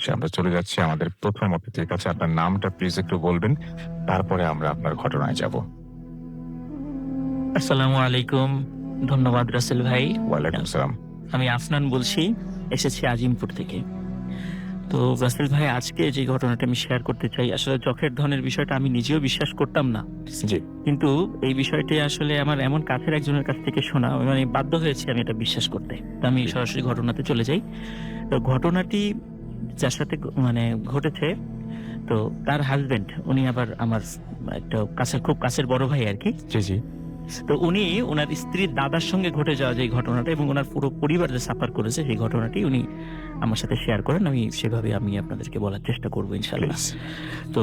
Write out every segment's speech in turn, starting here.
অবশ্যই আমরা চলে যাচ্ছি আমাদের প্রথম অতিথির কাছে। আপনার নামটা প্লিজ একটু বলবেন, তারপরে আমরা আপনার ঘটনায় যাব। আসসালামু আলাইকুম। ধন্যবাদ রাসেল ভাই। ওয়ালাইকুম সালাম। আমি আফনান বলছি, এসেছি আজিমপুর থেকে। তো রাসেল ভাই, আজকে যে ঘটনাটা আমি শেয়ার করতে চাই, আসলে চোখের ধনের বিষয়টা আমি নিজেও বিশ্বাস করতাম না। জি। কিন্তু এই বিষয়টি আসলে আমার এমন কাছের একজনের কাছ থেকে শোনা, মানে বাধ্য হয়েছি আমি এটা বিশ্বাস করতে। তো আমি সরাসরি ঘটনাতে চলে যাই। তো ঘটনাটি যার সাথে মানে ঘটেছে, তো তার হাজবেন্ড, উনি আবার আমার একটা খুব কাছের বড় ভাই আর কি। জি, জি। তো উনি ওনার স্ত্রীর দাদার সঙ্গে ঘটে যাওয়া যে ঘটনাটা এবং ওনার পুরো পরিবার যে সাফার করেছে সেই ঘটনাটি উনি আমার সাথে শেয়ার করেন। সেভাবে আমি আপনাদেরকে বলার চেষ্টা করবো ইনশাল্লাহ। প্লিজ। তো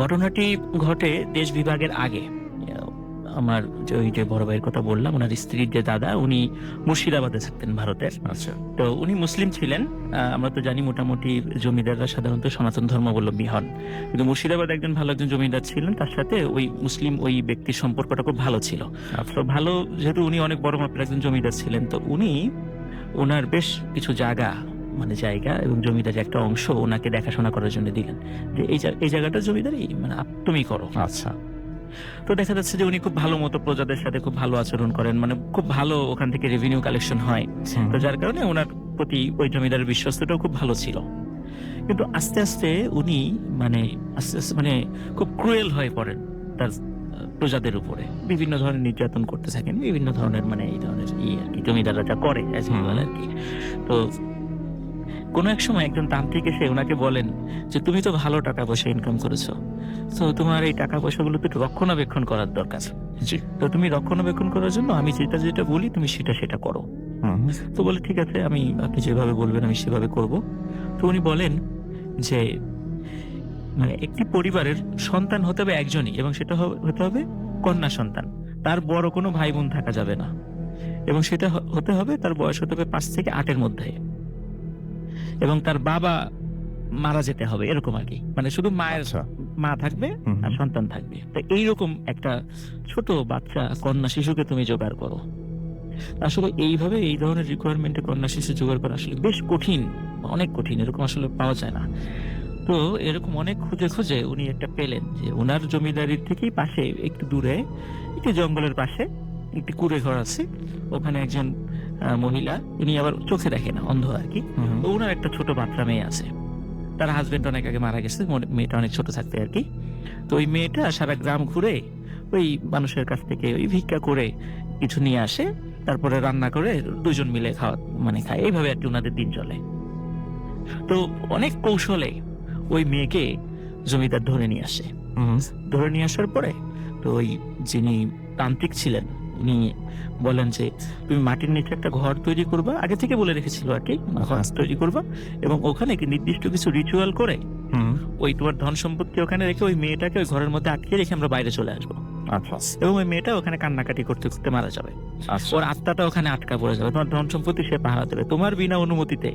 ঘটনাটি ঘটে দেশ বিভাগের আগে। আমার ওই যে বড় ভাইয়ের কথা বললাম, ওনার স্ত্রীর যে দাদা, উনি মুর্শিদাবাদে থাকতেন ভারতের। আচ্ছা। তো উনি মুসলিম ছিলেন। আমরা তো জানি মোটামুটি জমিদাররা সাধারণত সনাতন ধর্মাবলম্বী হন, কিন্তু মুর্শিদাবাদ একজন জমিদার ছিলেন, তার সাথে ওই ব্যক্তির সম্পর্কটা খুব ভালো ছিল। তো ভালো, যেহেতু উনি অনেক বড় মাপের একজন জমিদার ছিলেন, তো উনি ওনার বেশ কিছু জায়গা এবং জমিদারি একটা অংশ ওনাকে দেখাশোনা করার জন্য দিলেন, যে এই জায়গাটা জমিদারি মানে তুমি করো। আচ্ছা। তো দেখা যাচ্ছে যে উনি খুব ভালো মতো প্রজাদের সাথে খুব ভালো আচরণ করেন, মানে খুব ভালো ওখান থেকে রেভিনিউ কালেকশন হয়। তো যার কারণে ওনার প্রতি ওই জমিদারের বিশ্বস্তটাও খুব ভালো ছিল। কিন্তু আস্তে আস্তে উনি আস্তে আস্তে খুব ক্রুয়েল হয়ে পড়েন তার প্রজাদের উপরে, বিভিন্ন ধরনের নির্যাতন করতে থাকেন, বিভিন্ন ধরনের এই ধরনের আর কি জমিদাররা যা করে as usual আর কি। তো কোনো এক সময় একজন তান্ত্রিক এসে ওনাকে বলেন যে তুমি তো ভালো টাকা পয়সা ইনকাম করেছো, তো তোমার এই টাকা পয়সাগুলো তো একটু রক্ষণাবেক্ষণ করার দরকার। জি। তো তুমি রক্ষণাবেক্ষণ করার জন্য আমি যেটা বলি তুমি সেটা করো। তো বলে ঠিক আছে, আপনি যেভাবে বলবেন আমি সেভাবে করব। তো উনি বলেন যে একটি পরিবারের সন্তান হতে হবে একজনই, এবং সেটা হতে হবে কন্যা সন্তান। তার বড় কোনো ভাই বোন থাকা যাবে না, এবং সেটা হতে হবে, তার বয়স হতে হবে 5 থেকে 8 এর মধ্যে, এবং তার বাবা মারা যেতে হবে, এরকম আর কি। শুধু আচ্ছা। মা থাকবে আর সন্তান থাকবে। তো এইরকম একটা ছোট বাচ্চা কন্যা শিশুকে তুমি জোগাড় করো। আসলে এইভাবে এই ধরনের রিকোয়ারমেন্টে কন্যা শিশু জোগাড় করা আসলে বেশ কঠিন, অনেক কঠিন, এরকম আসলে পাওয়া যায় না। তো এরকম অনেক খুঁজে খুঁজে উনি একটা পেলেন, যে ওনার জমিদারির থেকেই পাশে একটু দূরে, একটি জঙ্গলের পাশে একটি কুঁড়ে ঘর আছে। ওখানে একজন মহিলা, উনি আবার চোখে দেখে না, অন্ধ আর কি। তো ওনার একটা ছোট বাচ্চা মেয়ে আছে। তার হাজবেন্ড অনেক আগে মারা গেছে, মেয়েটা অনেক ছোট থাকতে আর কি। তো ওই মেয়েটা সারা গ্রাম ঘুরে ওই মানুষের কাছ থেকে ওই ভিক্ষা করে কিছু নিয়ে আসে, তারপরে রান্না করে দুজন মিলে খায়। এইভাবে আর কি ওনাদের দিন চলে। তো অনেক কৌশলে ওই মেয়েকে জমিদার ধরে নিয়ে আসে। ধরে নিয়ে আসার পরে তো ওই যিনি তান্ত্রিক ছিলেন উনি বলেন যে তুমি মাটির নিচে একটা ঘর তৈরি করবা, আগে থেকে বলে রেখেছিল আর কি, ঘর তৈরি করবা, এবং ওখানে নির্দিষ্ট কিছু রিচুয়াল করে ওই তোমার ধন সম্পত্তি ওখানে রেখে ওই মেয়েটাকে ওই ঘরের মধ্যে আটকে রেখে আমরা বাইরে চলে আসবো। আচ্ছা। এবং ওই মেয়েটা ওখানে কান্নাকাটি করতে করতে মারা যাবে। ওর আত্মাটা ওখানে আটকা পড়ে যাবে, তোমার ধন সম্পত্তি সে পাহারা দেবে তোমার বিনা অনুমতিতে,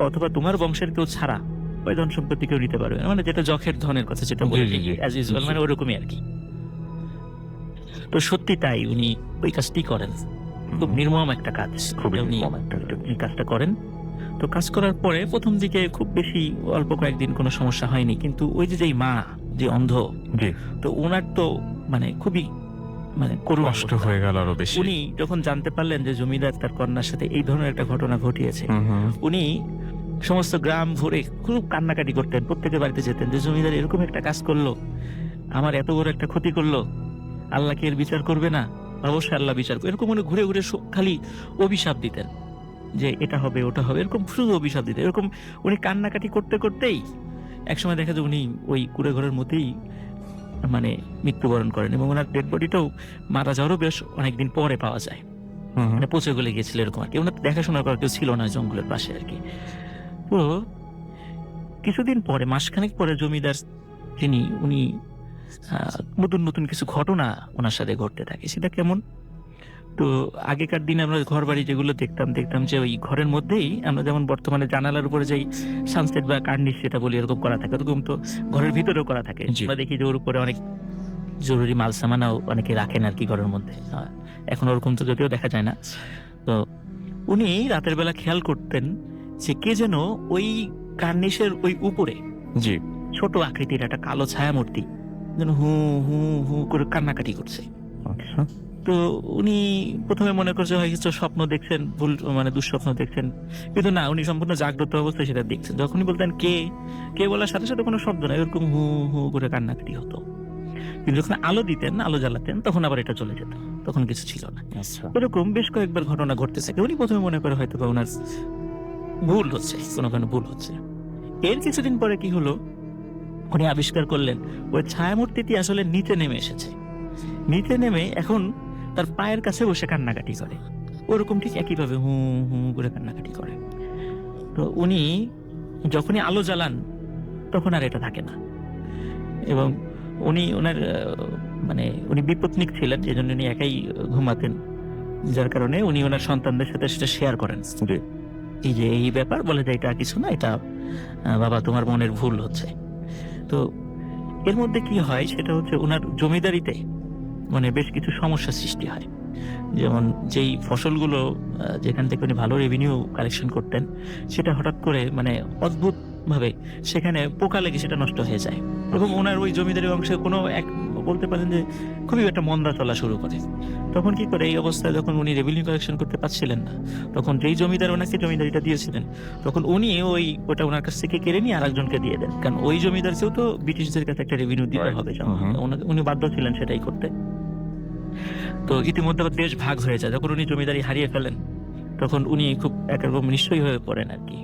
অথবা তোমার বংশের কেউ ছাড়া ওই ধন সম্পত্তি কেউ নিতে পারবে না। যেটা যখের ধনের কথা, যেটা বলে as usual, ওরকমই আর কি। তো সত্যি তাই, উনি ওই কাজটি করেন। খুব নির্মম একটা কাজ, উনি কাজটা করেন। তো কাজ করার পরে প্রথম দিকে খুব বেশি অল্প কয়েকদিন কোনো সমস্যা হয়নি, কিন্তু ওই যেই মা যে অন্ধ, তো ওনার তো খুবই করুণ কষ্ট হয়ে গেল আরো বেশি। উনি যখন জানতে পারলেন যে জমিদার তার কন্যার সাথে এই ধরনের একটা ঘটনা ঘটিয়েছে, উনি সমস্ত গ্রাম ঘুরে খুব কান্নাকাটি করতেন, প্রত্যেকের বাড়িতে যেতেন যে জমিদার এরকম একটা কাজ করলো, আমার এত বড় একটা ক্ষতি করলো, আল্লাহ কি এর বিচার করবে না? অবশ্যই আল্লাহ বিচার করবে। এরকম উনি ঘুরে ঘুরে খালি অভিশাপ দিতেন যে এটা হবে ওটা হবে, এরকম শুধু অভিশাপ দিতেন। এরকম উনি কান্নাকাটি করতে করতেই একসময় দেখা যায় উনি ওই কুড়ে ঘরের মধ্যেই মৃত্যুবরণ করেন, এবং ওনার ডেড বডিটাও মারা যাওয়ারও বেশ অনেকদিন পরে পাওয়া যায়। পচে গলে গেছিল এরকম আর কি। ওনার দেখাশোনা করার কেউ ছিল না জঙ্গলের পাশে আর কি। তো কিছুদিন পরে, মাসখানেক পরে, জমিদার উনি নতুন নতুন কিছু ঘটনা ওনার সাথে ঘটতে থাকে। সেটা কেমন? তো আগেকার দিনে আমরা ঘর বাড়ি যেগুলো দেখতাম যে ওই ঘরের মধ্যেই আমরা যেমন বর্তমানে জানালার উপরে যেই সানসেট বা কার্নিশ সেটা বলি, এরকম করা থাকে, ওরকম তো ঘরের ভিতরেও করা থাকে। আমরা দেখি যে ওর উপরে অনেক জরুরি মাল সামানাও অনেকে রাখেন আর কি ঘরের মধ্যে। এখন ওরকম তো যদিও দেখা যায় না। তো উনি রাতের বেলা খেয়াল করতেন যে কে যেন ওই কার্নিশের ওই উপরে জি। ছোট আকৃতির একটা কালো ছায়ামূর্তি যেন হু হু হু করে কান্নাকাটি করছে। আচ্ছা। তো উনি প্রথমে মনে করছে হয়তো স্বপ্ন দেখছেন, ভুল মানে দুঃস্বপ্ন দেখছেন, কিন্তু না, উনি সম্পূর্ণ জাগ্রত অবস্থায় সেটা দেখছেন। যখনই বলতেন কে, কে বলার সাথে সাথে কোনো শব্দ নাই, এরকম হু হু করে কান্নাকাটি হতো। কিন্তু যখন আলো দিতেন, আলো জ্বালাতেন, তখন আবার এটা চলে যেত, তখন কিছু ছিল না। আচ্ছা। এরকম বেশ কয়েকবার ঘটনা ঘটতেছে। উনি প্রথমে মনে করে হয়তো বা ওনার ভুল হচ্ছে, কোনো ভুল হচ্ছে। এর কিছুদিন পরে কি হলো, উনি আবিষ্কার করলেন ওই ছায়ামূর্তিটি আসলে নিচে নেমে এসেছে। নিচে নেমে এখন তার পায়ের কাছে বসে কান্নাকাটি করে, ওরকম ঠিক একইভাবে হু হু করে কান্নাকাটি করে। তো উনি যখনই আলো জ্বালান তখন আর এটা থাকে না, এবং উনি ওনার মানে উনি বিপত্নিক ছিলেন, এই জন্য উনি একাই ঘুমাতেন, যার কারণে উনি ওনার সন্তানদের সাথে সেটা শেয়ার করেন। জি। এই যে এই ব্যাপার, বলে যে এটা কিছু না, এটা বাবা তোমার মনের ভুল হচ্ছে। তো এর মধ্যে কি হয় সেটা হচ্ছে ওনার জমিদারিতে মানে বেশ কিছু সমস্যা সৃষ্টি হয়। যেমন যেই ফসলগুলো যেখান থেকে উনি ভালো রেভিনিউ কালেকশন করতেন, সেটা হঠাৎ করে মানে অদ্ভুত ভাবে সেখানে পোকা লেগে সেটা নষ্ট হয়ে যায়, এবং ওনার ওই জমিদারি অংশে কোনো এক বলতে পারেন যে খুবই একটা মন্দা চলা শুরু করে। তখন কি করে, এই অবস্থায় যখন উনি রেভিনিউ কালেকশন করতে পারছিলেন না, তখন যেই জমিদার ওনাকে জমিদারিটা দিয়েছিলেন, তখন উনি ওটা ওনার কাছ থেকে কেড়ে নিয়ে আরেকজনকে দিয়ে দেন, কারণ ওই জমিদারকেও তো ব্রিটিশদের কাছে একটা রেভিনিউ দিতে Right. হবে। হুম। উনি বাধ্য ছিলেন সেটাই করতে। তো ইতিমধ্যে আবার দেশ ভাগ হয়ে যায়। যখন উনি জমিদারি হারিয়ে ফেলেন, তখন উনি খুব একরকম নিঃস্বই হয়ে পড়েন আর কি।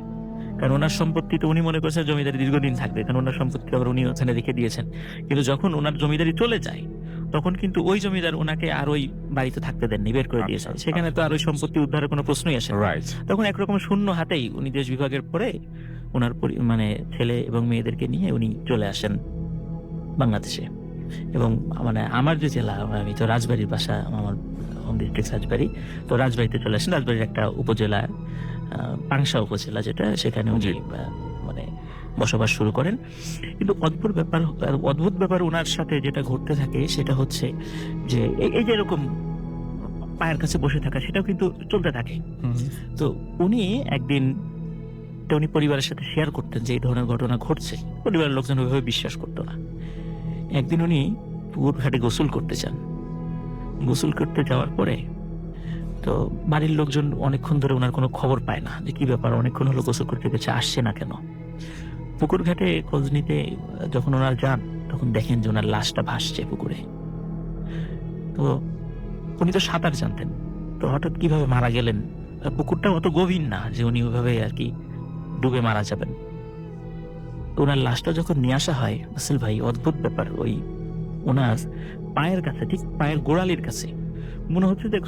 কারণ ওনার সম্পত্তি তো উনি মনে করছেন জমিদারি দীর্ঘদিন থাকবে, কারণ ওনার সম্পত্তি আবার উনি ওখানে রেখে দিয়েছেন। কিন্তু যখন ওনার জমিদারি চলে যায়, তখন কিন্তু ওই জমিদার ওনাকে আর ওই বাড়িতে থাকতে দেননি, বের করে দিয়েছেন। আচ্ছা, সেখানে তো আর ওই সম্পত্তি উদ্ধারের কোনো প্রশ্নই আসে না। রাইট। তখন একরকম শূন্য হাতেই উনি দেশ বিভাগের পরে ওনার মানে ছেলে এবং মেয়েদেরকে নিয়ে উনি চলে আসেন বাংলাদেশে। এবং মানে আমার যে জেলা, আমি তো রাজবাড়ির বাসা, আমার হোম ডিস্ট্রিক্ট রাজবাড়ি। তো রাজবাড়িতে চলে আসেন, রাজবাড়ির একটা উপজেলা, পাংশা উপজেলা যেটা, সেখানে উনি জি। মানে বসবাস শুরু করেন। কিন্তু অদ্ভুত ব্যাপার ওনার সাথে যেটা ঘটতে থাকে সেটা হচ্ছে যে এই যে এরকম পায়ের কাছে বসে থাকা, সেটাও কিন্তু চলতে থাকে। তো উনি একদিন, এটা উনি পরিবারের সাথে শেয়ার করতেন যে এই ধরনের ঘটনা ঘটছে, পরিবারের লোকজন ওইভাবে বিশ্বাস করতো না। একদিন উনি পুকুর ঘাটে গোসল করতে চান। গোসল করতে যাওয়ার পরে তো বাড়ির লোকজন অনেকক্ষণ ধরে ওনার কোনো খবর পায় না, যে কি ব্যাপার, অনেকক্ষণ হলো গোসল করতে গেছে, আসছে না কেন। পুকুর ঘাটে খোঁজ নিতে যখন ওনার যান, তখন দেখেন যে ওনার লাশটা ভাসছে পুকুরে। তো উনি তো সাঁতার জানতেন, তো হঠাৎ কিভাবে মারা গেলেন, আর পুকুরটা অত গভীর না যে উনি ওইভাবে আর কি ডুবে মারা যাবেন। তো ওনার লাশটা যখন নিয়ে আসা হয়, আসল ভাই অদ্ভুত ব্যাপার, ওই ওনার পায়ের কাছে, ঠিক পায়ের গোড়ালির কাছে মনে হচ্ছে যে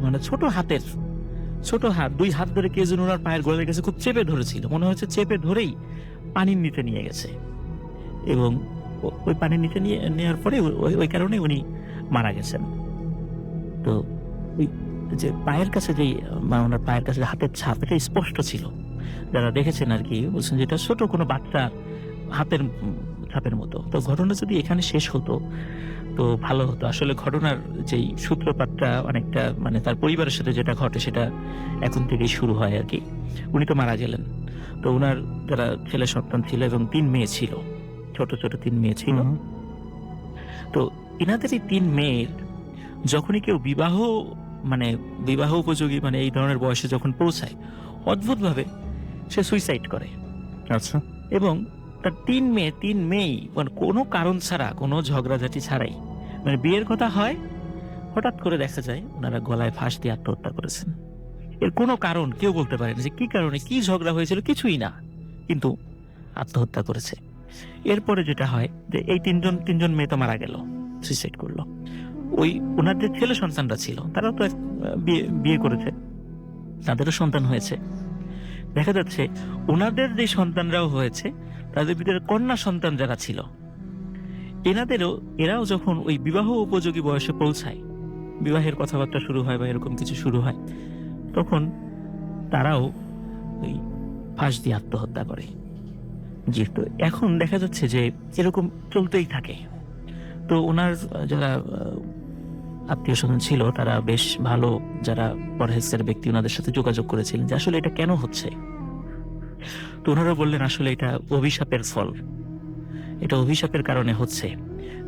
মানে ছোট হাত, দুই হাত ধরে কে যেন ওনার পায়ের গোড়ালির কাছে খুব চেপে ধরেছিল, মনে হচ্ছে চেপে ধরেই পানির নিচে নিয়ে গেছে, এবং ওই পানির নিচে নেওয়ার পরে ওই কারণে উনি মারা গেছেন। তো ওই যে পায়ের কাছে যেই ওনার পায়ের কাছে যে হাতের ছাপ, এটা স্পষ্ট ছিল, যারা দেখেছেন আর কি বলছেন যেটা ছোট কোনো বাচ্চার হাতের ছাপের মতো। তো ঘটনা যদি এখানে শেষ হতো তো ভালো হতো। আসলে ঘটনার যেই সূত্রপাতটা অনেকটা মানে তার পরিবারের সাথে যেটা ঘটে সেটা এখন থেকেই শুরু হয় আর কি। উনি তো মারা গেলেন, তো ওনার যারা ছেলে সন্তান ছিল এবং 3 মেয়ে ছিল, ছোট 3 মেয়ে ছিল। তো এনাদের এই 3 মেয়ের যখনই কেউ বিবাহ উপযোগী মানে এই ধরনের বয়সে যখন পৌঁছায়, অদ্ভুতভাবে সে সুইসাইড করে। আচ্ছা। এবং তার 3 মেয়েই মানে কোনো কারণ ছাড়া, কোনো ঝগড়াঝাটি ছাড়াই, মানে বিয়ের কথা হয়, হঠাৎ করে দেখা যায় ওনারা গলায় ফাঁস দিয়ে আত্মহত্যা করেছেন। এর কোনো কারণ কেউ বলতে পারে না, যে কি কারণে, কি ঝগড়া হয়েছিল, কিছুই না, কিন্তু আত্মহত্যা করেছে। এরপরে যেটা হয় যে এই তিনজন মেয়ে তো মারা গেল, সুইসাইড করলো। ওই ওনার যে ছেলে সন্তানরা ছিল তারাও তো বিয়ে করেছে, তাদেরও সন্তান হয়েছে। দেখা যাচ্ছে ওনাদের যে সন্তানরাও হয়েছে, তাদের ভিতরে কন্যা সন্তান যারা ছিল, এরাও যখন ওই বিবাহ উপযোগী বয়সে পৌঁছায়, বিবাহের কথাবার্তা শুরু হয় বা এরকম কিছু শুরু হয়, তখন তারাও ওই ফাঁস দিয়ে আত্মহত্যা করে। জি, তো এখন দেখা যাচ্ছে যে এরকম চলতেই থাকে। তো ওনার যারা আত্মীয় স্বজন ছিল, তারা বেশ ভালো, যারা পরহেজগার ব্যক্তি, ওনাদের সাথে যোগাযোগ করেছিলেন যে আসলে এটা কেন হচ্ছে। তো ওনারা বললেন আসলে এটা অভিশাপের ফল, এটা অভিশাপের কারণে হচ্ছে।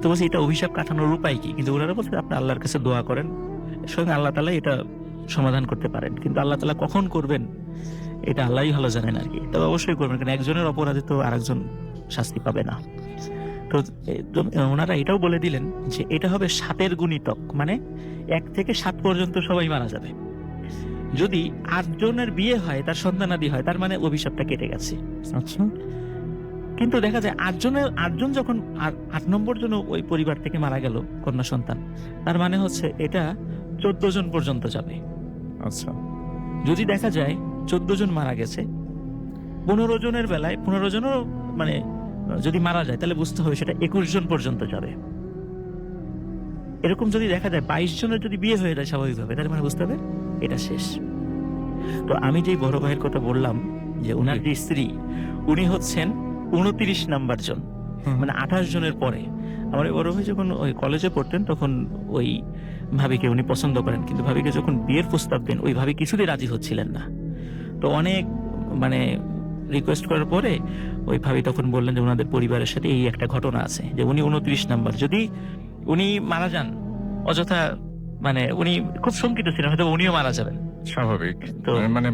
তো বলছি এটা অভিশাপ কাটানোর উপায় কি? কিন্তু ওনারা বলছে আপনি আল্লাহর কাছে দোয়া করেন, স্বয়ং আল্লাহ তাআলা এটা সমাধান করতে পারেন, কিন্তু আল্লাহ তাআলা কখন করবেন এটা আল্লাহই ভালো জানেন আর কি। তবে অবশ্যই করবেন, কারণ একজনের অপরাধে তো আরেকজন শাস্তি পাবে না। তো ওনারা এটাও বলে দিলেন যে এটা হবে 7-এর গুণিতক, মানে 1 থেকে 7 পর্যন্ত সবাই মারা যাবে। যদি 8 জনের বিয়ে হয়, তার সন্তানাদি হয়, তার মানে অভিশাপটা কেটে গেছে। আচ্ছা, কিন্তু দেখা যায় 8 জন যখন 8 নম্বর জন ওই পরিবার থেকে মারা গেল কন্যা সন্তান, তার মানে হচ্ছে এটা 14 জন পর্যন্ত যাবে। আচ্ছা, যদি দেখা যায় 14 জন মারা গেছে, 15 জনের বেলায় 15 জনও মানে যদি মারা যায় তাহলে বুঝতে হবে সেটা 21 জন পর্যন্ত যাবে। এরকম যদি দেখা যায় 22 জনের যদি বিয়ে হয়ে যায় স্বাভাবিকভাবে, তাহলে মানে বুঝতে হবে এটা শেষ। তো আমি যে বড় ভাইয়ের কথা বললাম যে ওনার যে স্ত্রী, উনি হচ্ছেন 29 নাম্বার জন, মানে 28 জনের পরে। আমার এই বড় ভাই যখন ওই কলেজে পড়তেন তখন ওই ভাবিকে উনি পছন্দ করেন, কিন্তু ভাবিকে যখন বিয়ের প্রস্তাব দেন ওই ভাবি কিছুতেই রাজি হচ্ছিলেন না। তো অনেক মানে রিকোয়েস্ট করার পরে ওই ভাবি তখন বললেন যে ওনাদের পরিবারের সাথে এই একটা ঘটনা আছে, যে উনি 29 নাম্বার, যদি উনি মারা যান অযথা, মানে উনি খুব শঙ্কিত ছিলেন হয়তো উনিও মারা যাবেন। স্বাভাবিক। তো মানে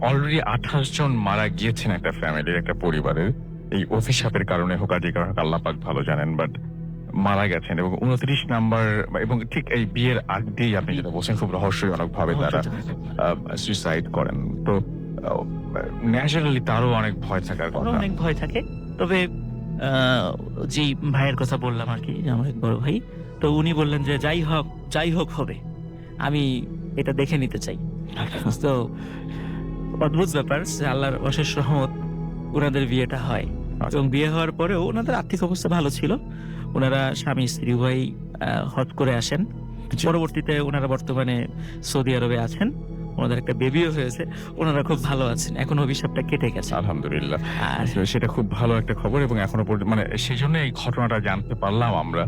অলরেডি 28 জন মারা গিয়েছেন একটা ফ্যামিলির, একটা পরিবারের, এই অভিশাপের কারণে হোক আর যে কারণে হোক, আল্লাহ পাক ভালো জানেন, বাট মারা গেছেন। এবং 29 নাম্বার, এবং ঠিক এই বিয়ের আগ দিয়েই আপনি যেটা বলছেন খুব রহস্যজনক ভাবে তারা সুইসাইড করেন। তো ন্যাচারালি তারও অনেক ভয় থাকার ওরও কথা। অনেক ভয় থাকে। তবে যেই ভাইয়ের কথা বললাম আর কি, আমার এক বড় ভাই, তো উনি বললেন যে যাই হোক হবে, আমি এটা দেখে নিতে চাই। তো অদ্ভুত ব্যাপার যে আল্লাহর অশেষ রহমত, ওনাদের বিয়েটা হয়। এবং বিয়ে হওয়ার পরেও ওনাদের আর্থিক অবস্থা ভালো ছিল। ওনারা স্বামী স্ত্রী উভয়ই হজ করে আসেন। পরবর্তীতে ওনারা বর্তমানে সৌদি আরবে আছেন, ওনাদের একটা বেবিও হয়েছে, ওনারা খুব ভালো আছেন, এখন অভিশাপটা কেটে গেছে। আলহামদুলিল্লাহ, আর সেটা খুব ভালো একটা খবর। এবং এখনো পর্যন্ত মানে সেই জন্য এই ঘটনাটা জানতে পারলাম আমরা,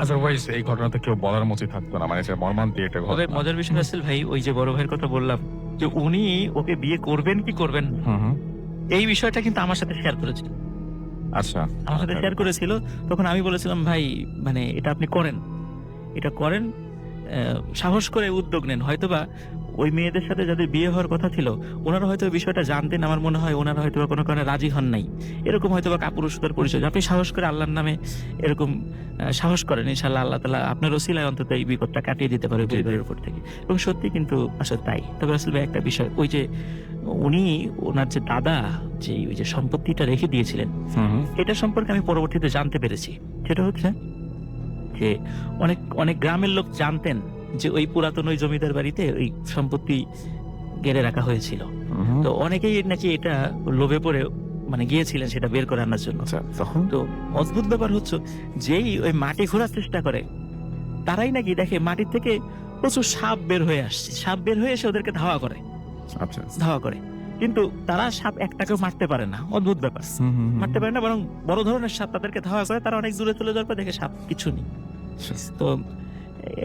আদারওয়াইজ এই ঘটনাটা কেউ বলার মতোই থাকতো না। মানে এটা মর্মান্তিক একটা তবে ঘটনা। মজার বিষয় রাসেল ভাই, ওই যে বড় ভাইয়ের কথা বললাম যে উনি ওকে বিয়ে করবেন কি করবেন না, হুম। এই বিষয়টা কিন্তু আমার সাথে শেয়ার করেছিল। আচ্ছা, আমার সাথে শেয়ার করেছিল, তখন আমি বলেছিলাম ভাই মানে এটা আপনি করেন, এটা করেন, সাহস করে উদ্যোগ নেন। হয়তোবা ওই মেয়েদের সাথে যাদের বিয়ে হওয়ার কথা ছিল ওনারা হয়তো বিষয়টা জানতেন, আমার মনে হয় ওনারা হয়তো কোনো কারণে রাজি হন নাই, এরকম হয়তো বা কাপুরুষতার পরিচয়। আপনি সাহস করে আল্লাহর নামে এরকম সাহস করেন, ইনশাআল্লাহ আল্লাহ তাআলা আপনার ওসিলায় অন্তত এই বিপদটা কাটিয়ে দিতে পারে পরিবারের উপর থেকে। এবং সত্যি কিন্তু আসলে তাই। তবে আসলে ভাই একটা বিষয়, ওই যে উনি ওনার যে দাদা যে ওই যে সম্পত্তিটা রেখে দিয়েছিলেন, এটা সম্পর্কে আমি পরবর্তীতে জানতে পেরেছি। সেটা হচ্ছে যে অনেক অনেক গ্রামের লোক জানতেন যে ওই পুরাতন ওই জমিদার বাড়িতে ওই সম্পত্তি গেড়ে রাখা হয়েছিল। তো অনেকেই নাকি এটা লোভে পড়ে মানে গিয়েছিলেন সেটা বের করে আনার জন্য। তখন তো অদ্ভুত ব্যাপার হচ্ছে, যেই ওই মাটি খোঁড়ার চেষ্টা করে তারাই নাকি দেখে মাটির থেকে প্রচুর সাপ বের হয়ে আসছে, সাপ বের হয়ে এসে ওদেরকে ধাওয়া করে, কিন্তু তারা সাপ একটাকেও মারতে পারে না। অদ্ভুত ব্যাপার, মারতে পারে না, বরং বড় ধরনের সাপ তাদেরকে ধাওয়া করে, তারা অনেক দূরে চলে যাওয়ার পর দেখে সাপ কিছু নেই। তো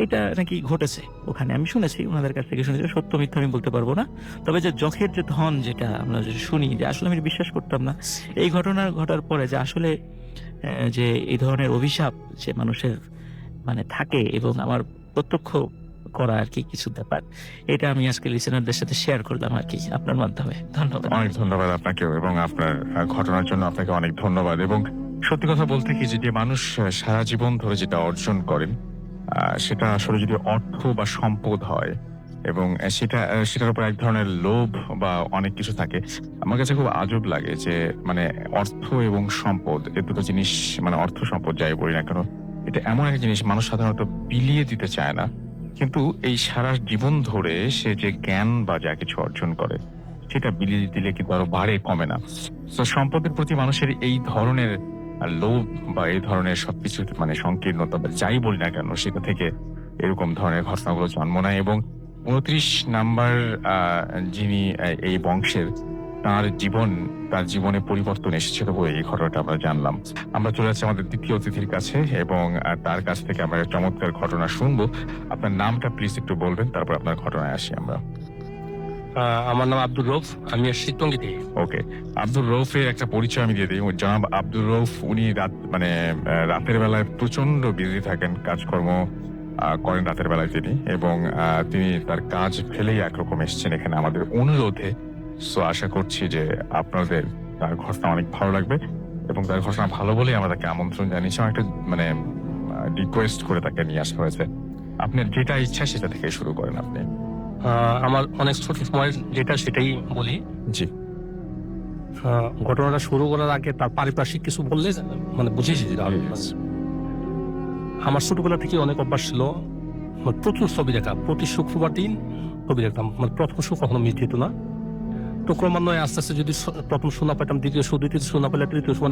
এটা নাকি ঘটেছে ওখানে, আমি শুনেছি ওনাদের কাছ থেকে শুনেছি, সত্য মিথ্যা আমি বলতে পারবো না। তবে যে যখের যে ধন, যেটা আমরা যে শুনি, যে আসলে আমি বিশ্বাস করতাম না এই ঘটনা ঘটার পরে, যে আসলে যে এই ধরনের অভিশাপ যে মানুষের মানে থাকে, এবং আমার প্রত্যক্ষ করা আর কি কিছু ব্যাপার, এটা আমি আজকে লিসেনারদের সাথে শেয়ার করলাম আর কি আপনার মাধ্যমে। ধন্যবাদ। অনেক ধন্যবাদ আপনাকেও, এবং আপনার ঘটনার জন্য আপনাকে অনেক ধন্যবাদ। এবং সত্যি কথা বলতে কি, যে মানুষ সারা জীবন ধরে যেটা অর্জন করেন, সেটা আসলে যদি অর্থ বা সম্পদ হয়, এবং সেটার উপর এক ধরনের লোভ বা অনেক কিছু থাকে, আমার কাছে খুব আজব লাগে যে মানে অর্থ এবং সম্পদ, এ দুটো জিনিস, মানে অর্থ সম্পদ যাই বলি না কেন, এটা এমন একটা জিনিস মানুষ সাধারণত বিলিয়ে দিতে চায় না, কিন্তু এই সারা জীবন ধরে সে যে জ্ঞান বা যা কিছু অর্জন করে সেটা বিলিয়ে দিলে কিন্তু আরো বাড়ে, কমে না। তো সম্পদের প্রতি মানুষের এই ধরনের লোভ বা এই ধরনের সবকিছু মানে সংকীর্ণতা বা যাই বলি না কেন, সেটা থেকে এরকম ধরনের ঘটনাগুলো জন্ম নেয়। এবং 29 নাম্বার যিনি এই বংশের, তার জীবনে পরিবর্তন এসেছিল বলে এই ঘটনাটা আমরা জানলাম। আমরা চলে যাচ্ছি আমাদের দ্বিতীয় অতিথির কাছে, এবং তার কাছ থেকে আমরা একটা চমৎকার ঘটনা শুনবো। আপনার নামটা প্লিজ একটু বলবেন, তারপর আপনার ঘটনায় আসি আমরা। আমার নাম আব্দুর রৌফ, আমি আসছি টঙ্গী থেকে। ওকে, আব্দুর রৌফের একটা পরিচয় আমি দিয়ে দিই। জনাব আব্দুর রৌফ উনি রাতের বেলায় প্রচন্ড বিজি থাকেন, কাজকর্ম করেন রাতের বেলায় তিনি, এবং তিনি তার কাজ ফেলেই একরকম এসেছেন এখানে আমাদের অনুরোধে। সো আশা করছি যে আপনাদের তার ঘটনা অনেক ভালো লাগবে, এবং তার ঘটনা ভালো বলেই আমরা তাকে আমন্ত্রণ জানিয়েছি। একটা রিকোয়েস্ট করে তাকে নিয়ে আসা হয়েছে। আপনার যেটা ইচ্ছা সেটা থেকে শুরু করেন আপনি। আমার অনেক ছোট সময় যেটা সেটাই বলি। জি। ঘটনাটা শুরু করার আগে তার পারিপার্শ্বিক কিছু বললে বুঝেছি যেটা হবে। আমার ছোটবেলা থেকে অনেক অভ্যাস ছিল প্রচুর ছবি দেখা, প্রতি শুক্রবার দিন ছবি দেখতাম। প্রথম শো কখনো মিস যেত না। তো ক্রমান্বয়ে আস্তে আস্তে যদি প্রথম শো না পেতাম, দ্বিতীয় শো, দ্বিতীয় শো না পেলে তৃতীয় শো,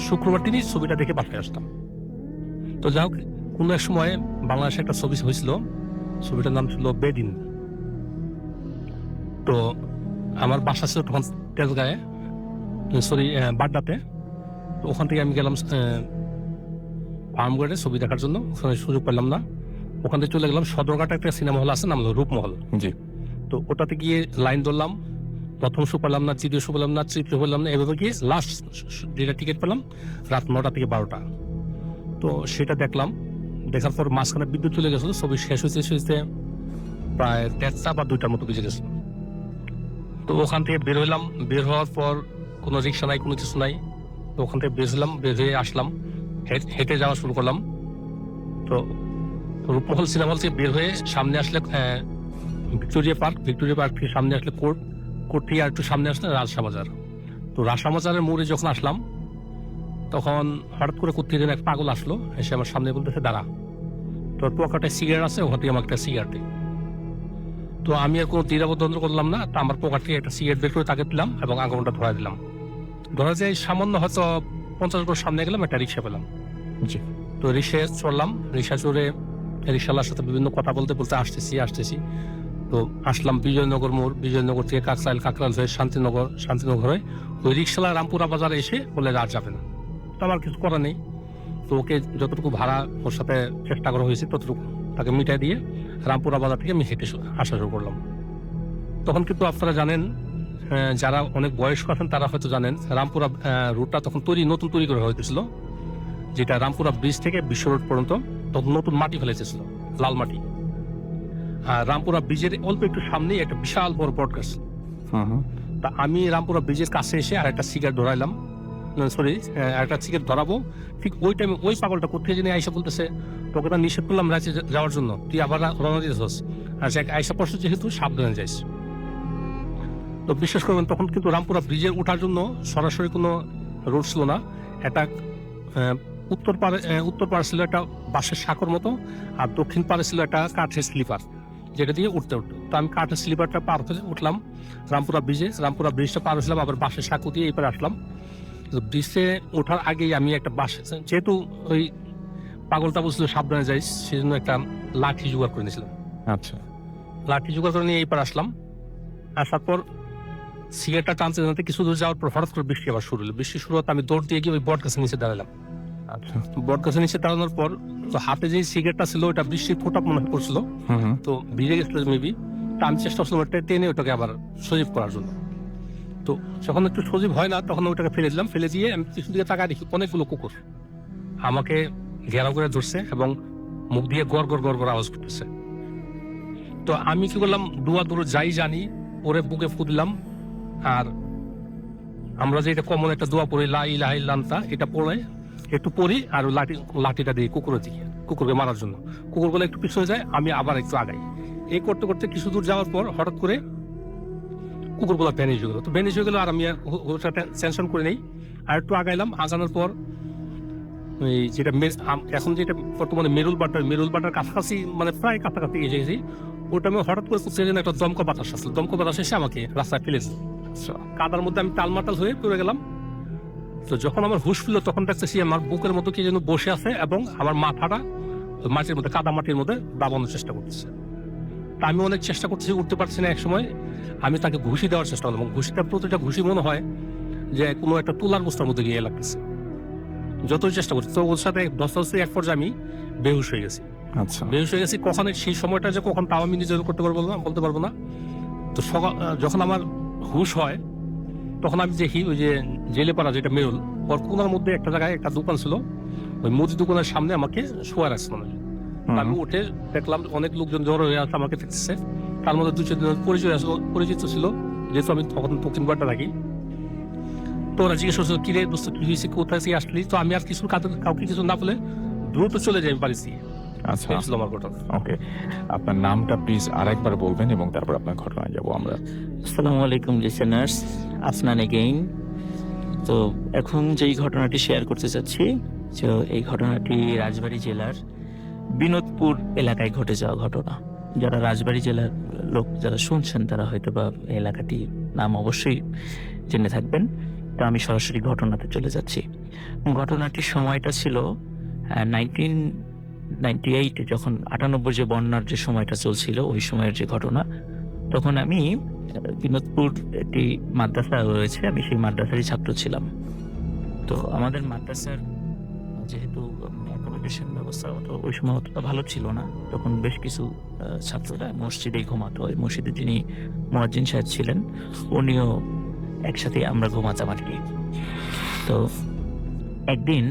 শুক্রবার দিনই ছবিটা দেখে বাসায় আসতাম। তো যাই হোক, কোনো এক সময় বাংলাদেশে একটা ছবি হয়েছিল, ছবিটার নাম ছিল বেদিন। তো আমার বাসা ছিল তখন তেজগাঁয়ে, বাড্ডাতে। তো ওখান থেকে আমি গেলাম ফার্মগেটে ছবি দেখার জন্য, ওখানে সুযোগ পেলাম না। ওখান থেকে চলে গেলাম সদরঘাটে একটা সিনেমা হল আছে, নাম হলো রূপমহল। জি। তো ওটাতে গিয়ে লাইন ধরলাম, প্রথম শো পেলাম না, দ্বিতীয় শো পেলাম না, তৃতীয় পেলাম না, এভাবে গিয়ে লাস্ট যেটা টিকিট পেলাম রাত 9টা থেকে 12টা। তো সেটা দেখলাম, দেখার পর মাঝখানে বিদ্যুৎ চলে গেছিল, ছবি শেষ হয়েছে প্রায় 1:30 বা 2টার মতো বেজে গেছিল। তো ওখান থেকে বের হইলাম, বের হওয়ার পর কোনো রিক্সা নাই, কোনো কিছু নাই। তো ওখান থেকে বের হলাম, বের হয়ে আসলাম, হেঁটে যাওয়া শুরু করলাম। তো রূপমহল সিনেমা হল থেকে বের হয়ে সামনে আসলে ভিক্টোরিয়া পার্ক থেকে সামনে আসলে কোর্ট থেকে আর একটু সামনে আসলে রাজশাহ বাজার। তো রাজশাহ বাজারের মোড়ে যখন আসলাম, তখন হঠাৎ করে কোথায় যেন এক পাগল আসলো, এসে আমার সামনে বলতেছে দাঁড়া, তোর পকেটে সিগারেট আছে, ওখান থেকে আমার একটা সিগারেট দিই। তো আমি আর কোনো দ্বিধাবোধ করলাম না, তা আমার পকেট থেকে একটা সিগারেট বের করে তাকে দিলাম এবং আগুনটা ধরা দিলাম। ধরা যায় সামান্য হয়তো 50 গজ সামনে গেলাম, একটা রিক্সা পেলাম। জি। তো রিক্সায় চড়লাম, রিক্সা চড়ে রিক্সাওয়ালার সাথে বিভিন্ন কথা বলতে বলতে আসতেছি। তো আসলাম বিজয়নগর মোড়, বিজয়নগর থেকে কাকরাইল হয়ে শান্তিনগর হয়ে ওই রিক্সাওয়ালা রামপুরা বাজারে এসে বলে আর যাবে না। তো আমার কিছু করার নেই। তো ওকে যতটুকু ভাড়া ওর সাথে চেষ্টা করা হয়েছে ততটুকু তাকে মিটাই দিয়ে রামপুরা বাজার থেকে আমি হেঁটে আসা শুরু করলাম। তখন কিন্তু আপনারা জানেন, যারা অনেক বয়স্ক আছেন তারা হয়তো জানেন, রামপুরা রুটটা তখন নতুন তৈরি করা হয়েছিল, যেটা রামপুরা ব্রিজ থেকে বিশ্ব রোড পর্যন্ত তখন নতুন মাটি ফেলেছিল, লাল মাটি। আর রামপুরা ব্রিজের অল্প একটু সামনেই একটা বিশাল বড় বট গাছ। তা আমি রামপুরা ব্রিজের কাছে এসে আর একটা সিগারেট ধরাইলাম, একটা সিগারেট ধরাবো, ঠিক ওই টাইমে ওই পাগলটা কোথায় জেনে আইসা বলতেছে, তোকে তো নিষেধ করলাম রাঁচি যাওয়ার জন্য, তুই আবার রওনা দিতেছস, আর আইসা পড়ছে যেহেতু সাবধানে যাইস। তো বিশ্বাস করবেন, তখন কিন্তু রামপুরা ব্রিজের ওঠার জন্য সরাসরি কোনো রোড ছিল না। একটা উত্তর পাড়ে ছিল একটা বাঁশের সাঁকোর মতো, আর দক্ষিণ পাড়ে ছিল একটা কাঠের স্লিপার, যেটা দিয়ে উঠতে। তো আমি কাঠের স্লিপারটা পার হয়ে উঠলাম রামপুরা ব্রিজটা পার হয়েছিলাম, আবার বাঁশের সাঁকো দিয়ে এপারে আসলাম। তো ব্রিজে ওঠার আগেই আমি একটা যেহেতু ওই পাগলটা বলছিল সাবধানে যাইস, সেই জন্য একটা লাঠি জোগাড় করে নিয়েছিলাম। আচ্ছা। লাঠি জোগাড় করে নিয়ে এইবার আসলাম। আসার পর সিগারেটটা টানতে টানতে কিছু দূর যাওয়ার পর হঠাৎ করে বৃষ্টি আবার শুরু হলো। বৃষ্টি শুরু হতে আমি দৌড় দিয়ে গিয়ে ওই বট গাছের নিচে দাঁড়ালাম। আচ্ছা। বট গাছের নিচে দাঁড়ানোর পর তো হাতে যে সিগারেটটা ছিল ওটা বৃষ্টির ফোঁটা মনে পড়ছিল, তো ভিজে গেছিল মেবি। তা আমি চেষ্টা করছিলাম ওটা টেনে ওটাকে আবার সজীব করার জন্য। তো যখন একটু সজীব হয় না, তখন ওটাকে ফেলে দিলাম। ফেলে দিয়ে আমি কিছু দিকে তাকায় দেখি অনেকগুলো কুকুর আমাকে ঘেরাও করে ধরছে এবং মুখ দিয়ে গড় গড় আওয়াজ করতেছে। তো আমি কি করলাম, দূর যাই জানি ওরে বুকে ফু দিলাম। আর আমরা যে এটা কমন একটা দোয়া পড়ি, লা ইলাহা ইল্লাল্লাহ, এটা পড়ে একটু পড়ি, আর লাঠিটা দিই কুকুরকে মারার জন্য। কুকুরগুলো একটু পিছনে যায়, আমি আবার একটু আগাই। এই করতে করতে কিছু দূর যাওয়ার পর হঠাৎ করে কুকুরগুলো ভ্যানিশ হয়ে গেলো। আর আমি ওটা টেনশন করে নেই, আর একটু আগানোর পর ওই যেটা এখন যেটা বর্তমানে মেরুল বাটার কাছাকাছি, প্রায় কাছাকাছি এসে গেছি। ওটা আমি হঠাৎ করে একটা দমকা বাতাস আসলো, দমকা বাতাস এসে আমাকে রাস্তায় ফেলেছে। কাদার মধ্যে আমি টালমাটাল হয়ে পড়ে গেলাম। তো যখন আমার হুশ ফিরল, তখন দেখতেছি আমার বুকের মতো কি যেন বসে আছে এবং আমার মাথাটা মাটির মধ্যে, কাদা মাটির মধ্যে দাবানোর চেষ্টা করতেছে। তা আমি অনেক চেষ্টা করতেছি, উঠতে পারছি না। এক সময় আমি তাকে ঘুষি দেওয়ার চেষ্টা করলাম, এবং প্রতিটা ঘুষি মনে হয় যে কোনো একটা তুলার বস্তার মধ্যে গিয়ে লাগতেছে। যতই চেষ্টা করছি, তো ওর সাথে দশটা এক পর্যায়ে আমি বেহুশ হয়ে গেছি। আচ্ছা। বেহুশ হয়ে গেছি কখন, সেই সময়টা যে কখন তাও আমি নিজের বলতে পারবো না। তো সকাল যখন আমার হুশ হয় তখন আমি দেখি ওই যে জেলে পাড়া যেটা মেরুল ওর কোনার মধ্যে একটা জায়গায় একটা দোকান ছিল, ওই মুদি দোকানের সামনে আমাকে শোয়া রাখছে মানে। আমি উঠে দেখলাম অনেক লোকজন জড়ো হয়ে আছে আমাকে দেখতেছে, তার মধ্যে দু চারজন পরিচিত ছিল, যেহেতু আমি তখন দক্ষিণ বাড়িটা থাকি। তো ওরা জিজ্ঞেস করছিল কি রে দোস্ত কি হয়েছে, কোথায় থেকে আসলি? তো আমি আর কিছু কাউকে কিছু না বলে দ্রুত চলে যাই বাড়িতে। আচ্ছা, এই ছিল আমার ঘটনা। ওকে, আপনার নামটা প্লিজ আরেকবার বলবেন এবং তারপর আপনার ঘটনায় যাব আমরা। আসসালামু আলাইকুম লিসেনার্স, আফনান এগেইন। তো এখন যেই ঘটনাটি শেয়ার করতে চাচ্ছি, তো এই ঘটনাটি রাজবাড়ী জেলার বিনোদপুর এলাকায় ঘটে যাওয়া ঘটনা। যারা রাজবাড়ী জেলার লোক যারা শুনছেন তারা হয়তো বা এলাকাটি নাম অবশ্যই জেনে থাকবেন। তো আমি সরাসরি ঘটনাতে চলে যাচ্ছি। ঘটনাটির সময়টা ছিল 1998, যখন 98 যে বন্যার যে সময়টা চলছিল ওই সময়ের যে ঘটনা। তখন আমি বিনোদপুর একটি মাদ্রাসা রয়েছে, আমি সেই মাদ্রাসারই ছাত্র ছিলাম। তো আমাদের মাদ্রাসার যেহেতু অ্যাকোমোডেশন ব্যবস্থা ওই সময় অতটা ভালো ছিল না, তখন বেশ কিছু ছাত্ররা মসজিদেই ঘুমাতো। ওই মসজিদে যিনি মুয়াজ্জিন সাহেব ছিলেন উনিও একসাথে আমরা ঘুমাতাম আর কি। তো একদিন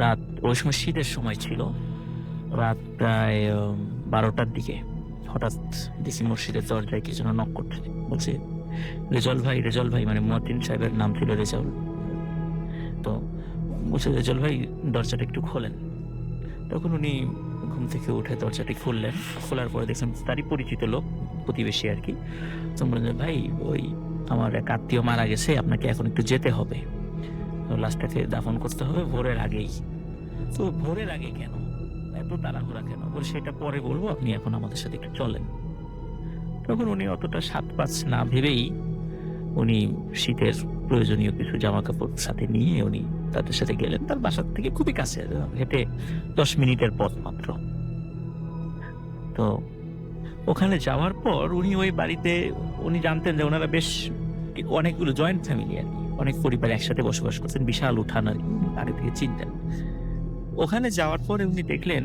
রাত, ওই সময় শীতের সময় ছিল, রাত প্রায় 12টার দিকে হঠাৎ দেখি মসজিদের দরজায় কি যেন নক করছে। বলছে রেজাউল ভাই, মানে মুয়াজ্জিন সাহেবের নাম ছিল রেজাউল। তো বলছে রেজাউল ভাই দরজাটা একটু খোলেন। তখন উনি ঘুম থেকে উঠে দরজাটি খুললেন। খোলার পরে দেখলাম তারই পরিচিত লোক, প্রতিবেশী আর কি। তো বললেন ভাই ওই আমার এক আত্মীয় মারা গেছে, আপনাকে এখন একটু যেতে হবে, লাশটাকে দাফন করতে হবে ভোরের আগেই। তো ভোরের আগে কেন, এত তাড়াহুড়া কেন? বলে সেটা পরে বলবো, আপনি এখন আমাদের সাথে একটু চলেন। তখন উনি অতটা সাত পাঁচ না ভেবেই উনি শীতের প্রয়োজনীয় কিছু জামা কাপড় সাথে নিয়ে উনি তাদের সাথে গেলেন। তার বাসার থেকে খুবই কাছে, হেঁটে 10 মিনিটের পথ মাত্র। তো ওখানে যাওয়ার পর উনি ওই বাড়িতে, উনি জানতেন যে ওনারা বেশ অনেকগুলো জয়েন্ট ফ্যামিলি আর কি, অনেক পরিবার একসাথে বসবাস করছেন, বিশাল উঠান আর কি, আগে থেকে চিনতেন। ওখানে যাওয়ার পরে উনি দেখলেন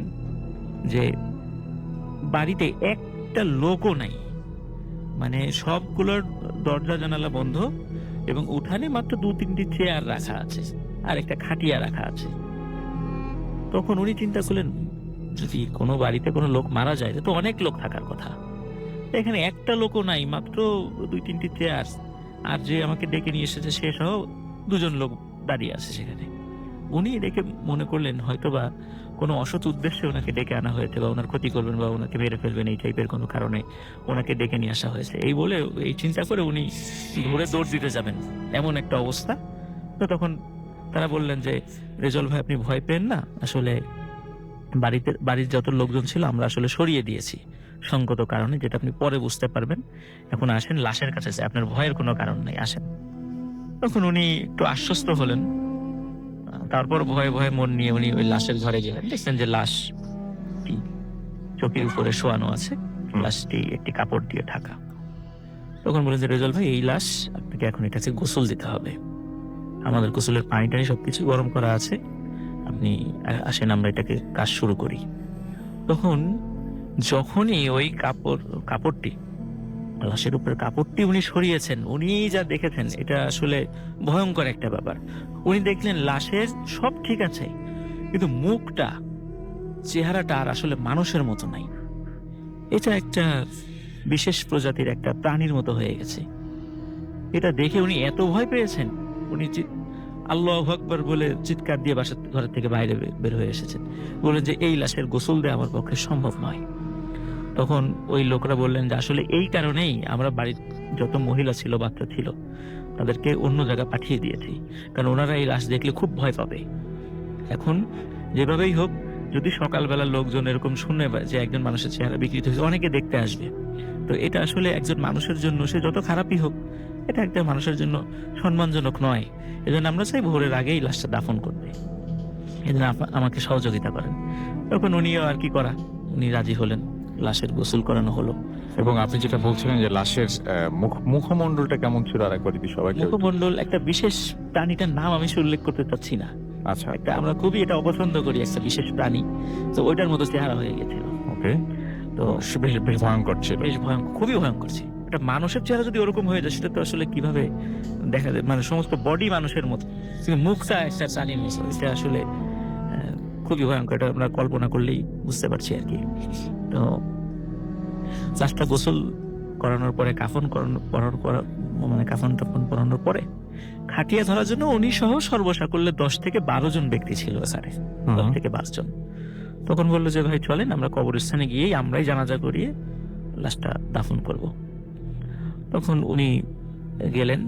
যে বাড়িতে একটা লোকও নাই, মানে সবগুলোর দরজা জানালা বন্ধ এবং উঠানে মাত্র 2-3টি চেয়ার রাখা আছে আর একটা খাটিয়া রাখা আছে। তখন উনি চিন্তা করলেন যদি কোনো বাড়িতে কোনো লোক মারা যায় তো অনেক লোক থাকার কথা, এখানে একটা লোকও নাই, মাত্র 2-3টি চেয়ার, আর যে আমাকে ডেকে নিয়ে এসেছে সে সহ 2জন লোক দাঁড়িয়ে আছে সেখানে। উনি দেখে মনে করলেন হয়তোবা কোনো অসৎ উদ্দেশ্যে ওনাকে ডেকে আনা হয়েছে, বা ওনার ক্ষতি করবেন বা ওনাকে মেরে ফেলবেন, এই টাইপের কোনো কারণে ওনাকে ডেকে নিয়ে আসা হয়েছে। এই বলে এই চিন্তা করে উনি ধরে দৌড় দিতে যাবেন, এমন একটা অবস্থা। তো তখন তারা বললেন যে রেজাউল ভাই আপনি ভয় পেন না, আসলে বাড়ির যত লোকজন ছিল আমরা আসলে সরিয়ে দিয়েছি সঙ্গত কারণে, যেটা আপনি পরে বুঝতে পারবেন। এখন আসেন লাশের কাছে, আপনার ভয়ের কোনো কারণ নেই, আসেন। তখন উনি একটু আশ্বস্ত হলেন। তারপর ভয়ে ভয়ে মন নিয়ে উনি ওই লাশের ঘরে গেলেন। দেখছেন যে লাশ চোখের উপরে শোয়ানো আছে, লাশটি একটি কাপড় দিয়ে ঢাকা। তখন বলেন যে রেজাউল ভাই এই লাশ আপনাকে এখন এটাকে গোসল দিতে হবে, আমাদের গোসলের পানি টানি সবকিছু গরম করা আছে, আপনি আসেন আমরা এটাকে কাজ শুরু করি। তখন যখনই ওই কাপড়টি লাশের উপরে কাপড়টি উনি সরিয়েছেন, উনি যা দেখেছেন এটা আসলে ভয়ঙ্কর একটা ব্যাপার। উনি দেখলেন লাশের সব ঠিক আছে, কিন্তু মুখটা, চেহারাটা আর আসলে মানুষের মতো নাই। এটা একটা বিশেষ প্রজাতির একটা প্রাণীর মতো হয়ে গেছে। এটা দেখে উনি এত ভয় পেয়েছেন, উনি আল্লাহু আকবার বলে চিৎকার দিয়ে বাসার ঘর থেকে বাইরে বের হয়ে এসেছেন। বলেন যে এই লাশের গোসল দেওয়া আমার পক্ষে সম্ভব নয়। তখন ওই লোকরা বললেন যে আসলে এই কারণেই আমরা বাড়ির যত মহিলা ছিল, বাচ্চা ছিল, তাদেরকে অন্য জায়গা পাঠিয়ে দিয়েছি, কারণ ওনারা এই লাশ দেখলে খুব ভয় পাবে। এখন যেভাবেই হোক, যদি সকালবেলা লোকজন এরকম শুনে যে একজন মানুষের চেহারা বিকৃত হয়েছে, অনেকে দেখতে আসবে। তো এটা আসলে একজন মানুষের জন্য, সে যত খারাপই হোক, এটা একটা মানুষের জন্য সম্মানজনক নয়। এজন্য আমরা চাই ভোরের আগেই লাশটা দাফন করতে, এজন্য আমাকে সহযোগিতা করেন। তখন উনিও আর কি করা, উনি রাজি হলেন, লাশের গোসল করানো হলো। এবং আপনি যেটা বলছিলেন যে লাশের মুখমণ্ডলটা কেমন ছিল, আর একবার যদি সবাইকে। মুখমণ্ডল একটা বিশেষ প্রাণীটার নাম আমি উল্লেখ করতে চাচ্ছি না, আচ্ছা, একটা আমরা খুবই এটা অপছন্দ করি, একটা বিশেষ প্রাণী, তো ওইটার মতো চেহারা হয়ে গেছিল। ওকে, তো বেশ ভয়ঙ্কর ছিল। বেশ ভয়ঙ্কর, খুবই ভয়ঙ্কর ছিল। একটা মানুষের চেহারা যদি ওরকম হয়ে যায় সেটা তো আসলে কিভাবে দেখা যায়, মানে সমস্ত বডি মানুষের মতো, কিন্তু মুখটা একটা চালিয়ে নিয়েছে, এটা আসলে খুবই ভয়ঙ্কর, এটা আমরা কল্পনা করলেই বুঝতে পারছি আর কি। তো লাশটা গোসল করানোর পরে কাফন টাফন পরানোর পরে খাটিয়া ধরার জন্য উনি সহ সর্বসাকুল্যে 10 থেকে 12 জন ব্যক্তি ছিল এখানে, 10 থেকে 12 জন। তখন বললো যে ভাই চলেন আমরা কবরস্থানে গিয়েই আমরাই জানাজা করিয়ে লাশটা দাফন করব। তখন উনি গেলেন।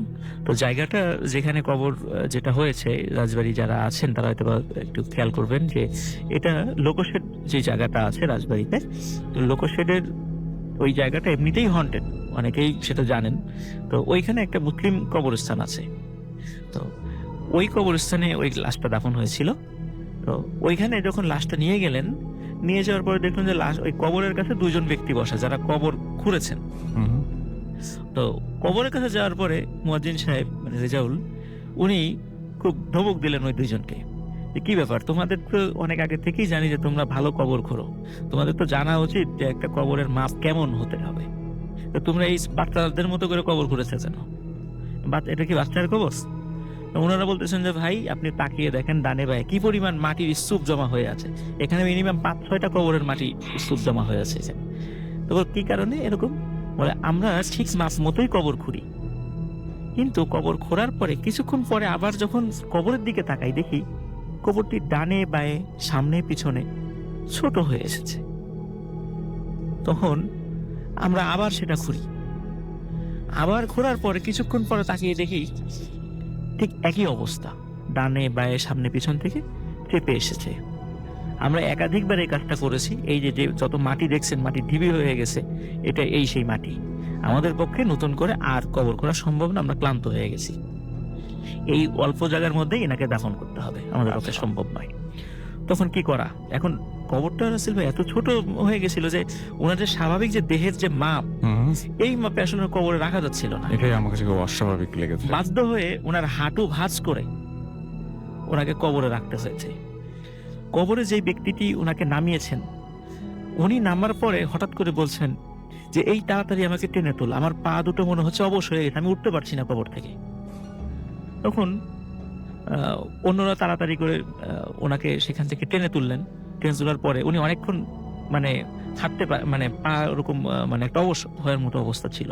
তো জায়গাটা যেখানে কবর যেটা হয়েছে, রাজবাড়ি যারা আছেন তারা হয়তো বা একটু খেয়াল করবেন যে এটা লোকশেড যে জায়গাটা আছে রাজবাড়িতে, লোকশেডের ওই জায়গাটা এমনিতেই হন্টেড, অনেকেই সেটা জানেন। তো ওইখানে একটা মুসলিম কবরস্থান আছে, তো ওই কবরস্থানে ওই লাশটা দাফন হয়েছিল। তো ওইখানে যখন লাশটা নিয়ে গেলেন, নিয়ে যাওয়ার পরে দেখলেন যে লাশ ওই কবরের কাছে 2 জন ব্যক্তি বসা যারা কবর খুঁড়েছেন। তো কবরের কাছে যাওয়ার পরে মুয়াজ্জিন সাহেব মানে রেজাউল উনি খুব ধমক দিলেন ওই 2 জনকে, যে কি ব্যাপার, তোমাদের তো অনেক আগে থেকেই জানি যে তোমরা ভালো কবর খোঁড়ো, তোমাদের তো জানা উচিত যে একটা কবরের মাপ কেমন হতে হবে, তো তোমরা এই বাচ্চাদের মতো করে কবর খুঁড়েছে কেন? এটা কি বাচ্চার কবর? তো ওনারা বলতেছেন যে ভাই আপনি তাকিয়ে দেখেন ডানে বায়ে কি পরিমাণ মাটির স্তূপ জমা হয়ে আছে, এখানে মিনিমাম 5-6টা কবরের মাটি স্তূপ জমা হয়ে আছে। তো কি কারণে এরকম? বলে আমরা ঠিক মাপ মতোই কবর খুঁড়ি, কিন্তু কবর খোঁড়ার পরে কিছুক্ষণ পরে আবার যখন কবরের দিকে তাকাই দেখি কবরটি ডানে বায়ে সামনে পিছনে ছোট হয়ে এসেছে। তখন আমরা আবার সেটা খুঁড়ি, আবার খোঁড়ার পরে কিছুক্ষণ পরে তাকিয়ে দেখি ঠিক একই অবস্থা, ডানে বায়ে সামনে পিছন থেকে চেপে এসেছে। আমরা একাধিকবার এই কাজটা করেছি, এই যে যত মাটি দেখছেন মাটি ঢিবি হয়ে গেছে, এটা সেই মাটি, আমাদের পক্ষে নতুন করে আর কবর করা সম্ভব না, আমরা ক্লান্ত হয়ে গেছি, এই অল্প জায়গার মধ্যেই এনাকে দাফন করতে হবে, আমাদের পক্ষে সম্ভব নয়। তখন কি করা? এখন কবরটা রাসেল ভাই এত ছোট হয়ে গেছিল যে ওনাদের স্বাভাবিক যে দেহের যে মাপ, এই মাপে আসলে কবরে রাখা যাচ্ছিল না। এটাই আমার কাছে খুব অস্বাভাবিক লেগেছে। বাধ্য হয়ে ওনার হাঁটু ভাঁজ করে ওনাকে কবরে রাখতে হয়েছে। কবরে যেই ব্যক্তিটি ওনাকে নামিয়েছেন, উনি নামার পরে হঠাৎ করে বলছেন যে এই তাড়াতাড়ি আমাকে টেনে তোল, আমার পা দুটো মনে হচ্ছে অবশ হয়ে গেছে, আমি উঠতে পারছি না কবর থেকে। তখন অন্যরা তাড়াতাড়ি করে ওনাকে সেখান থেকে টেনে তুললেন। টেনে তোলার পরে উনি অনেকক্ষণ মানে হাঁটতে মানে পা ওরকম মানে একটা অবশ হওয়ার মতো অবস্থা ছিল,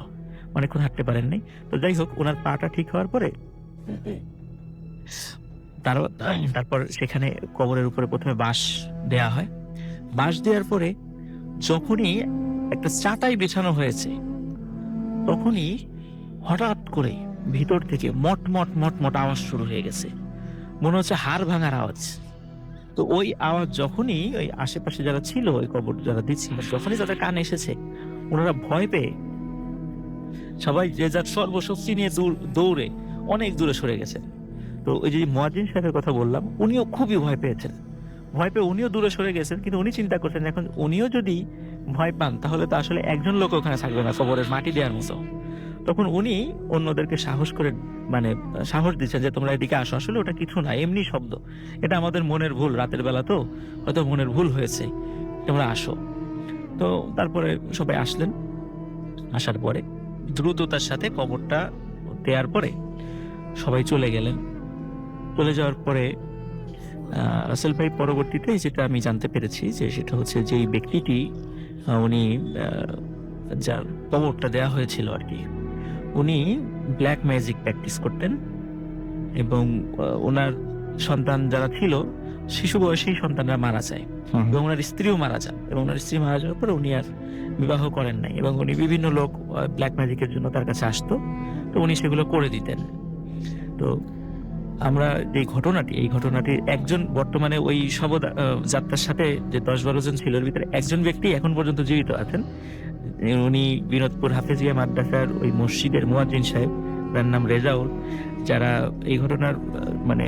অনেকক্ষণ হাঁটতে পারেননি। তো যাই হোক, ওনার পাটা ঠিক হওয়ার পরে তারপর সেখানে কবরের উপরে প্রথমে বাঁশ দেয়া হয়। বাঁশ দেওয়ার পরে যখনই একটা চাটাই বিছানো হয়েছে, তখনই হঠাৎ করে ভিতর থেকে মট মট মট মট আওয়াজ শুরু হয়ে গেছে, মনে হচ্ছে হাড় ভাঙার আওয়াজ। তো ওই আওয়াজ যখনই ওই আশেপাশে যারা ছিল, ওই কবর যারা দিচ্ছিল, যখনই তাদের কানে এসেছে, ওনারা ভয় পেয়ে সবাই যে যার সর্বশক্তি নিয়ে দৌড়ে অনেক দূরে সরে গেছে। তো ওই যে মুয়াজ্জিন সাহেবের কথা বললাম, উনিও খুবই ভয় পেয়েছেন, ভয় পেয়ে উনিও দূরে সরে গেছেন। কিন্তু উনি চিন্তা করছেন এখন উনিও যদি ভয় পান তাহলে তো আসলে একজন লোক ওখানে থাকবে না কবরের মাটি দেওয়ার মতো। তখন উনি অন্যদেরকে সাহস করে মানে সাহস দিচ্ছেন যে তোমরা এদিকে আসো, আসলে ওটা কিছু না, এমনি শব্দ, এটা আমাদের মনের ভুল, রাতের বেলা তো হয়তো মনের ভুল হয়েছে, তোমরা আসো। তো তারপরে সবাই আসলেন। আসার পরে দ্রুততার সাথে কবরটা দেওয়ার পরে সবাই চলে গেলেন। চলে যাওয়ার পরে রাসেল ভাই পরবর্তীতে যেটা আমি জানতে পেরেছি যে সেটা হচ্ছে যে এই ব্যক্তিটি উনি যার কবরটা দেওয়া হয়েছিল আর কি, উনি ব্ল্যাক ম্যাজিক প্র্যাকটিস করতেন এবং ওনার সন্তান যারা ছিল শিশু বয়সেই সন্তানরা মারা যায় এবং ওনার স্ত্রীও মারা যান, এবং ওনার স্ত্রী মারা যাওয়ার পরে উনি আর বিবাহ করেন নাই, এবং উনি বিভিন্ন লোক ব্ল্যাক ম্যাজিকের জন্য তার কাছে আসতো, তো উনি সেগুলো করে দিতেন। তো আমরা এই ঘটনাটি একজন বর্তমানে ওই শবযাত্রার সাথে যে 10-12 জন ছিল এর ভিতরে একজন ব্যক্তি এখন পর্যন্ত জীবিত আছেন। উনি বিনোদপুর হাফেজিয়া মাদ্রাসার ওই মসজিদের মুয়াজ্জিন সাহেব, তার নাম রেজাউল। যারা এই ঘটনার মানে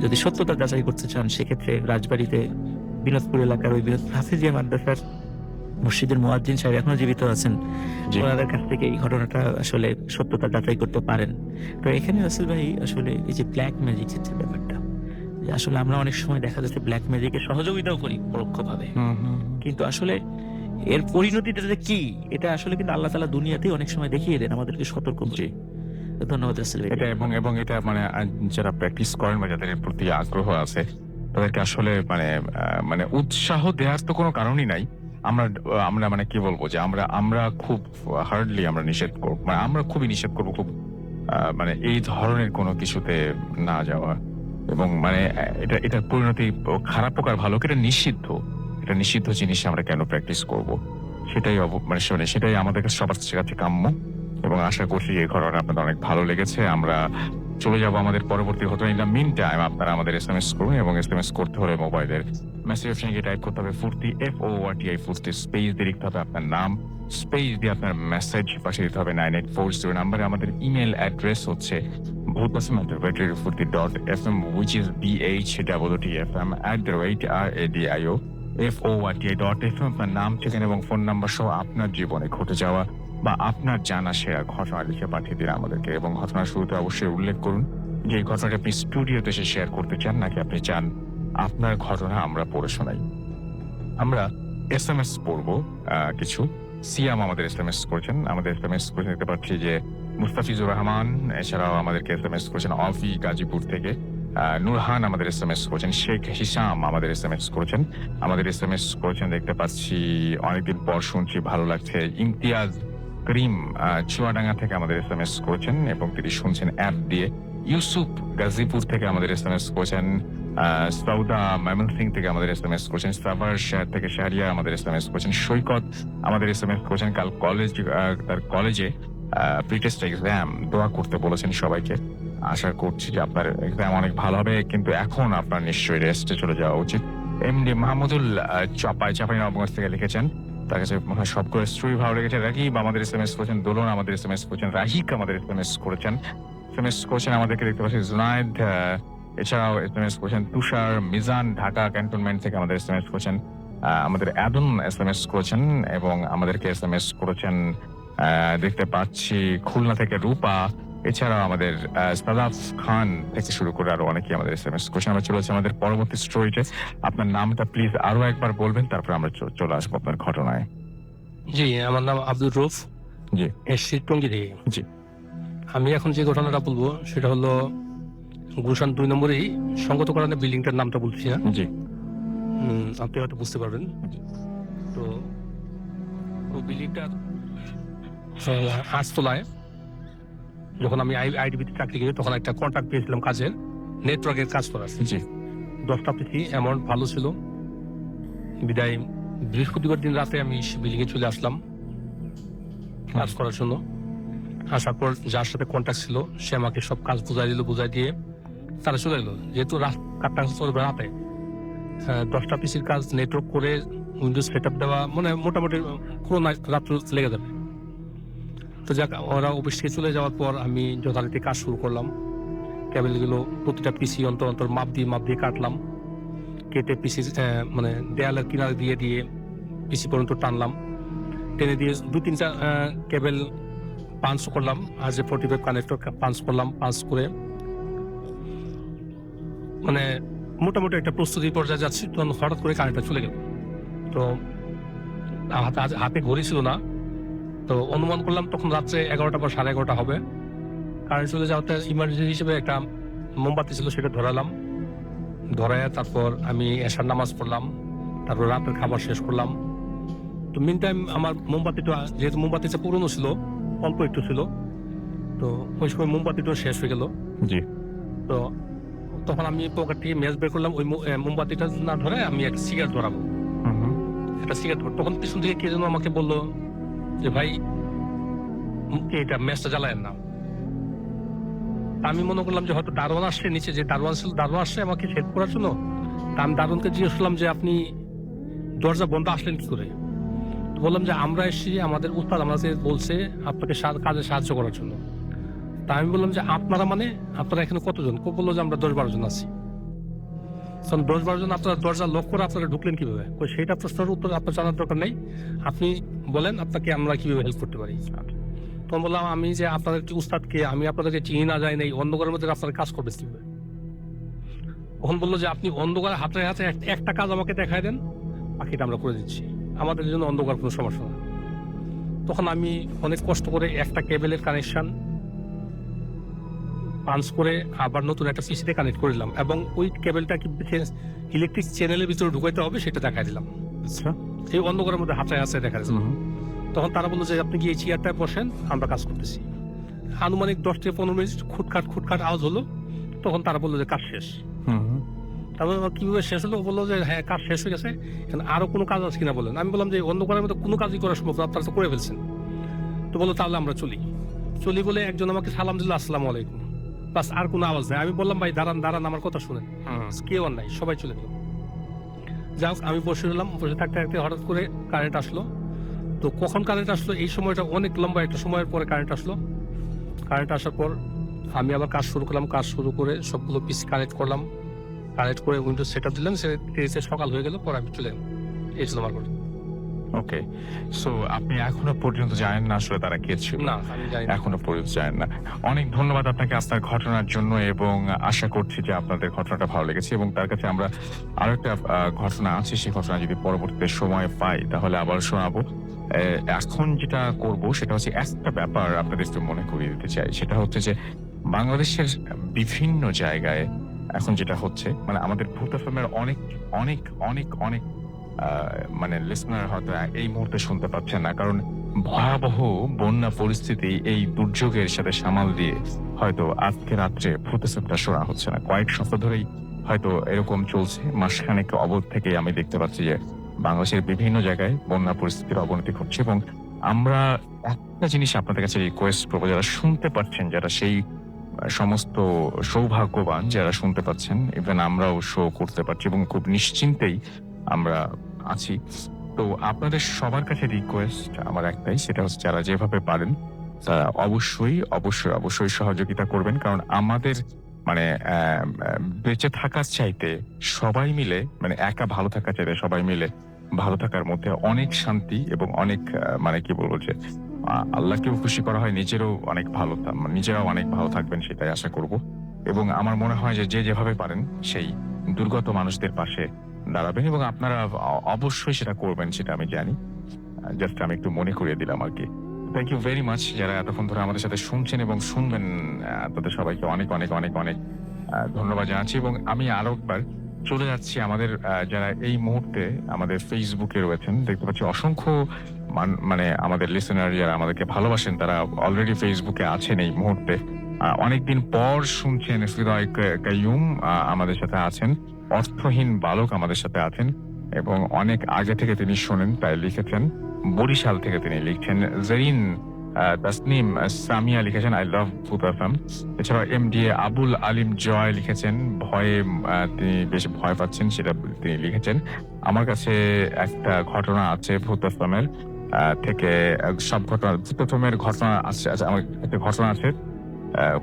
যদি সত্যতা যাচাই করতে চান, সেক্ষেত্রে রাজবাড়িতে বিনোদপুর এলাকার ওই বিনোদপুর হাফেজিয়া মাদ্রাসার মসজিদের মুয়াজ্জিন সাহেব এখনো জীবিত আছেন, ওনাদের কাছ থেকে এই ঘটনাটা আসলে সত্যতা যাচাই করতে পারেন। তো এখানে রাসেল ভাই আসলে এই যে ব্ল্যাক ম্যাজিকের যে ব্যাপারটা, আসলে আমরা অনেক সময় দেখা যাচ্ছে ব্ল্যাক ম্যাজিকের সহযোগিতাও করি পরোক্ষভাবে, কিন্তু আসলে এর পরিণতিটা যে কি এটা আসলে কিন্তু আল্লাহ তাআলা দুনিয়াতেই অনেক সময় দেখিয়ে দেন আমাদেরকে সতর্ক করে। ধন্যবাদ রাসেল ভাই। এটা এবং এটা মানে যারা প্র্যাকটিস করেন বা যাদের এর প্রতি আগ্রহ আছে তাদেরকে আসলে মানে উৎসাহ দেওয়ার তো কোনো কারণই নাই। আমরা আমরা মানে কি বলবো যে আমরা খুব হার্ডলি আমরা নিষেধ করব, মানে আমরা খুবই নিষেধ করবো খুব মানে এই ধরনের কোনো কিছুতে না যাওয়া। এবং মানে এটার পরিণতি খারাপ হোক আর ভালো হোক, এটা নিষিদ্ধ জিনিস আমরা কেন প্র্যাকটিস করব, সেটাই সেটাই আমাদের কাছে সবার কাছে কাম্য। এবং আশা করছি এই ঘটনা আপনাদের অনেক ভালো লেগেছে। আমরা চলে যাব আমাদের পরবর্তী ঘটনা। ইন দ্য মিন টাইম আপনারা আমাদের SMS করুন, এবং SMS করতে হলে মোবাইলের মেসেজ সঙ্গে টাইপ করতে হবে ফুর্তি, FORTI ফুর্তি, স্পেস দিয়ে লিখতে হবে আপনার নাম, স্পেস দিয়ে আপনার মেসেজ পাশে দিতে হবে 9840 নাম্বারে। আমাদের ইমেল অ্যাড্রেস হচ্ছে bhutbasam@furti.fm, which is BHWTFM@radio.FORTI.FM। আপনার নাম, ঠিকানা এবং ফোন নাম্বার সহ আপনার জীবনে ঘটে যাওয়া বা আপনার জানা সেরা ঘটনা লিখে পাঠিয়ে দিন আমাদেরকে। এবং ঘটনার শুরুতে অবশ্যই উল্লেখ করুন যে এই ঘটনাটি আপনি স্টুডিওতে এসে শেয়ার করতে চান, নাকি আপনি চান আপনার ঘটনা আমরা পড়ে শোনাই। আমরা SMS পড়বো কিছু। সিয়াম আমাদের SMS করেছেন, দেখতে পাচ্ছি যে মুস্তাফিজুর রহমান, এছাড়াও আমাদেরকে SMS করেছেন অফি গাজীপুর থেকে। নুরহান আমাদের SMS করেছেন, শেখ হিসাম আমাদের SMS করেছেন, দেখতে পাচ্ছি অনেকদিন পর শুনছি, ভালো লাগছে। ইমতিয়াজ করিম চুয়াডাঙ্গা থেকে আমাদের SMS করেছেন এবং তিনি শুনছেন অ্যাপ দিয়ে। ইউসুফ গাজীপুর থেকে আমাদের SMS করেছেন। সৌদা ময়মনসিং থেকে আমাদের SMS করেছেন। সাভার শহর থেকে শাহরিয়া আমাদের SMS করেছেন। সৈকত আমাদের SMS করেছেন, কাল তার কলেজে প্রিটেস্ট এক্সাম, দোয়া করতে বলেছেন সবাইকে। আশা করছি যে আপনার এক্সাম অনেক ভালো হবে, কিন্তু এখন আপনার নিশ্চয়ই রেস্টে চলে যাওয়া উচিত। MD মাহমুদুল চাঁপাইনবাবগঞ্জ থেকে লিখেছেন, তার কাছে মনে হয় সবগুলো স্টোরি ভালো লেগেছে। রাকিব আমাদের SMS করেছেন, দোলন আমাদের SMS করেছেন, রাহিক আমাদের SMS করেছেন, আমাদেরকে দেখতে পাচ্ছি। জুনায়েদ এছাড়াও SMS করেছেন। তুষার মিজান ঢাকা ক্যান্টনমেন্ট থেকে আমাদের SMS করেছেন। আমাদের আদম SMS করেছেন এবং আমাদেরকে SMS করেছেন দেখতে পাচ্ছি খুলনা থেকে রূপা। এছাড়াও আমাদের সাদাফ খান থেকে শুরু করে আরো অনেকেই আমাদের SMS করেছেন। আমরা চলে আসছি আমাদের পরবর্তী স্টোরিতে। আপনার নামটা প্লিজ আরো একবার বলবেন, তারপর আমরা চলে আসবো আপনার ঘটনায়। জি, আমার নাম আব্দুর রউফ, জি এসছি টঙ্গী থেকে। জি। আমি এখন যে ঘটনাটা বলবো সেটা হলো গুলশান 2 নম্বরেই সংগত করানো বিল্ডিংটার নামটা বলছি না, জি আপনি হয়তো বুঝতে পারবেন। তো বিল্ডিংটার 8 তলায় যখন আমি আইডিবিতে চাকরি করি তখন একটা কন্ট্রাক্ট পেয়েছিলাম কাজের, নেটওয়ার্কের কাজ করার। জি। 10টা পেয়েছি, অ্যামাউন্ট ভালো ছিল। বিদায় বৃহস্পতিবার দিন রাতে আমি বিল্ডিং এ চলে আসলাম কাজ করার জন্য। আসার পর যার সাথে কন্ট্যাক্ট ছিল সে আমাকে সব কাজ বুঝাই দিয়ে তারা চলে গেল। যেহেতু কাজটা চলবে রাতে, 10টা পিসির কাজ নেটওয়ার্ক করে উইন্ডোজ সেট আপ দেওয়া, মানে মোটামুটি পুরো রাত্র লেগে যাবে। তো যাক, ওরা অফিস থেকে চলে যাওয়ার পর আমি যথারীতি কাজ শুরু করলাম। কেবলগুলো প্রতিটা পিসি অন্তর মাপ দিয়ে কাটলাম, কেটে পিসি মানে দেয়ালের কিনারে দিয়ে পিসি পর্যন্ত টানলাম। টেনে দিয়ে 2-3টা কেবল পাঞ্চ করলাম, RJ45 কানেক্টর পাঞ্চ করলাম। পাঞ্চ করে মানে মোটামুটি একটা প্রস্তুতি পর্যায়ে যাচ্ছি, তখন হঠাৎ করে কারেন্টটা চলে গেল। তো হাতে ঘড়ি ছিল না, তো অনুমান করলাম তখন রাত্রে 11টা বা 11:30 হবে। কারেন্ট চলে যাওয়াতে ইমার্জেন্সি হিসেবে একটা মোমবাতি ছিল, সেটা ধরালাম। ধরায় তারপর আমি এশার নামাজ পড়লাম, তারপর রাতের খাবার শেষ করলাম। তো মিন টাইম আমার মোমবাতিটা, যেহেতু মোমবাতিটা পুরনো ছিল, অল্প একটু ছিল, তো ওই সময় মোমবাতিটাও শেষ হয়ে গেল। জি। তো তখন আমি পকেট থেকে ম্যাচ বের করলাম, ওই মোমবাতিটা না ধরে আমি একটা সিগারেট ধরাবো। একটা সিগারেট, তখন পিছন থেকে কে যেন আমাকে বললো যে ভাই এটা ম্যাচটা জ্বালায়েন না। আমি মনে করলাম যে হয়তো দারোয়ান আসছে, নিচে যে দারোয়ান আসছে আমাকে হেল্প করার জন্য। তা আমি দারোয়ানকে জিজ্ঞেস করলাম যে আপনি দরজা বন্ধ আসলেন কি করে? বললাম যে আমরা এসেছি, আমাদের উস্তাদ আমাদের বলছে আপনাকে কাজে সাহায্য করার জন্য। তা আমি বললাম যে আপনারা এখানে কতজন? বললো যে আমরা 10-12 জন আছি। 10-12 জন আপনারা দরজা লক করে আপনারা ঢুকলেন কিভাবে? সেটা প্রশ্নের উত্তর আপনার জানার দরকার নেই, আপনি বলেন আপনাকে আমরা কিভাবে হেল্প করতে পারি। তখন বললাম আমি যে আপনাদের কি উস্তাদকে আমি আপনাদেরকে চিনি না যাই নাই, অন্ধকারের মধ্যে আপনারা কাজ করবে কিভাবে? তখন বললো যে আপনি অন্ধকারে হাতে একটা কাজ আমাকে দেখায় দেন, বাকিটা আমরা করে দিচ্ছি। আমাদের জন্য অন্ধকার কোনো সমস্যা না। তখন আমি অনেক কষ্ট করে একটা কেবলের কানেকশন পাঞ্চ করে আবার নতুন একটা পিসিতে কানেক্ট করে দিলাম এবং ওই কেবলটা কি ইলেকট্রিক চ্যানেলের ভিতরে ঢুকাইতে হবে সেটা দেখাই দিলাম। আচ্ছা। এই অন্ধকারের মধ্যে হাঁটায় হাঁটায় দেখা দিলাম। তখন তারা বললো যে আপনি কি এই চেয়ারটায় বসেন, আমরা কাজ করতেছি। আনুমানিক 10 থেকে 15 মিনিট খুটখাট আওয়াজ হলো, তখন তারা বললো যে কাজ শেষ। তারপর কিভাবে শেষ হলো, বললো যে হ্যাঁ কাজ শেষ হয়ে গেছে, এখন আরো কোনো কাজ আছে কিনা বলেন। আমি বললাম যে অন্ধকারের মধ্যে কোনো কাজই করা সম্ভব না, আপনারা তো করে ফেলছেন। তো বললো তাহলে আমরা চলি বলে একজন আমাকে সালাম দিল, আসসালামু আলাইকুম, বাস, আর কোনো আওয়াজ নেই। আমি বললাম ভাই দাঁড়ান আমার কথা শুনেন। কেউ আর নাই, সবাই চলে গেল। যাই হোক, আমি বসে রইলাম, বসে থাকতে থাকতে হঠাৎ করে কারেন্ট আসলো। তো কখন কারেন্ট আসলো, এই সময়টা অনেক লম্বা একটা সময়ের পরে কারেন্ট আসলো। কারেন্ট আসার পর আমি আবার কাজ শুরু করলাম, কাজ শুরু করে সবগুলো পিস কানেক্ট করলাম, কানেক্ট করে উইন্ডোজ সেট আপ দিলাম। সে সকাল হয়ে গেল, পরে আমি চলে গেলাম। এই ছিল আমার ঘটনা। ওকে, সো আপনি এখনো পর্যন্ত জানেন না আসলে তারা কে ছিল? না, আমি জানি না। এখনো পর্যন্ত জানেন না। অনেক ধন্যবাদ আপনাকে আপনার ঘটনার জন্য, এবং আশা করছি যে আপনাদের ঘটনাটা ভালো লেগেছে। এবং তার কাছে আমরা আরো একটা ঘটনা আছে, সেই ঘটনা যদি পরবর্তীতে সময় পাই তাহলে আবার শোনাবো। এখন যেটা করব সেটা হচ্ছে একটা ব্যাপার আপনাদের একটু মনে করিয়ে দিতে চাই। সেটা হচ্ছে যে বাংলাদেশের বিভিন্ন জায়গায় এখন যেটা হচ্ছে, মানে আমাদের ভূত এফএমের অনেক অনেক অনেক অনেক মানে লিসনার হয়তো এই মুহূর্তে শুনতে পাচ্ছেন না, কারণ ভয়াবহ বন্যা পরিস্থিতি, এই দুর্যোগের সাথে সামাল দিয়ে হয়তো আজকে রাত্রে ভূত এফএমটা শোনা হচ্ছে না। কয়েক সপ্তাহ ধরেই হয়তো এরকম চলছে। মাসখানেক অবধ থেকে আমি দেখতে পাচ্ছি যে বাংলাদেশের বিভিন্ন জায়গায় বন্যা পরিস্থিতির অবনতি ঘটছে। এবং আমরা একটা জিনিস আপনাদের কাছে রিকোয়েস্ট করবো, যারা শুনতে পাচ্ছেন, যারা সেই সমস্ত সৌভাগ্যবান যারা শুনতে পাচ্ছেন, ইভেন আমরাও শো করতে পারছি এবং খুব নিশ্চিন্তেই আমরা আছি। তো আপনাদের সবার কাছে রিকোয়েস্ট আমার একটাই, সেটা হচ্ছে যারা যেভাবে পারেন তারা অবশ্যই অবশ্যই অবশ্যই সহযোগিতা করবেন। কারণ আমাদের মানে বেঁচে থাকার চাইতে সবাই মিলে, মানে একা ভালো থাকার চাইতে সবাই মিলে ভালো থাকার মধ্যে অনেক শান্তি এবং অনেক মানে কি বলবো যে আল্লাহকেও খুশি করা হয়, নিজেরাও অনেক ভালো থাকবেন সেটাই আশা করব। এবং আমার মনে হয় যে যেভাবে পারেন সেই দুর্গত মানুষদের পাশে দাঁড়াবেন, এবং আপনারা অবশ্যই সেটা করবেন, সেটা আমি জানি। জাস্ট আমি একটু মনে করিয়ে দিলাম আর কি। থ্যাংক ইউ ভেরি মাচ যারা এতক্ষণ ধরে আমাদের সাথে শুনছেন এবং শুনবেন, তাদের সবাইকে অনেক অনেক অনেক অনেক ধন্যবাদ জানাচ্ছি। এবং আমি আরো একবার চলে যাচ্ছি আমাদের যারা এই মুহূর্তে আমাদের ফেসবুকে রয়েছেন, দেখতে পাচ্ছি অসংখ্য মানে আমাদের লিসেনার যারা আমাদেরকে ভালোবাসেন, তারা অলরেডি ফেসবুকে আছেন এই মুহূর্তে। অনেকদিন পর শুনছেন। হৃদয় কাইয়ুম আমাদের সাথে আছেন, অর্থহীন বালক আমাদের সাথে আছেন, এবং অনেক আগে থেকে তিনি শোনেন, তাই লিখেছেন। বরিশাল থেকে তিনি লিখছেন। জেরিন তাসনিম সামিয়া লিখেছেন আই লাভ ভূত এফএম। এছাড়াও এমডিএ আবুল আলিম জয় লিখেছেন ভয়ে তিনি বেশ ভয় পাচ্ছেন, সেটা তিনি লিখেছেন। আমার কাছে একটা ঘটনা আছে ভূত এফএমের থেকে, সব ঘটনা ভূত এফএমের ঘটনা আছে। আচ্ছা, আমার একটা ঘটনা আছে,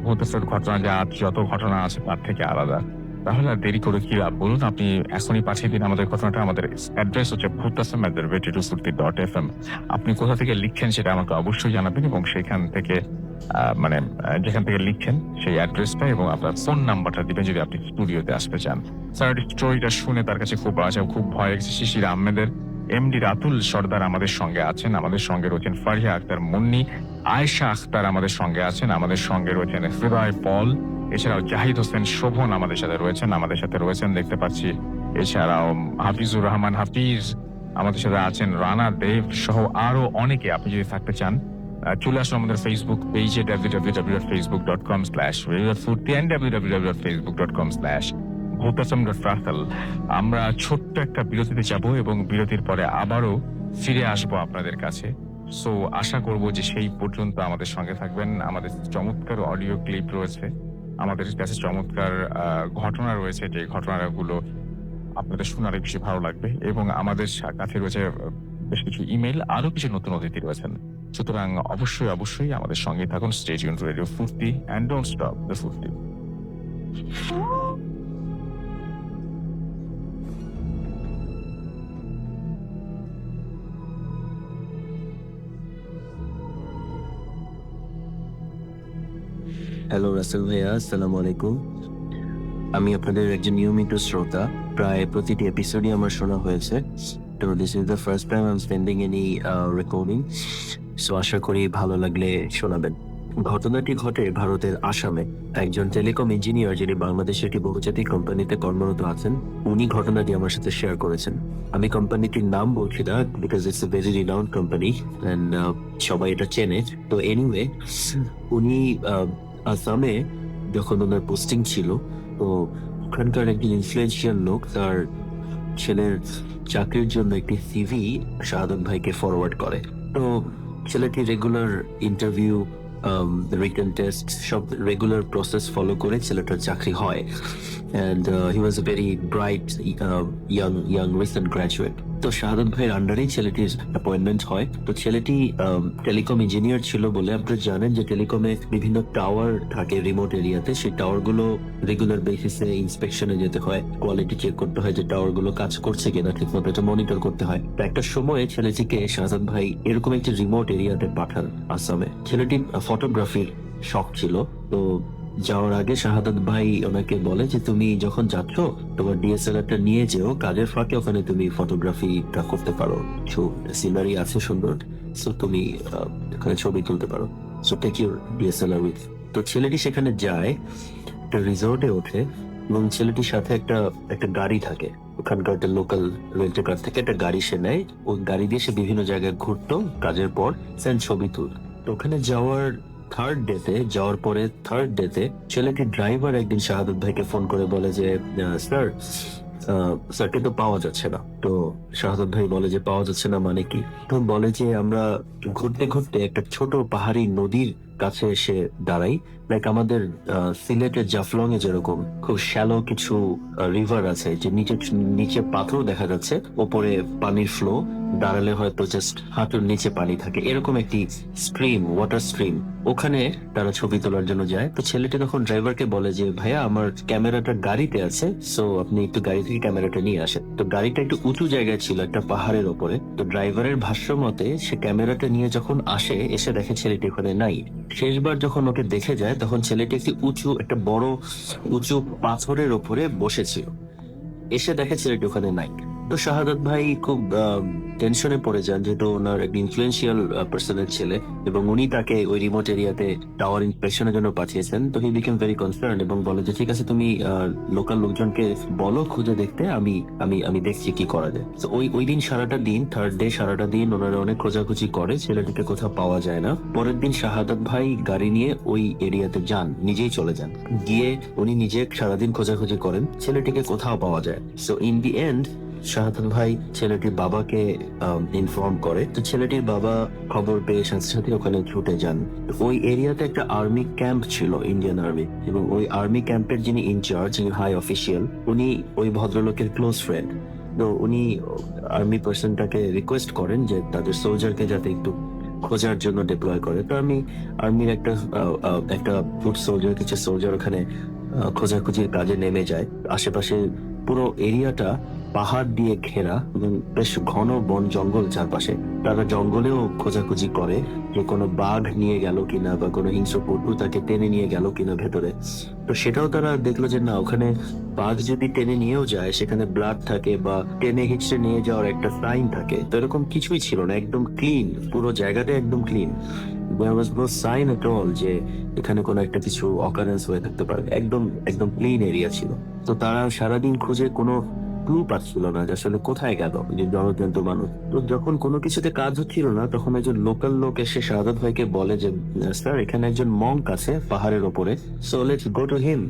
ভূত এফএমের ঘটনা যা যত ঘটনা আছে তার থেকে আলাদা। তাহলে আর দেরি করে কি লাভ, বলুন? আপনি এখনই পাঠিয়ে দিন আমাদের ঘটনাটা। আমাদের অ্যাড্রেস হচ্ছে bhutfm@radio240.fm। আপনি কোথা থেকে লিখছেন সেটা আমাকে অবশ্যই জানাবেন, এবং সেখান থেকে মানে যেখান থেকে লিখছেন সেই অ্যাড্রেসটা এবং আপনার ফোন নাম্বারটা দিবেন যদি আপনি স্টুডিওতে আসতে চান। স্যার স্টোরিটা শুনে তার কাছে খুব ভয় লেগেছে। শিশির আহমেদের এমডি রাতুল সর্দার আমাদের সঙ্গে আছেন, আমাদের সঙ্গে রয়েছেন ফারিয়া আক্তার মুন্নি, আয়েশা আক্তার আমাদের সঙ্গে আছেন, আমাদের সঙ্গে রয়েছেন হৃদয় পল, এছাড়াও জাহিদ হোসেন শোভন আমাদের সাথে রয়েছেন দেখতে পাচ্ছি। এছাড়াও হাফিজুর রহমান হাফিজ আমাদের সাথে আছেন, রানা দেব সহ আরো অনেকে। আপনি যদি থাকতে চান চলে আসুন আমাদের ফেসবুক পেজে www.facebook.com/radiofoodti and www.facebook.com/bhutfm.faisal। আমরা ছোট্ট একটা বিরতিতে যাব এবং বিরতির পরে আবারও ফিরে আসবো আপনাদের কাছে। সো আশা করব যে সেই পর্যন্ত আমাদের সঙ্গে থাকবেন। আমাদের চমৎকার অডিও ক্লিপ রয়েছে, আমাদের কাছে চমৎকার ঘটনা রয়েছে, যে ঘটনাগুলো আপনাদের শুনে আরো বেশি ভালো লাগবে। এবং আমাদের কাছে রয়েছে বেশ কিছু ইমেল, আরো কিছু নতুন অতিথি রয়েছেন। সুতরাং অবশ্যই অবশ্যই আমাদের সঙ্গে থাকুন। স্টে টিউনড টু রেডিও ফুর্তি এন্ড ডোন্ট স্টপ দ্য ফুর্তি। হ্যালো রাসেল ভাইয়া, আসসালামু আলাইকুম। আমি আপনাদের একজন নিয়মিত শ্রোতা, প্রায় প্রতিটি এপিসোডই আমার শোনা হয়েছে। তো this is the first time I am spending any recording, so আশা করি ভালো লাগলে শোনাবেন। ঘটনাটি ঘটে ভারতের আসামে। একজন টেলিকম ইঞ্জিনিয়ার যিনি বাংলাদেশের একটি বহুজাতিক কোম্পানিতে কর্মরত আছেন, উনি ঘটনাটি আমার সাথে শেয়ার করেছেন। আমি কোম্পানিটির নাম বলছি না, because it's a very renowned company and সবাই এটা চেনে। তো এনিওয়ে, উনি আসামে যখন ওনার পোস্টিং ছিল, তো ওখানকার একটি ইনফ্লুয়েন্সিয়াল লোক তার ছেলের চাকরির জন্য একটি সিভি শাহাদাত ভাইকে ফরওয়ার্ড করে। তো ছেলেটি রেগুলার ইন্টারভিউ, রিটেন টেস্ট, সব রেগুলার প্রসেস ফলো করে ছেলেটার চাকরি হয়। And he was a very bright young recent graduate. তো শাহাদাত ভাইয়ের আন্ডারেই ছেলেটির অ্যাপয়েন্টমেন্ট হয়। তো ছেলেটি টেলিকম ইঞ্জিনিয়ার ছিল বলে আপনারা জানেন যে টেলিকমে বিভিন্ন টাওয়ার থাকে রিমোট এরিয়াতে। সেই টাওয়ারগুলো রেগুলার বেসিসে ইন্সপেকশনে যেতে হয়, কোয়ালিটি চেক করতে হয় যে টাওয়ারগুলো কাজ করছে কিনা ঠিকমতো, এটা মনিটর করতে হয়। তো একটা সময়ে ছেলেটিকে শাহাদাত ভাই এরকম একটি রিমোট এরিয়াতে পাঠান আসামে। ছেলেটি ফটোগ্রাফির শখ ছিল। তো যাওয়ার আগে শাহাদাত ভাই ওনাকে বলে যে তুমি যখন যাচ্ছ তোমার ডিএসএলআরটা নিয়ে যেও, কাজের ফাঁকে ওখানে তুমি ফটোগ্রাফিটা করতে পারো, কিছু সিনারি আছে সুন্দর, সো তুমি ওখানে ছবি তুলতে পারো, so take your DSLR with. তো ছেলেটি সেখানে যায়, একটা রিসোর্টে ওঠে এবং ছেলেটির সাথে একটা গাড়ি থাকে। ওখানকার একটা লোকাল রেন্টে কার থেকে একটা গাড়ি সে নেয়। ওই গাড়ি দিয়ে সে বিভিন্ন জায়গায় ঘুরতো কাজের পর, সেন ছবি তুল। তো ওখানে যাওয়ার পরে থার্ড ডেতে ছেলেটির ড্রাইভার একদিন শাহাদাত ভাইকে ফোন করে বলে যে স্যারকে তো পাওয়া যাচ্ছে না। তো শাহাদাত ভাই বলে যে পাওয়া যাচ্ছে না মানে কি? তো বলে যে আমরা ঘুরতে ঘুরতে একটা ছোট পাহাড়ি নদীর কাছে এসে দাঁড়াই, লাইক আমাদের সিলেটের জাফলং এ যেরকম খুব শ্যালো কিছু রিভার আছে, যে নিচে পাথর দেখা যাচ্ছে, ওপরে পানির ফ্লো, দাঁড়ালে হয়তো জাস্ট হাঁটুর নিচে পানি থাকে, এরকম একটি স্ট্রিম, ওয়াটার স্ট্রিম। ওখানে তারা ছবি তোলার জন্য যায়। তো ছেলেটি তখন ড্রাইভারকে বলে যে ভাইয়া আমার ক্যামেরাটা গাড়িতে আছে, সো আপনি একটু গাড়ি থেকে ক্যামেরাটা নিয়ে আসেন। তো গাড়িটা একটু উঁচু জায়গায় ছিল, একটা পাহাড়ের ওপরে। তো ড্রাইভারের ভাষ্য মতে সে ক্যামেরাটা নিয়ে যখন এসে দেখে ছেলেটি ওখানে নাই। শেষবার যখন ওকে দেখে যায় তখন ছেলেটি একটা বড় উঁচু পাথরের ওপরে বসেছিল। এসে দেখে ছেলেটি ওখানে নাই। তো শাহাদাত ভাই খুব টেনশনে পড়ে যান, যেহেতু ওনার একটা ইনফ্লুয়েন্সিয়াল পার্সনের ছেলে এবং উনি তাকে ওই রিমোট এরিয়াতে টাওয়ার ইন্সপেকশনের জন্য পাঠিয়েছেন। তো হি বিকেম ভেরি কনসার্ন এবং বলে যে ঠিক আছে তুমি লোকাল লোকজনকে বলো খুঁজে দেখতে, আমি দেখছি কি করা যায়। তো ওই দিন সারাটা দিন, থার্ড ডে সারাটা দিন ওনারা অনেক খোঁজাখুঁজি করে, ছেলেটিকে কোথাও পাওয়া যায় না। পরের দিন শাহাদাত ভাই গাড়ি নিয়ে ওই এরিয়াতে যান, নিজেই চলে যান। গিয়ে উনি নিজে সারাদিন খোঁজাখুঁজি করেন, ছেলেটিকে কোথাও পাওয়া যায়। সো ইন দি এন্ড শাহাদাত ভাই ছেলেটির বাবাকে ইনফর্ম করে। তো ছেলেটির বাবা খবর পেয়ে সাথে সাথে ওখানে ছুটে যান। ওই এরিয়াতে একটা আর্মি ক্যাম্প ছিল, ইন্ডিয়ান আর্মি, এবং ওই আর্মি ক্যাম্পের যিনি ইনচার্জ, যিনি হাই অফিসিয়াল, উনি ওই ভদ্রলোকের ক্লোজ ফ্রেন্ড। তো উনি আর্মি পার্সনটাকে রিকোয়েস্ট করেন যে তাদের সোলজারকে যাতে একটু খোঁজার জন্য ডিপ্লয় করে। তো আর্মির একটা ফুট সোলজার, কিছু সোলজার ওখানে খোঁজাখুঁজির কাজে নেমে যায়। আশেপাশে পুরো এরিয়াটা পাহাড় দিয়ে ঘেরা এবং বেশ ঘন বন জঙ্গল চারপাশে। তারা জঙ্গলেও খোঁজাখুঁজি করে যে কোনো বাঘ নিয়ে গেল কিনা বা কোনো হিংস্র পশু তাকে টেনে নিয়ে গেল কিনা ভেতরে। তো সেটাও তারা দেখলো যে না, ওখানে বাঘ যদি টেনে নিয়েও যায় সেখানে ব্লাড থাকে বা টেনে হিঁচড়ে নিয়ে যাওয়ার একটা সাইন থাকে। তো এরকম কিছুই ছিল না, একদম ক্লিন, পুরো জায়গাটা একদম clean. There was no sign at all যে এখানে কোনো একটা কিছু অকারেন্স হয়ে থাকতে পারে, একদম ক্লিন এরিয়া ছিল। তো তারা সারাদিন খুঁজে কোনো ক্লু পাচ্ছিল না যে আসলে কোথায় গেল যে জনজন্ত মানুষ। তো যখন কোনো কিছুতে কাজ হচ্ছিল না তখন একজন লোকাল লোক এসে শাহাদাত ভাইকে বলে যে স্যার এখানে একজন মঙ্ক আছে পাহাড়ের ওপরে, so let's go to him,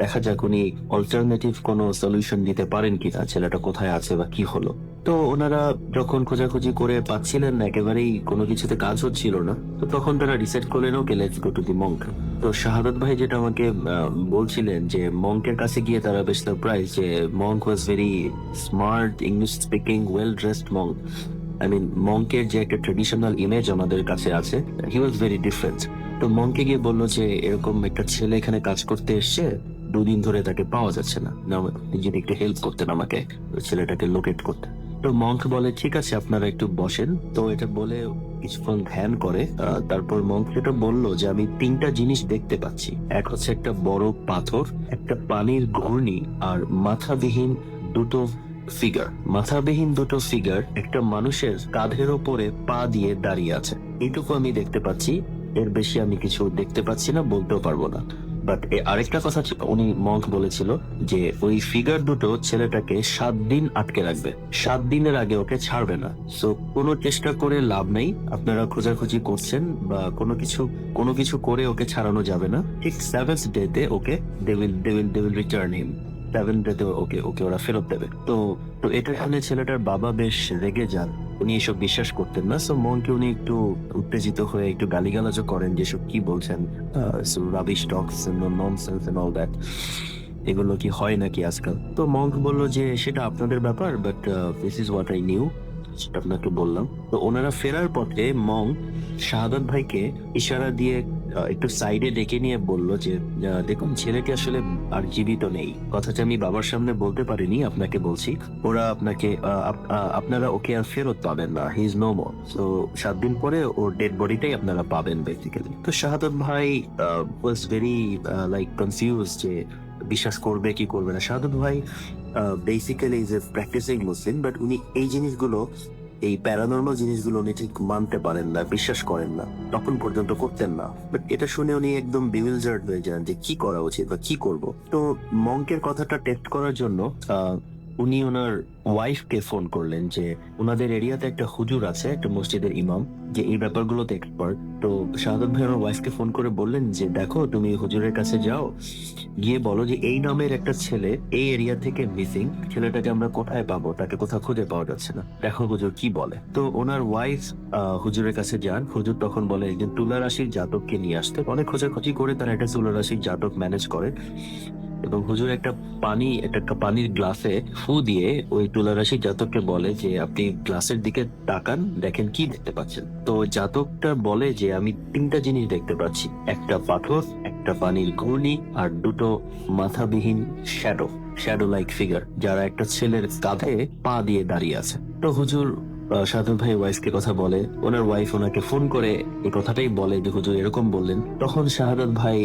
দেখা যাক উনি অল্টারনেটিভ কোনো সলিউশন দিতে পারেন কিনা, ছেলেটা কোথায় আছে বা কি হলো। তো ওনারা যখন খোঁজাখুঁজি করে পাচ্ছিলেন না, একেবারেই কোনো কিছুতে কাজ হচ্ছিল না, তো তখন তারা ডিসাইড করলেন okay let's go to the Monk. তো শাহাদাত ভাই যেটা আমাকে বলছিলেন যে মঙ্কের কাছে গিয়ে তারা বেশ সারপ্রাইজ যে monk was very smart, English speaking, well dressed monk. I mean মঙ্কের যে একটা ট্রেডিশনাল ইমেজ আমাদের কাছে আছে, হি ওয়াজ ভেরি ডিফারেন্ট। তো মঙ্কে গিয়ে বললো যে এরকম একটা ছেলে এখানে কাজ করতে এসছে, 2 দিন ধরে তাকে পাওয়া যাচ্ছে না, আপনি যদি একটু হেল্প করতেন আমাকে ছেলেটাকে লোকেট করতে। তো মঙ্ক বলে ঠিক আছে আপনারা একটু বসেন। তো এটা বলে কিছুক্ষণ ধ্যান করে, তারপর মঙ্ক যেটা বললো যে আমি 3টা জিনিস দেখতে পাচ্ছি। এক হচ্ছে একটা বড় পাথর, একটা পানির ঘূর্ণি, আর মাথাবিহীন 2টো ফিগার, মাথাবিহীন দুটো ফিগার একটা মানুষের কাঁধের ওপরে পা দিয়ে দাঁড়িয়ে আছে। এইটুকু আমি দেখতে পাচ্ছি, এর বেশি আমি কিছু দেখতে পাচ্ছি না, বলতেও পারবো না। বাট আরেকটা কথা উনি মঙ্ক বলেছিল যে ওই ফিগার দুটো ছেলেটাকে 7 দিন আটকে রাখবে, 7 দিনের আগে ওকে ছাড়বে না। সো কোনো চেষ্টা করে লাভ নেই, আপনারা খোঁজাখুঁজি করছেন বা কোনো কিছু করে ওকে ছাড়ানো যাবে না। ঠিক 7th ডেতে ওকে they will return him, 7th ডেতে ওকে ওরা ফেরত দেবে। তো এটা শুনে ছেলেটার বাবা বেশ রেগে যান, উনি এসব বিশ্বাস করতেন না। সো মনকে উনি একটু উত্তেজিত হয়ে একটু গালিগালাজও করেন, যেসব কি বলছেন, rubbish talks nonsense and all that, এগুলো কি হয় নাকি আজকাল। তো মঙ্ক বলল যে সেটা আপনাদের ব্যাপার, but this is what I knew, সেটা আপনাকে বললাম। তো ওনারা ফেরার পথে মঙ্ক শাহাদাত ভাইকে ইশারা দিয়ে একটু সাইডে ডেকে নিয়ে বলল যে দেখুন ছেলেটি আসলে আর জীবিত নেই, কথাটা আমি বাবার সামনে বলতে পারিনি, আপনাকে বলছি। ওরা আপনারা ওকে আর ফেরত পাবেন না, হি ইজ নো মোর। তো 7 দিন পরে ওর ডেড বডিটাই আপনারা পাবেন বেসিক্যালি। তো শাহাদাত ভাই ওয়াজ ভেরি লাইক কনফিউজ যে বিশ্বাস করবে কি করবে না। শাহাদাত ভাই basically is a practising Muslim, but উনি এই জিনিসগুলো, এই প্যারানর্মাল জিনিসগুলো উনি ঠিক মানতে পারেন না, বিশ্বাস করেন না, তখন পর্যন্ত করতেন না। বাট এটা শুনে উনি একদম বিউইলজার্ড হয়ে যান যে কি করা উচিত বা কি করব। তো মঙ্কের কথাটা টেস্ট করার জন্য উনি ওনার ওয়াইফকে ফোন করলেন যে ওনাদের এরিয়াতে একটা হুজুর আছে, একটা মসজিদের ইমাম, যে এই ব্যাপারগুলোতে এক্সপার্ট। তো শাহাদাত ভাই ওনার ওয়াইফকে ফোন করে বললেন যে দেখো তুমি হুজুরের কাছে যাও, গিয়ে বলো যে এই নামের একটা ছেলে এই এরিয়া থেকে মিসিং, ছেলেটাকে আমরা কোথায় পাবো, তাকে কোথাও খুঁজে পাওয়া যাচ্ছে না, দেখো হুজুর কি বলে। তো ওনার ওয়াইফ হুজুরের কাছে যান, হুজুর তখন বলে একজন তুলা রাশির জাতককে নিয়ে আসতে। অনেক খোঁজাখুঁজি করে তারা একটা তুলা রাশির জাতক ম্যানেজ করে, এবং হুজুর একটা পানির গ্লাসে ফু দিয়ে ওই তুলারাশি জাতককে বলে যে আপনি গ্লাসের দিকে তাকান, দেখেন কি দেখতে পাচ্ছেন। তো জাতকটা বলে যে আমি 3টা জিনিস দেখতে পাচ্ছি, একটা পাথর, একটা পানির ঘূর্ণি, আর 2টো মাথাবিহীন শ্যাডো লাইক ফিগার, যারা একটা ছেলের কাঁধে পা দিয়ে দাঁড়িয়ে আছে। তো হুজুর শাহাদাত ভাই ওয়াইফকে কথা বলে, ওনার ওয়াইফ ওনাকে ফোন করে এই কথাটাই বলে যে হুজুর এরকম বললেন। তখন শাহাদাত ভাই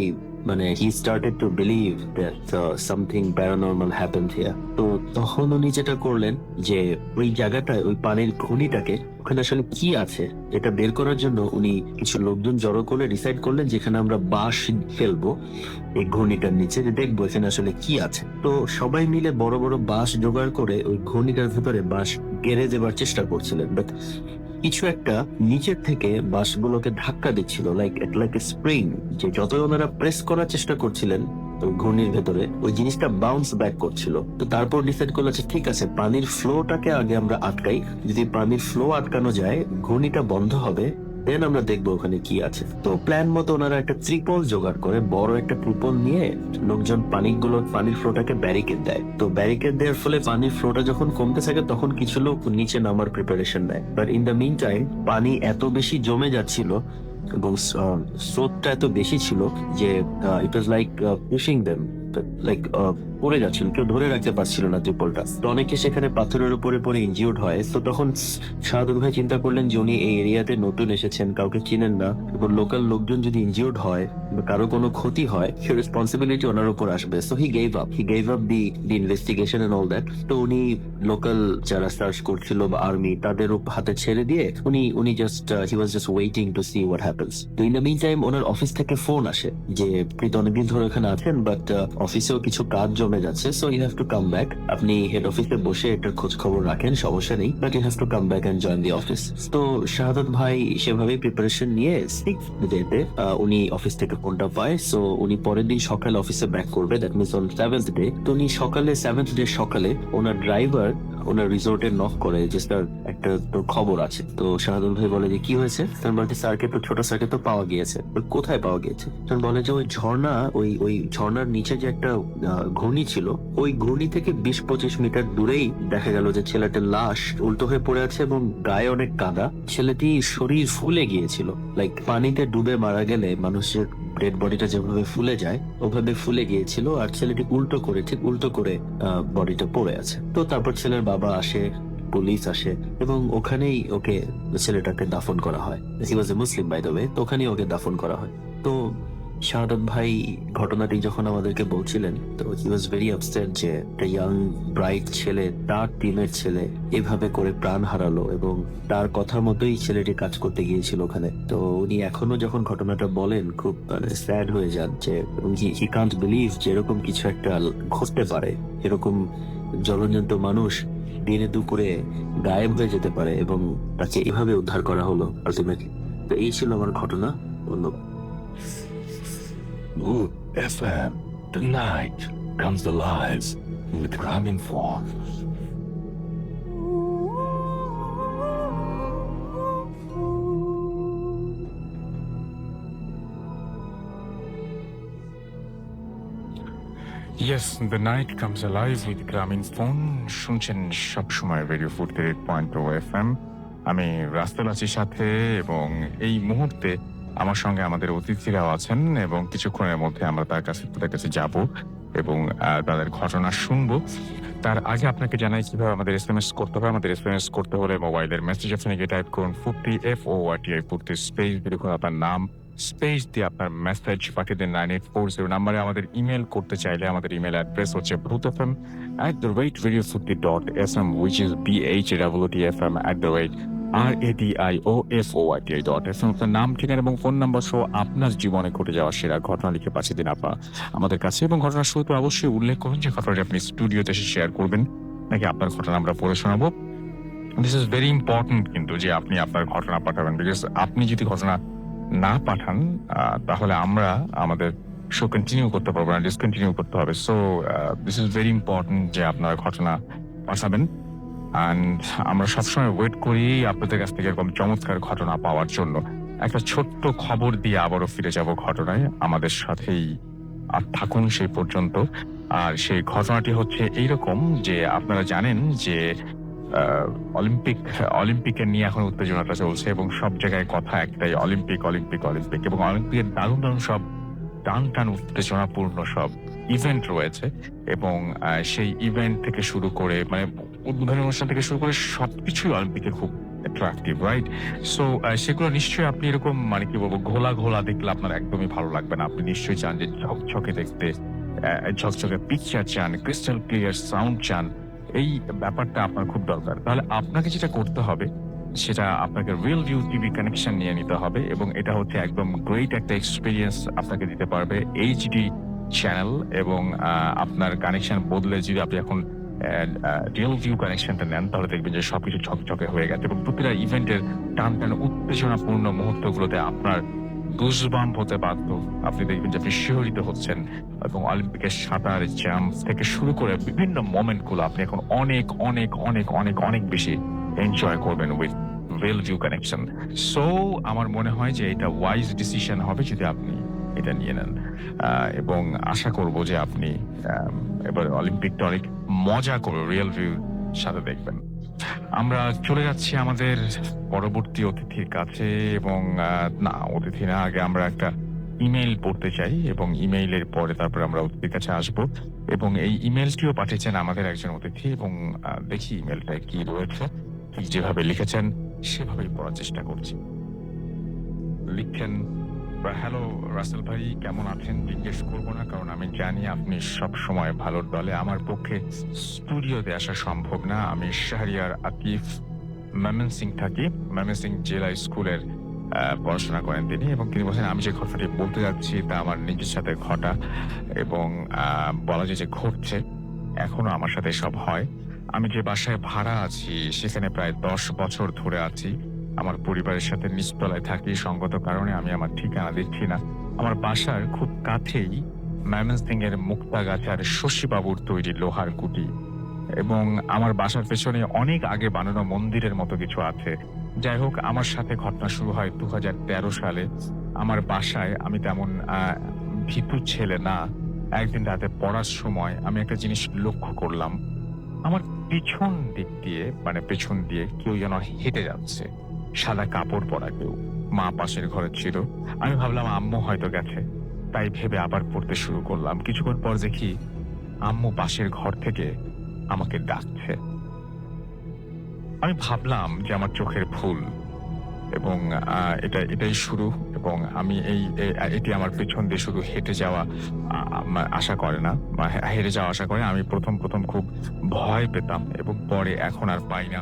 মানে he started to believe that something paranormal happened here. তো তখন উনি যেটা করলেন যে ওই জায়গাটায় ওই পানির খনিটাকে, ওখানে আসলে কি আছে এটা বের করার জন্য উনি কিছু লোকজন জড়ো করে ডিসাইড করলেন যেখানে আমরা বাঁশ ফেলবো এই ঘূর্ণিটার নিচে, যে দেখবো এখানে আসলে কি আছে। তো সবাই মিলে বড় বড় বাঁশ জোগাড় করে ওই ঘূর্ণিটার ভিতরে বাঁশ গেড়ে দেবার চেষ্টা করছিলেন, বাট কিছু একটা নিচের থেকে বাঁশগুলোকে ধাক্কা দিচ্ছিল, লাইক স্প্রিং, যে যতই ওনারা প্রেস করার চেষ্টা করছিলেন ওই ঘূর্ণির ভেতরে, ওই জিনিসটা বাউন্স ব্যাক করছিল। তো তারপর ডিসাইড করলো যে ঠিক আছে, পানির ফ্লোটাকে আগে আমরা আটকাই, যদি পানির ফ্লো আটকানো যায় ঘূর্ণিটা বন্ধ হবে, দেন আমরা দেখবো ওখানে কি আছে। তো প্ল্যান মতো ওনারা একটা ত্রিপল জোগাড় করে, বড় একটা ত্রিপল নিয়ে লোকজন পানির ফ্লোটাকে ব্যারিকেড দেয়। তো ব্যারিকেড দেওয়ার ফলে পানির ফ্লোটা যখন কমতে থাকে তখন কিছু লোক নিচে নামার প্রিপারেশন নেয়। But in the mean time পানি এত বেশি জমে যাচ্ছিল এবং স্রোতটা এত বেশি ছিল যে it was like pushing them, like পড়ে যাচ্ছিল, কেউ ধরে রাখতে পারছিল না ত্রিপলটা। তো অনেকে সেখানে পাথরের উপরে পড়ে ইনজিউর্ড হয়। তো তখন শাহাদুল ভাই চিন্তা করলেন যে উনি এই এরিয়াতে নতুন এসেছেন, কাউকে চিনেন না, এবং লোকাল লোকজন যদি ইনজিউর্ড হয় বা কারো কোনো ক্ষতি হয় সে রেসপন্সিবিলিটি ওনার উপর আসবে। So he gave up the investigation and all that. তো উনি লোকাল যারা সার্চ করছিল বা আর্মি তাদের হাতে ছেড়ে দিয়ে উনি just he was just waiting to see what happens. তো ইন দ্য মিন টাইম ওনার অফিস থেকে ফোন আসে যে প্রীত অনেকদিন ধরে এখানে আছেন, বাট অফিসেও কিছু কাজ জমে যাচ্ছে, so you have to come back. আপনি হেড অফিসে বসে এটার খোঁজ খবর রাখেন, সমস্যা নেই, but you have to come back and join the office. তো শাহাদাত ভাই সেভাবেই প্রিপারেশন নিয়ে 6th ডেতে উনি অফিস থেকে ফোনটা পায়। সো উনি পরের দিন সকালে অফিসে ব্যাক করবে, that means on 7th day. তো উনি 7th ডে সকালে ওনার ড্রাইভার ওনার রিসোর্টে নক করে যে স্যার একটা তোর খবর আছে। তো শাহাদুল ভাই বলে যে কি হয়েছে? তখন বলতে স্যারকে তো ছোট স্যারকে তো পাওয়া গিয়েছে। কোথায় পাওয়া গিয়েছে? তখন বলে যে ওই ঝর্ণা, ওই ঝর্ণার নিচে যে একটা ঘূর্ণি ছিল, ওই ঘূর্ণি থেকে 20-25 মিটার দূরেই দেখা গেল যে ছেলেটার লাশ উল্টো হয়ে পড়ে আছে এবং গায়ে অনেক কাদা। ছেলেটি শরীর ফুলে গিয়েছিল, লাইক পানিতে ডুবে মারা গেলে মানুষের ডেড বডিটা যেভাবে ফুলে যায় ওভাবে ফুলে গিয়েছিল, আর ছেলেটি ঠিক উল্টো করে বডিটা পড়ে আছে। তো তারপর ছেলের বাবা আসে, পুলিশ আসে, এবং ওখানেই ওকে ছেলেটাকে দাফন করা হয়। হি ওয়াজ এ মুসলিম বাই দ্য ওয়ে। তো ওখানেই ওকে দাফন করা হয়। তো শাহাদাত ভাই ঘটনাটি যখন আমাদেরকে বলছিলেন, তো হি ওয়াজ ভেরি আপসেট যে একটা ইয়াং ব্রাইট ছেলে, তার টিমের ছেলে এভাবে করে প্রাণ হারালো, এবং তার কথার মতোই ছেলেটি কাজ করতে গিয়েছিল ওখানে। তো উনি এখনো যখন ঘটনাটা বলেন খুব স্যাড হয়ে যান, যে হি কান্ট বিলিভ যে এরকম কিছু একটা ঘটতে পারে, এরকম জলজন্ত মানুষ দিনে দুপুরে গায়েব হয়ে যেতে পারে এবং তাকে এভাবে উদ্ধার করা হলো আলটিমেটলি। তো এই ছিল আমার ঘটনা। ধন্যবাদ। Mood FM. The night comes alive with Ramin Fawn. Yes, the night comes alive with গ্রামীণ ফোন। শুনছেন সবসময় রেডিও 48.0 FM। আমি রাস্তাল আছি সাথে, এবং এই মুহূর্তে আমার সঙ্গে আমাদের অতিথিরাও আছেন, এবং কিছুক্ষণের মধ্যে আমরা তাদের কাছে যাব এবং তাদের ঘটনা শুনবো। তার আগে আপনাকে জানাই কিভাবে আমাদের SMS করতে হবে। আমাদের SMS করতে হলে মোবাইলের মেসেজ অপশনে গিয়ে টাইপ করুন 40 FORTI 40 স্পেস লিখুন আপনার নাম, স্পেস দিয়ে আপনার মেসেজ পাঠিয়ে দিন 9840 নাম্বারে। আমাদের ইমেল করতে চাইলে আমাদের ইমেল অ্যাড্রেস হচ্ছে bhutfm@radio40.sm, which is BHWTFM@RADIOFORTI.FM। আপনার নাম, ঠিকানা এবং ফোন নাম্বার সহ আপনার জীবনে ঘটে যাওয়া সেরা ঘটনা লিখে পাঠিয়ে দিন আমাদের কাছে। এবং ঘটনার শুরুতে অবশ্যই উল্লেখ করুন যে ঘটনাটি আপনি স্টুডিওতে এসে শেয়ার করবেন নাকি আপনার ঘটনা আমরা পড়ে শোনাবো। দিস ইজ ভেরি ইম্পর্টেন্ট কিন্তু, যে আপনি আপনার ঘটনা পাঠাবেন, বিকজ আপনি যদি ঘটনা না পাঠান তাহলে আমরা আমাদের শো কন্টিনিউ করতে পারবো না, ডিসকন্টিনিউ করতে হবে। So this is very important যে আপনার ঘটনা পাঠাবেন। অ্যান্ড আমরা সবসময় ওয়েট করি আপনাদের কাছ থেকে এরকম চমৎকার ঘটনা পাওয়ার জন্য। একটা ছোট্ট খবর দিয়ে আবারও ফিরে যাব ঘটনায়, আমাদের সাথেই আর থাকুন সেই পর্যন্ত। আর সেই ঘটনাটি হচ্ছে এইরকম যে আপনারা জানেন যে অলিম্পিকের নিয়ে এখন উত্তেজনাটা চলছে, এবং সব জায়গায় কথা একটাই, অলিম্পিক অলিম্পিক অলিম্পিক। এবং অলিম্পিকের দারুণ দারুণ সব টান উত্তেজনাপূর্ণ সব ইভেন্ট রয়েছে, এবং সেই ইভেন্ট থেকে শুরু করে মানে উদ্বোধনী অনুষ্ঠান থেকে শুরু করে সবকিছুই অলিম্পিকে খুব অ্যাট্রাকটিভ, রাইট? সো সেগুলো নিশ্চয়ই আপনি এরকম মানে কি বলবো ঘোলা দেখলে আপনার একদমই ভালো লাগবে না। আপনি নিশ্চয়ই চান যে ঝকঝকে দেখতে, ঝকঝকে পিকচার চান, ক্রিস্টাল ক্লিয়ার সাউন্ড চান। এই ব্যাপারটা আপনার খুব দরকার। তাহলে আপনাকে যেটা করতে হবে সেটা আপনাকে রিয়েল ভিউ টিভি কানেকশন নিয়ে নিতে হবে, এবং এটা হচ্ছে একদম গ্রেট একটা এক্সপিরিয়েন্স আপনাকে দিতে পারবে এইচডি চ্যানেল। এবং আপনার কানেকশন বদলে যদি আপনি এখন রিয়েল ভিউ কানেকশনটা নেন তাহলে দেখবেন যে সবকিছু ঝকঝকে হয়ে গেছে, এবং প্রতিটা ইভেন্টের টান উত্তেজনাপূর্ণ মুহূর্তগুলোতে আপনার গুজবাম্প হতে বাধ্য। আপনি দেখবেন যে আপনি শিহরিত হচ্ছেন, এবং অলিম্পিকের সাঁতার, জাম্প থেকে শুরু করে বিভিন্ন মোমেন্টগুলো আপনি এখন অনেক অনেক অনেক অনেক অনেক বেশি এনজয় করবেন with real view connection. So আমার মনে হয় যে এটা ওয়াইজ ডিসিশন হবে যদি আপনি এটা নিয়ে নেন, এবং আশা করব যে আপনি এবার অলিম্পিকটা অনেক মজা করে রিয়েল ভিউ সাথে দেখবেন। আমরা চলে যাচ্ছি আমাদের পরবর্তী অতিথির কাছে, এবং না অতিথি না, আগে আমরা একটা ইমেইল পড়তে চাই, এবং ইমেইলের পরে তারপরে আমরা অতিথির কাছে আসবো। এবং এই ইমেইলটিও পাঠিয়েছেন আমাদের একজন অতিথি, এবং দেখি ইমেলটায় কি রয়েছে। ঠিক যেভাবে লিখেছেন সেভাবেই পড়ার চেষ্টা করছি। লিখছেন, হ্যালো রাসেল ভাই, কেমন আছেন জিজ্ঞেস করবো না, কারণ আমি জানি আপনি সব সময় ভালোর দলে। আমার পক্ষে স্টুডিওতে আসা সম্ভব না। আমি শাহরিয়ার আকিফ, ময়মনসিং থাকি। ময়মনসিং জেলা স্কুলের পড়াশোনা করেন তিনি, এবং তিনি বলছেন আমি যে ঘটনাটি বলতে যাচ্ছি তা আমার নিজের সাথে ঘটা, এবং বলা যায় যে ঘটছে, এখনো আমার সাথে সব হয়। আমি যে বাসায় ভাড়া আছি সেখানে প্রায় 10 বছর ধরে আছি। আমার পরিবারের সাথে নিচতলায় থাকি, সঙ্গত কারণে আমি আমার ঠিকানা দিচ্ছি না। আমার বাসার খুব কাছেই ময়মনসিং এর মুক্তাগাছার শশীবাবুর তৈরি লোহার কুটি, এবং আমার বাসার পেছনে অনেক আগে বানানো মন্দিরের মতো কিছু আছে। যাই হোক, আমার সাথে ঘটনা শুরু হয় 2013 সালে। আমার বাসায় আমি তেমন ভীতু ছেলে না। একদিন রাতে পড়ার সময় আমি একটা জিনিস লক্ষ্য করলাম, আমার পেছন দিয়ে কেউ যেন হেঁটে যাচ্ছে, সাদা কাপড় পরা কেউ। মা পাশের ঘরে ছিল। আমি ভাবলাম আম্মু হয়তো গেছে, তাই ভেবে আবার পড়তে শুরু করলাম। কিছুক্ষণ পর দেখি আম্মু পাশের ঘর থেকে আমাকে ডাকছে। আমি ভাবলাম যে আমার চোখের ভুল, এবং এটাই শুরু। এবং আমি এটি আমার পেছন দিয়ে শুধু হেঁটে যাওয়া আশা করে না, বা হেঁটে যাওয়া আশা করে। আমি প্রথম খুব ভয় পেতাম এবং পরে এখন আর পাই না।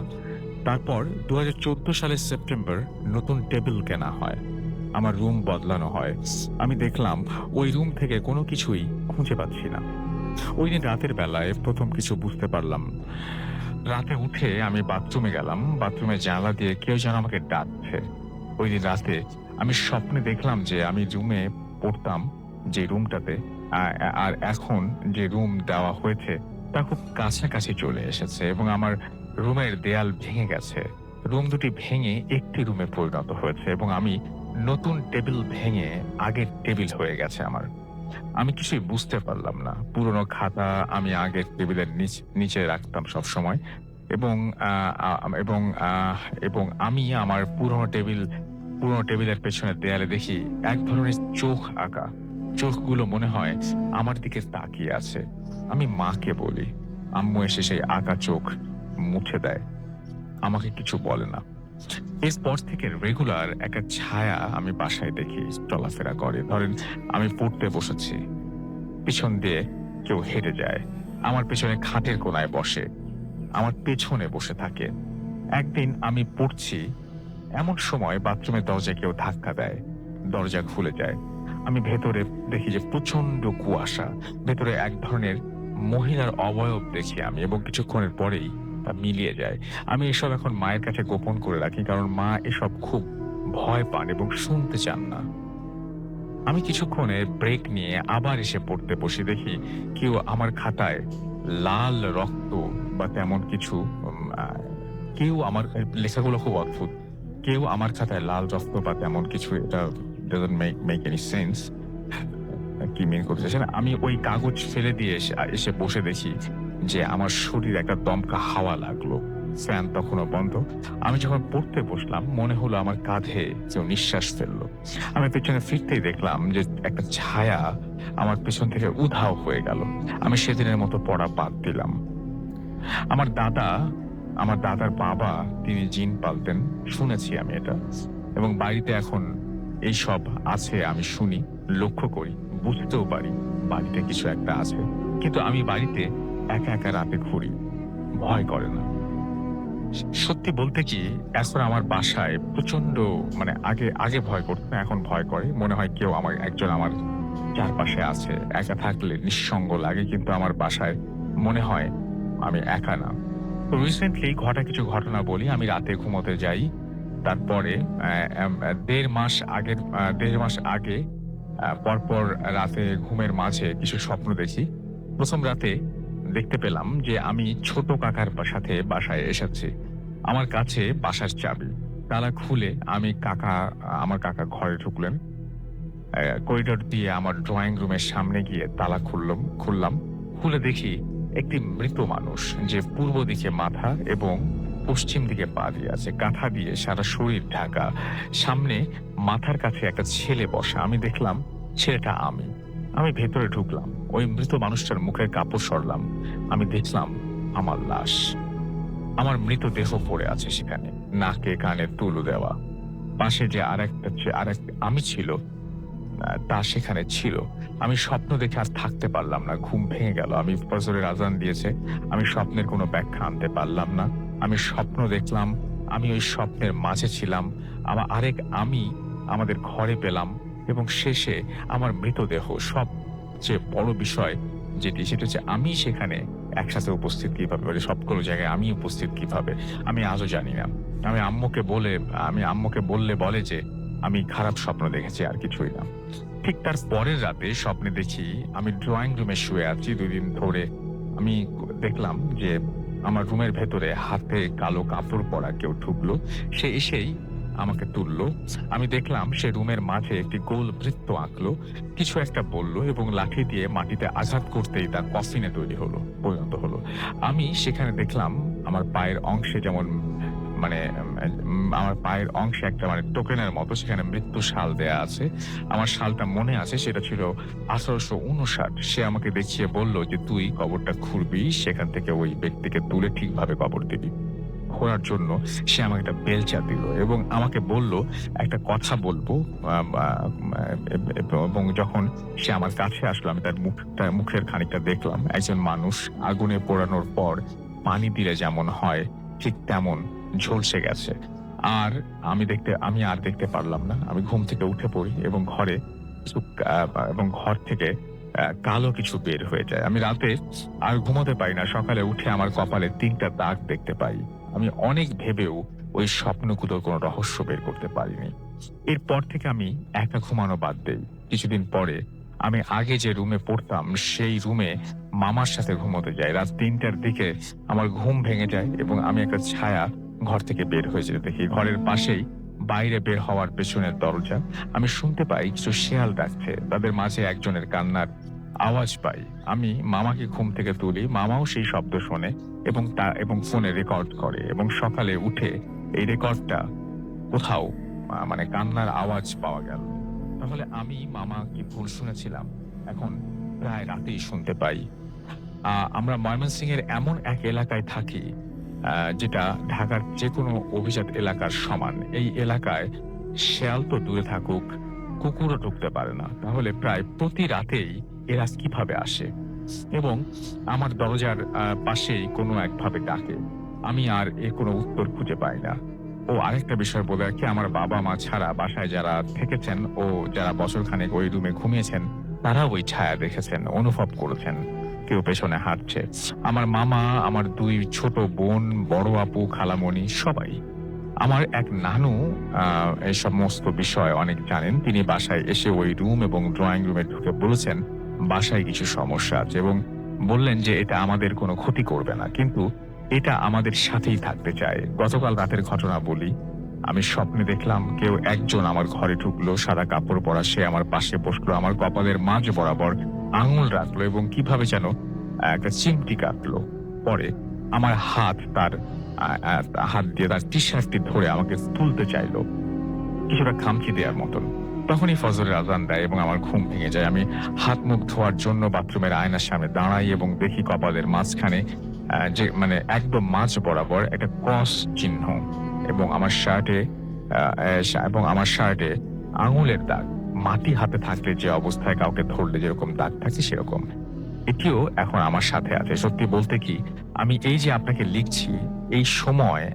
তারপর 2014 সালের সেপ্টেম্বর নতুন টেবিল কেনা হয়, আমার রুম বদলানো হয়। আমি দেখলাম ওই রুম থেকে কোনো কিছুই খুঁজে পাচ্ছি না। ওই দিন রাতের বেলায় প্রথম কিছু বুঝতে পারলাম। রাতে উঠে আমি বাথরুমে গেলাম, বাথরুমে জানলা দিয়ে কেউ যেন আমাকে ডাকছে। ওই দিন রাতে আমি স্বপ্নে দেখলাম যে আমি রুমে পড়তাম, যে রুমটাতে, আর এখন যে রুম দেওয়া হয়েছে তা খুব কাছাকাছি চলে এসেছে এবং আমার রুমের দেয়াল ভেঙে গেছে। রুম দুটি ভেঙে একটি রুমে পরিণত হয়েছে এবং আমি নতুন টেবিল ভেঙে আগের টেবিল হয়ে গেছে আমার। আমি কিছুই বুঝতে পারলাম না। পুরনো খাতা আমি আগের টেবিলের নিচে রাখতাম সব সময় এবং এবং এবং আমি আমার পুরনো টেবিলের পেছনে দেয়ালে দেখি এক ধরনের চোখ আঁকা। চোখগুলো মনে হয় আমার দিকে তাকিয়ে আছে। আমি মাকে বলি, আম্মু এসে সেই আঁকা চোখ মুছে দেয়, আমাকে কিছু বলে না। এরপর থেকে রেগুলার একটা ছায়া আমি বাসায় দেখি চলাফেরা করে। ধরেন আমি পড়তে বসেছি, পিছন দিয়ে কেউ হেঁটে যায়, আমার পেছনে খাটের কোনায় বসে, আমার পেছনে বসে থাকে। একদিন আমি পড়ছি, এমন সময় বাথরুমের দরজায় কেউ ধাক্কা দেয়, দরজা খুলে যায়। আমি ভেতরে দেখি যে প্রচন্ড কুয়াশা, ভেতরে এক ধরনের মহিলার অবয়ব দেখি আমি এবং কিছুক্ষণের পরেই তা মিলিয়ে যায়। আমি এসব এখন মায়ের কাছে গোপন করে রাখি, কারণ মা এসব খুব ভয় পান এবং শুনতে চান না। আমি কিছুক্ষণের ব্রেক নিয়ে আবার এসে পড়তে বসে, দেখি কেউ আমার খাতায় লাল রক্ত বা তেমন কিছু, কেউ আমার লেখাগুলো খুব অদ্ভুত, কেউ আমার খাতায় লাল রক্ত বা তেমন কিছু, এটা doesn't make any sense, কি মিন করতে চাইছেন। আমি ওই কাগজ ফেলে দিয়ে এসে বসে দেখি যে আমার শরীর একটা দমকা হাওয়া লাগলো, ফ্যান তখনও বন্ধ। আমি যখন পড়তে বসলাম মনে হলো আমার কাঁধে কেউ নিঃশ্বাস ফেললো। আমি পেছনে ফিরতেই দেখলাম যে একটা ছায়া আমার পেছন থেকে উধাও হয়ে গেল। আমি সেদিনের মতো পড়া বাদ দিলাম। আমার দাদার বাবা, তিনি জিন পালতেন, শুনেছি আমি এটা, এবং বাড়িতে এখন এইসব আছে আমি শুনি, লক্ষ্য করি, বুঝতেও পারি বাড়িতে কিছু একটা আছে। কিন্তু আমি বাড়িতে একা একা রাতে ঘুরি, ভয় করে না। সত্যি বলতে কি, এখন আমার বাসায় প্রচন্ড, মানে আগে ভয় করতো না, এখন ভয় করে। মনে হয় কেউ একজন আমার চারপাশে আছে। একা থাকলে নিঃসঙ্গ লাগে, কিন্তু আমার বাসায় মনে হয় আমি একা না। তো রিসেন্টলি কিছু ঘটনা বলি। আমি রাতে ঘুমোতে যাই, তারপরে 1.5 মাস আগে পরপর রাতে ঘুমের মাঝে কিছু স্বপ্ন দেখি। প্রথম রাতে দেখতে পেলাম যে আমি ছোট কাকার সাথে বাসায় এসেছি। আমার কাছে বাসার চাবি, তালা খুলে আমার কাকা ঘরে ঢুকলেন। করিডোর দিয়ে আমার ড্রয়িং রুমের সামনে গিয়ে তালা খুললাম। খুলে দেখি একটি মৃত মানুষ, যে পূর্ব দিকে মাথা এবং পশ্চিম দিকে পা দিয়ে আছে, কাঁথা দিয়ে সারা শরীর ঢাকা। সামনে মাথার কাছে একটা ছেলে বসা। আমি দেখলাম ছেলেটা আমি ভেতরে ঢুকলাম, ওই মৃত মানুষটার মুখের কাপড় সরলাম। আমি দেখলাম আমার লাশ, আমার মৃতদেহ পড়ে আছে সেখানে, নাকে কানে তুলো দেওয়া। পাশে যে আরেকটা আমি ছিল, তা সেখানে ছিল। আমি স্বপ্ন দেখে আর থাকতে পারলাম না, ঘুম ভেঙে গেল। আমি ফজরের আজান দিয়েছে, আমি স্বপ্নের কোনো ব্যাখ্যা আনতে পারলাম না। আমি স্বপ্ন দেখলাম, আমি ওই স্বপ্নের মাঝে ছিলাম, আমি আমাদের ঘরে পেলাম, এবং শেষে আমার মৃতদেহ। সবচেয়ে বড় বিষয় সেটা হচ্ছে আমি সেখানে একসাথে উপস্থিত কিভাবে, সবগুলো জায়গায় আমি উপস্থিত কিভাবে, আমি আজও জানি না। আমি আম্মুকে বলে যে আমি খারাপ স্বপ্ন দেখেছি, আর কিছুই না। ঠিক তার পরের রাতে স্বপ্নে দেখি আমি ড্রয়িং রুমে শুয়ে আছি। 2 দিন ধরে আমি দেখলাম যে আমার রুমের ভেতরে হাতে কালো কাপড় পরা কেউ ঢুকলো। সে এসেই আমাকে তুললো। আমি দেখলাম সে রুমের মাঝে একটি গোল বৃত্ত আঁকলো, কিছু একটা বললো এবং লাঠি দিয়ে মাটিতে আঘাত করতেই তা কফিনে পরিণত হলো। আমি সেখানে দেখলাম আমার পায়ের অংশে আমার পায়ের অংশে একটা টোকেনের মতো সেখানে মৃত্যু শাল দেয়া আছে। আমার শালটা মনে আছে, সেটা ছিল 1859। সে আমাকে দেখিয়ে বলল যে তুই কবরটা খুঁড়বি, সেখান থেকে ওই ব্যক্তিকে তুলে ঠিকভাবে কবর দিবি। ঘোরার জন্য সে আমাকে একটা বেলচা দিল এবং আমাকে বলল একটা কথা বলবো, এবং যখন সে আমার কাছে আসলো আমি তার মুখের খানিকটা দেখলাম। একজন মানুষ আগুনে পোড়ানোর পর পানি দিলে যেমন হয় ঠিক তেমন ঝলসে গেছে। আর আমি আর দেখতে পারলাম না। আমি ঘুম থেকে উঠে পড়ি এবং ঘর থেকে কালো কিছু বের হয়ে যায়। আমি রাতে আর ঘুমোতে পারি না। সকালে উঠে আমার কপালে 3টা দাগ দেখতে পাই। আমি অনেক ভেবেও ওই স্বপ্নগুলোর কোনো রহস্য বের করতে পারিনি। এরপর থেকে আমি একা ঘুমানো বাদ দেই। কিছুদিন পরে আমি আগে যে রুমে পড়তাম সেই রুমে মামার সাথে ঘুমোতে যাই। রাত 3টার দিকে আমার ঘুম ভেঙে যায় এবং আমি একটা ছায়া ঘর থেকে বের হয়ে যেতে দেখি। ঘরের পাশেই বাইরে বের হওয়ার পেছনের দরজা। আমি শুনতে পাই কিছু শেয়াল ডাকছে। তাদের মাঝে একজনের কান্নার আওয়াজ পাই। আমি মামাকে ঘুম থেকে তুলি। মামাও সেই শব্দ শোনে এবং ফোনে রেকর্ড করে এবং সকালে উঠে এই রেকর্ডটা কোথাও মানে কান্নার আওয়াজ পাওয়া গেল। তাহলে আমি মামা কি ভুল শুনেছিলাম? এখন প্রায় রাতেই শুনতে পাই। আমরা ময়মনসিংহের এমন এক এলাকায় থাকি যেটা ঢাকার যে কোনো অভিজাত এলাকার সমান। এই এলাকায় শেয়াল তো দূরে থাকুক, কুকুরও ঢুকতে পারে না। তাহলে প্রায় প্রতি রাতেই এরা কিভাবে আসে এবং আমার দরজার পাশেই কোনো একভাবে ডাকে। আমি আর কোনো উত্তর খুঁজে পাই না। ও আরেকটা বিষয় বলে রাখি, আমার বাবা মা ছাড়া বাসায় যারা থেকেছেন ও যারা বছরখানেক ওই রুমে ঘুমিয়েছেন তারা ওই ছায়া দেখেছেন, অনুভব করেছেন কেউ পেছনে হাঁটছে। আমার মামা, আমার 2 ছোট বোন, বড় আপু, খালামণি সবাই। আমার এক নানু এই সমস্ত বিষয় অনেক জানেন। তিনি বাসায় এসে ওই রুম এবং ড্রয়িং রুমে ঢুকে বলেছেন বাসায় কিছু সমস্যা আছে এবং বললেন যে এটা আমাদের কোনো ক্ষতি করবে না, কিন্তু এটা আমাদের সাথেই থাকতে চায়। গতকাল রাতের ঘটনা বলি। আমি স্বপ্নে দেখলাম কেউ একজন আমার ঘরে ঢুকলো, সাদা কাপড় পরা। সে আমার পাশে বসলো, আমার কপালের মাঝ বরাবর আঙুল রাখলো এবং কিভাবে যেন একটা চিমটি কাটলো। পরে আমার হাত দিয়ে তার টি শার্টটি ধরে আমাকে তুলতে চাইলো, কিছুটা খামচি দেওয়ার মতন। তখনই ফজরের আজান দেয় এবং আমার ঘুম ভেঙে যায়। আমি হাত মুখ ধোয়ার জন্য বাথরুমের আয়নার সামনে দাঁড়াই এবং দেখি কপালের মাঝখানে যে মানে একদম মাঝ বরাবর একটা ক্রস চিহ্ন এবং আমার শার্টে আঙুলের দাগ। মাটি হাতে থাকলে যে অবস্থায় কাউকে ধরলে যেরকম দাগ থাকে সেরকম এটিও এখন আমার সাথে আছে। সত্যি বলতে কি, আমি এই যে আপনাকে লিখছি এই সময়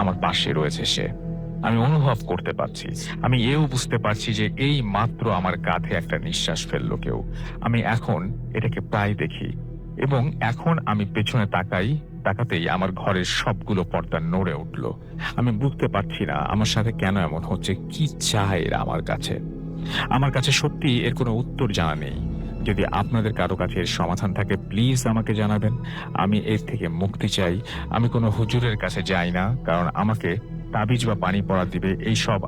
আমার পাশে রয়েছে সে। আমি অনুভব করতে পারছি। আমি এও বুঝতে পারছি যে এই মাত্র আমার কাঁধে একটা নিঃশ্বাস ফেললো কেউ। আমি এখন এটাকে প্রায় দেখি এবং এখন আমি পেছনে তাকাতেই আমার ঘরের সবগুলো পর্দা নড়ে উঠলো। আমি বুঝতে পারছি না আমার সাথে কেন এমন হচ্ছে, কি চায় এরা আমার কাছে। আমার কাছে সত্যি এর কোনো উত্তর জানা নেই। যদি আপনাদের কারো কাছে এর সমাধান থাকে প্লিজ আমাকে জানাবেন। আমি এর থেকে মুক্তি চাই। আমি কোনো হুজুরের কাছে যাই না, কারণ আমাকে তাবিজ বা পানি পড়া দিবে এইসব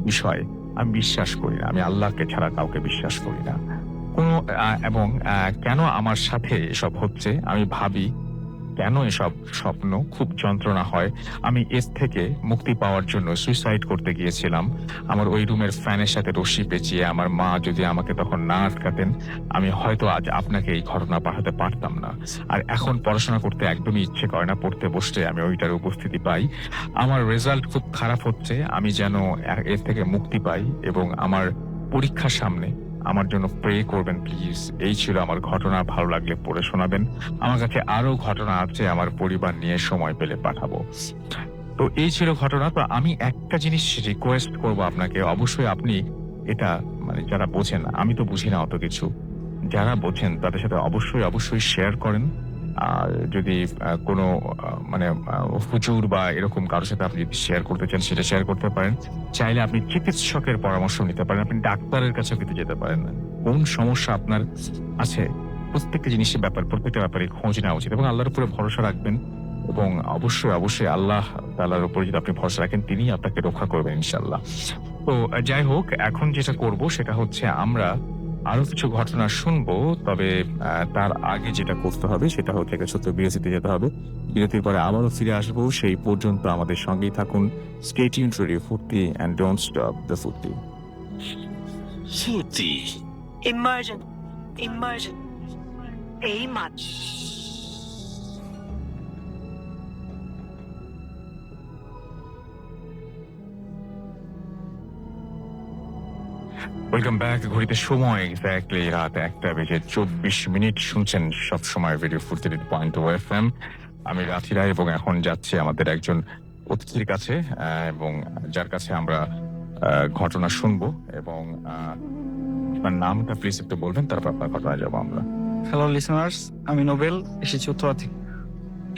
বিষয় আমি বিশ্বাস করি না। আমি আল্লাহকে ছাড়া কাউকে বিশ্বাস করি না। এবং কেন আমার সাথে এসব হচ্ছে আমি ভাবি, কেন এসব স্বপ্ন খুব যন্ত্রণা হয়। আমি এর থেকে মুক্তি পাওয়ার জন্য সুইসাইড করতে গিয়েছিলাম। আমার ওই রুমের ফ্যানের সাথে রশি পেঁচিয়ে। আমার মা যদি আমাকে তখন না আটকাতেন আমি হয়তো আজ আপনাকে এই ঘটনা পাঠাতে পারতাম না। আর এখন পড়াশোনা করতে একদমই ইচ্ছে করে না। পড়তে বসতে আমি ওইটার উপস্থিতি পাই। আমার রেজাল্ট খুব খারাপ হচ্ছে। আমি যেন এর থেকে মুক্তি পাই এবং আমার পরীক্ষার সামনে আমার জন্য প্রে করবেন প্লিজ। এই ছিল আমার ঘটনা। ভালো লাগলে পড়ে শোনাবেন। আমার কাছে আরো ঘটনা আছে, আমার পরিবার নিয়ে সময় পেলে পাঠাবো। তো এই ছিল ঘটনা। তো আমি একটা জিনিস রিকোয়েস্ট করবো আপনাকে, অবশ্যই আপনি এটা মানে যারা বোঝেন, আমি তো বুঝি না অত কিছু, যারা বোঝেন তাদের সাথে অবশ্যই শেয়ার করেন। আর যদি কোনো মানে হুজুর বা এরকম কারোর সাথে আপনি যদি শেয়ার করতে চান সেটা শেয়ার করতে পারেন। চাইলে আপনি চিকিৎসকের পরামর্শ নিতে পারেন, আপনি ডাক্তারের কাছেও কিন্তু যেতে পারেন। কোন সমস্যা আপনার আছে প্রত্যেকটা ব্যাপারে খোঁজ নেওয়া উচিত এবং আল্লাহর উপরে ভরসা রাখবেন। এবং অবশ্যই আল্লাহ তাআলার উপরে যদি আপনি ভরসা রাখেন তিনি আপনাকে রক্ষা করবেন ইনশাআল্লাহ। তো যাই হোক, এখন যেটা করব সেটা হচ্ছে আমরা আরো কিছু ঘটনা শুনবো। তবে তার আগে যেটা করতে হবে সেটা হচ্ছে একটা ছোট্ট বিরতিতে যেতে হবে। বিরতির পরে আবারও ফিরে আসবো। সেই পর্যন্ত আমাদের সঙ্গেই থাকুন। Stay tuned to Radio Furti and don't stop the Furti. Furti. Immersion. এই মাছ ওয়েলকাম ব্যাক। ঘড়িতে সময় এক্স্যাক্টলি রাত 1:24 শুনছেন সবসময় রেডিও 48.2 FM। আমি রাথি রায় এবং এখন যাচ্ছি আমাদের একজন অতিথির কাছে এবং যার কাছে আমরা ঘটনা শুনবো এবং আপনার নামটা প্লিজ একটু বলবেন, তারপর আপনার ঘটনায় যাবো আমরা। হ্যালো লিসনার্স, আমি নোবেল, এসেছি উত্তরা থেকে।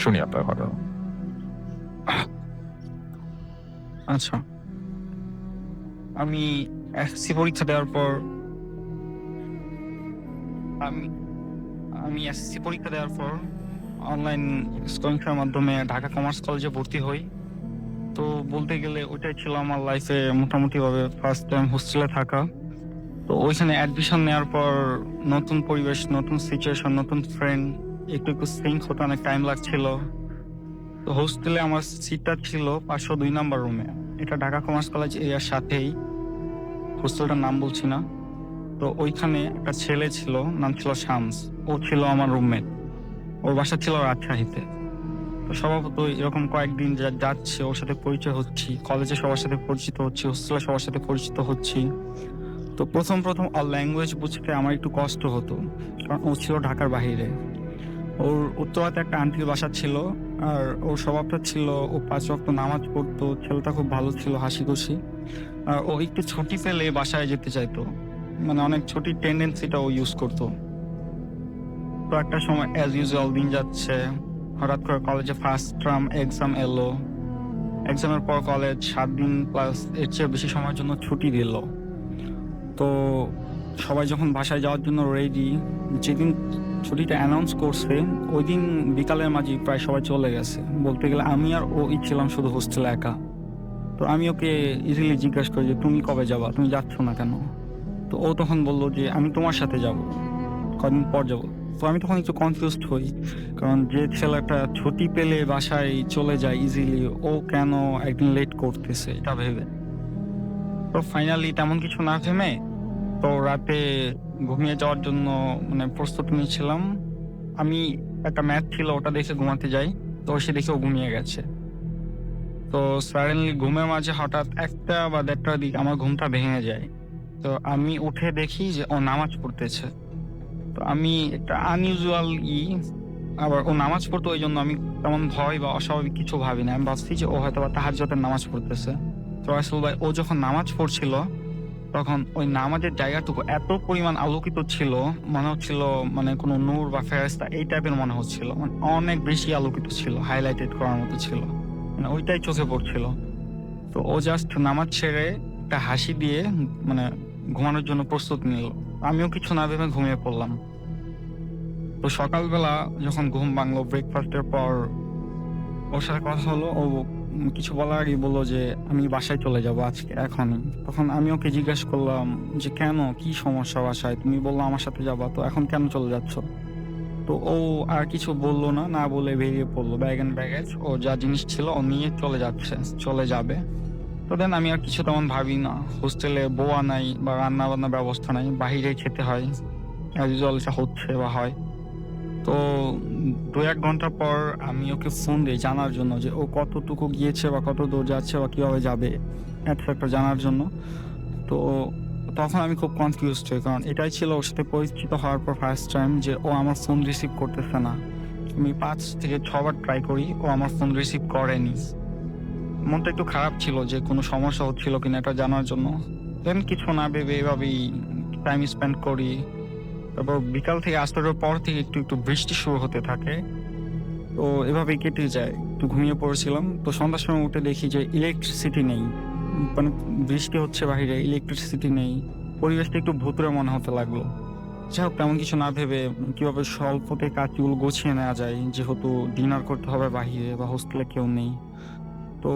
শুনি আপনার ঘটনা। আচ্ছা, আমি এসএসসি পরীক্ষা দেওয়ার পর অনলাইন স্কলারশিপের মাধ্যমে ঢাকা কমার্স কলেজে ভর্তি হই। তো বলতে গেলে ওইটাই ছিল আমার লাইফে মোটামুটি ভাবে ফার্স্ট টাইম হোস্টেলে থাকা। তো ওইখানে অ্যাডমিশন নেওয়ার পর নতুন পরিবেশ, নতুন সিচুয়েশন, নতুন ফ্রেন্ড, একটু একটু সিঙ্ক হতে অনেক টাইম লাগছিল। তো হোস্টেলে আমার সিটটা ছিল 502 নাম্বার রুমে। এটা ঢাকা কমার্স কলেজ এরিয়ার সাথেই, হোস্টেলটার নাম বলছি না। তো ওইখানে একটা ছেলে ছিল, নাম ছিল শামস। ও ছিল আমার রুমমেট। ওর বাসা ছিল রাজশাহীতে। তো স্বভাবত এরকম কয়েকদিন যাচ্ছে, ওর সাথে পরিচয় হচ্ছি, কলেজে সবার সাথে পরিচিত হচ্ছি, হোস্টেলে সবার সাথে পরিচিত হচ্ছি। তো প্রথম ওর ল্যাঙ্গুয়েজ বুঝতে আমার একটু কষ্ট হতো, কারণ ও ছিল ঢাকার বাইরে। ওর উত্তরাতে একটা আন্টির বাসা ছিল, আর ওর স্বভাবটা ছিল ও 5 ওয়াক্ত নামাজ পড়তো। ছেলেটা খুব ভালো ছিল, হাসি খুশি। আর ও একটু ছুটি পেলে বাসায় যেতে চাইতো, মানে অনেক ছুটির টেন্ডেন্সিটা ও ইউজ করতো। তো একটা সময় অ্যাজ ইউজুয়াল দিন যাচ্ছে, হঠাৎ করে কলেজে ফার্স্ট টার্ম এক্সাম এলো। এক্সামের পর কলেজ 7 দিন প্লাস এর চেয়ে বেশি সময়ের জন্য ছুটি দিল। তো সবাই যখন বাসায় যাওয়ার জন্য রেডি, যেদিন ছুটিটা অ্যানাউন্স করছে ওই দিন বিকালের মাঝে প্রায় সবাই চলে গেছে। বলতে গেলে আমি আর ওই ছিলাম শুধু হোস্টেলে একা। তো আমি ওকে ইজিলি জিজ্ঞাসা করি যে তুমি কবে যাবা, তুমি যাচ্ছ না কেন? তো ও তখন বললো যে আমি তোমার সাথে যাব, কদিন পর যাবো। তো আমি তখন একটু কনফিউজড হই, কারণ যে ছেলেটা ছুটি পেলে বাসায় চলে যায় ইজিলি, ও কেন একদিন লেট করতেছে এটা ভেবে। তো ফাইনালি তেমন কিছু না ভেবে তো রাতে ঘুমিয়ে যাওয়ার জন্য মানে প্রস্তুতি নিচ্ছিলাম। আমি একটা ম্যাচ ছিল, ওটা দেখে ঘুমাতে যাই। তো সে দেখে ও ঘুমিয়ে গেছে। তো সাডেনলি ঘুমের মাঝে হঠাৎ 1টা বা 1:30টার দিকে আমার ঘুমটা ভেঙে যায়। তো আমি উঠে দেখি যে ও নামাজ পড়তেছে। তো আমি একটা আনইউজুয়াল আবার ও নামাজ পড়তো, ওই জন্য আমি তেমন ভয় বা অস্বাভাবিক কিছু ভাবি না। আমি ভাবছি যে ও হয়তো বা তাহাজ্জুদের নামাজ পড়তেছে। তো আসলে ভাই ও যখন নামাজ পড়ছিল তখন ওই নামাজের জায়গাটুকু এত পরিমাণ আলোকিত ছিল, মনে হচ্ছিল মানে কোনো নূর বা ফেরেশতা এই টাইপের মনে হচ্ছিল, মানে অনেক বেশি আলোকিত ছিল, হাইলাইটেড করার মতো ছিল, মানে ওইটাই চোখে পড়ছিল। তো ও জাস্ট নামাজ ছেড়ে একটা হাসি দিয়ে মানে ঘুমানোর জন্য প্রস্তুত নিল। আমিও কিছু না ভেবে ঘুমিয়ে পড়লাম। তো সকালবেলা যখন ঘুম ভাঙলো, ব্রেকফাস্টের পর ওর সাথে কথা হলো। ও কিছু বলার আগেই বললো যে আমি বাসায় চলে যাব আজকে এখনই। তখন আমি ওকে জিজ্ঞাসা করলাম যে কেন, কি সমস্যা বাসায়? তুমি বললো আমার সাথে যাবা, তো এখন কেন চলে যাচ্ছ? তো ও আর কিছু বললো না, না বলে বেরিয়ে পড়লো। ব্যাগ এন্ড ব্যাগেজ ও যা জিনিস ছিল ও নিয়ে চলে যাবে। তো দেন আমি আর কিছু তেমন ভাবি না। হোস্টেলে বোয়া নাই বা রান্না বান্নার ব্যবস্থা নাই, বাহিরে খেতে হয়, অ্যাজ ইউজুয়াল এটা হচ্ছে বা হয়। তো 2-1 ঘন্টা পর আমি ওকে ফোন দিই জানার জন্য যে ও কতটুকু গিয়েছে বা কত দূর যাচ্ছে বা কিভাবে যাবে, একটা জানার জন্য। তো তখন আমি খুব কনফিউজড হই, কারণ এটাই ছিল ওর সাথে পরিচিত হওয়ার পর ফার্স্ট টাইম যে ও আমার ফোন রিসিভ করতেছে না। আমি 5 থেকে 6 বার ট্রাই করি, ও আমার ফোন রিসিভ করেনি। মনটা একটু খারাপ ছিল যে কোনো সমস্যা হচ্ছিল কিনা এটা জানার জন্য। দেন কিছু না ভেবে এভাবেই টাইম স্পেন্ড করি। তারপর বিকাল থেকে আসরের পর থেকে একটু একটু বৃষ্টি শুরু হতে থাকে। তো এভাবেই কেটে যায়। একটু ঘুমিয়ে পড়েছিলাম। তো সন্ধ্যার সময় উঠে দেখি যে ইলেকট্রিসিটি নেই, মানে বৃষ্টি হচ্ছে বাইরে, ইলেকট্রিসিটি নেই। পরিবেশটা একটু ভুতুড়ে মনে হতে লাগলো। যাই হোক, তেমন কিছু না ভেবে কিভাবে স্বল্পতে কাজগুলো গুছিয়ে নেওয়া যায়, যেহেতু ডিনার করতে হবে বাহিরে বা হোস্টেলে কেউ নেই। তো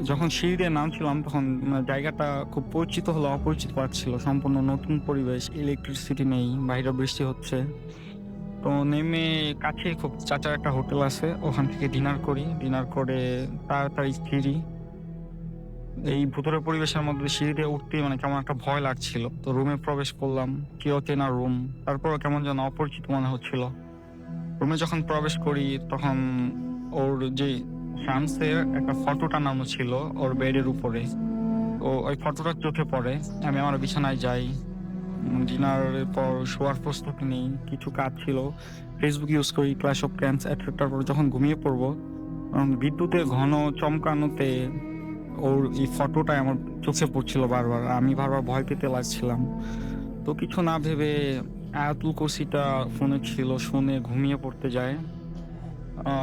যখন সিঁড়ি দিয়ে নামছিলাম তখন জায়গাটা খুব পরিচিত হলো অপরিচিত পাচ্ছিল, সম্পূর্ণ নতুন পরিবেশ, ইলেকট্রিসিটি নেই, বাইরে বৃষ্টি হচ্ছে। তো নেমে কাছে খুব চাচার একটা হোটেল আছে, ওখান থেকে ডিনার করি। ডিনার করে তাড়াতাড়ি ফিরি। এই ভুতুরে পরিবেশের মধ্যে সিঁড়ি দিয়ে উঠতেই মানে কেমন একটা ভয় লাগছিল। তো রুমে প্রবেশ করলাম, কেউ চেনা রুম, তারপরও কেমন যেন অপরিচিত মনে হচ্ছিল। রুমে যখন প্রবেশ করি তখন ওর যে শামসের একটা ফটো টানানো ছিল ওর বেডের উপরে। তো ওই ফটোটা চোখে পড়ে। আমি আমার বিছানায় যাই, ডিনারের পর শোয়ার প্রস্তুতি নেই, কিছু কাজ ছিল, ফেসবুক ইউজ করি, ক্ল্যাশ অফ ক্ল্যান্স এটসেট্রার পর যখন ঘুমিয়ে পড়বো, বিদ্যুতের ঘন চমকানোতে ওর এই ফটোটাই আমার চোখে পড়ছিল বারবার, আমি বারবার ভয় পেতে লাগছিলাম। তো কিছু না ভেবে আয়াতুল কুরসিটা ফোনে ছিল, শুনে ঘুমিয়ে পড়তে যায়।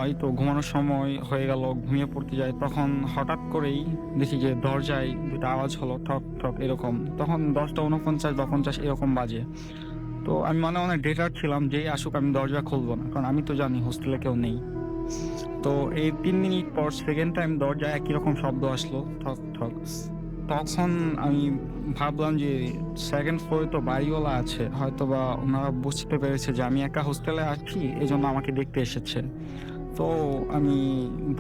এই তো ঘুমানোর সময় হয়ে গেল, ঘুমিয়ে পড়তে যায়, তখন হঠাৎ করেই দেখি যে দরজায় দুটো আওয়াজ হলো, ঠক ঠক এরকম। তখন 10:49 বা 50 এরকম বাজে। তো আমি মনে অনেক ডেটার ছিলাম, যেই আসুক আমি দরজা খুলবো না, কারণ আমি তো জানি হোস্টেলে কেউ নেই। তো এই 3 মিনিট পর সেকেন্ড টাইম দরজায় একই রকম শব্দ আসলো, ঠক ঠক। তখন আমি ভাবলাম যে সেকেন্ড ফ্লোরে তো বাড়িওয়ালা আছে, হয়তো বা ওনারা বুঝতে পেরেছে যে আমি একা হোস্টেলে আছি, এই জন্য আমাকে দেখতে এসেছে। তো আমি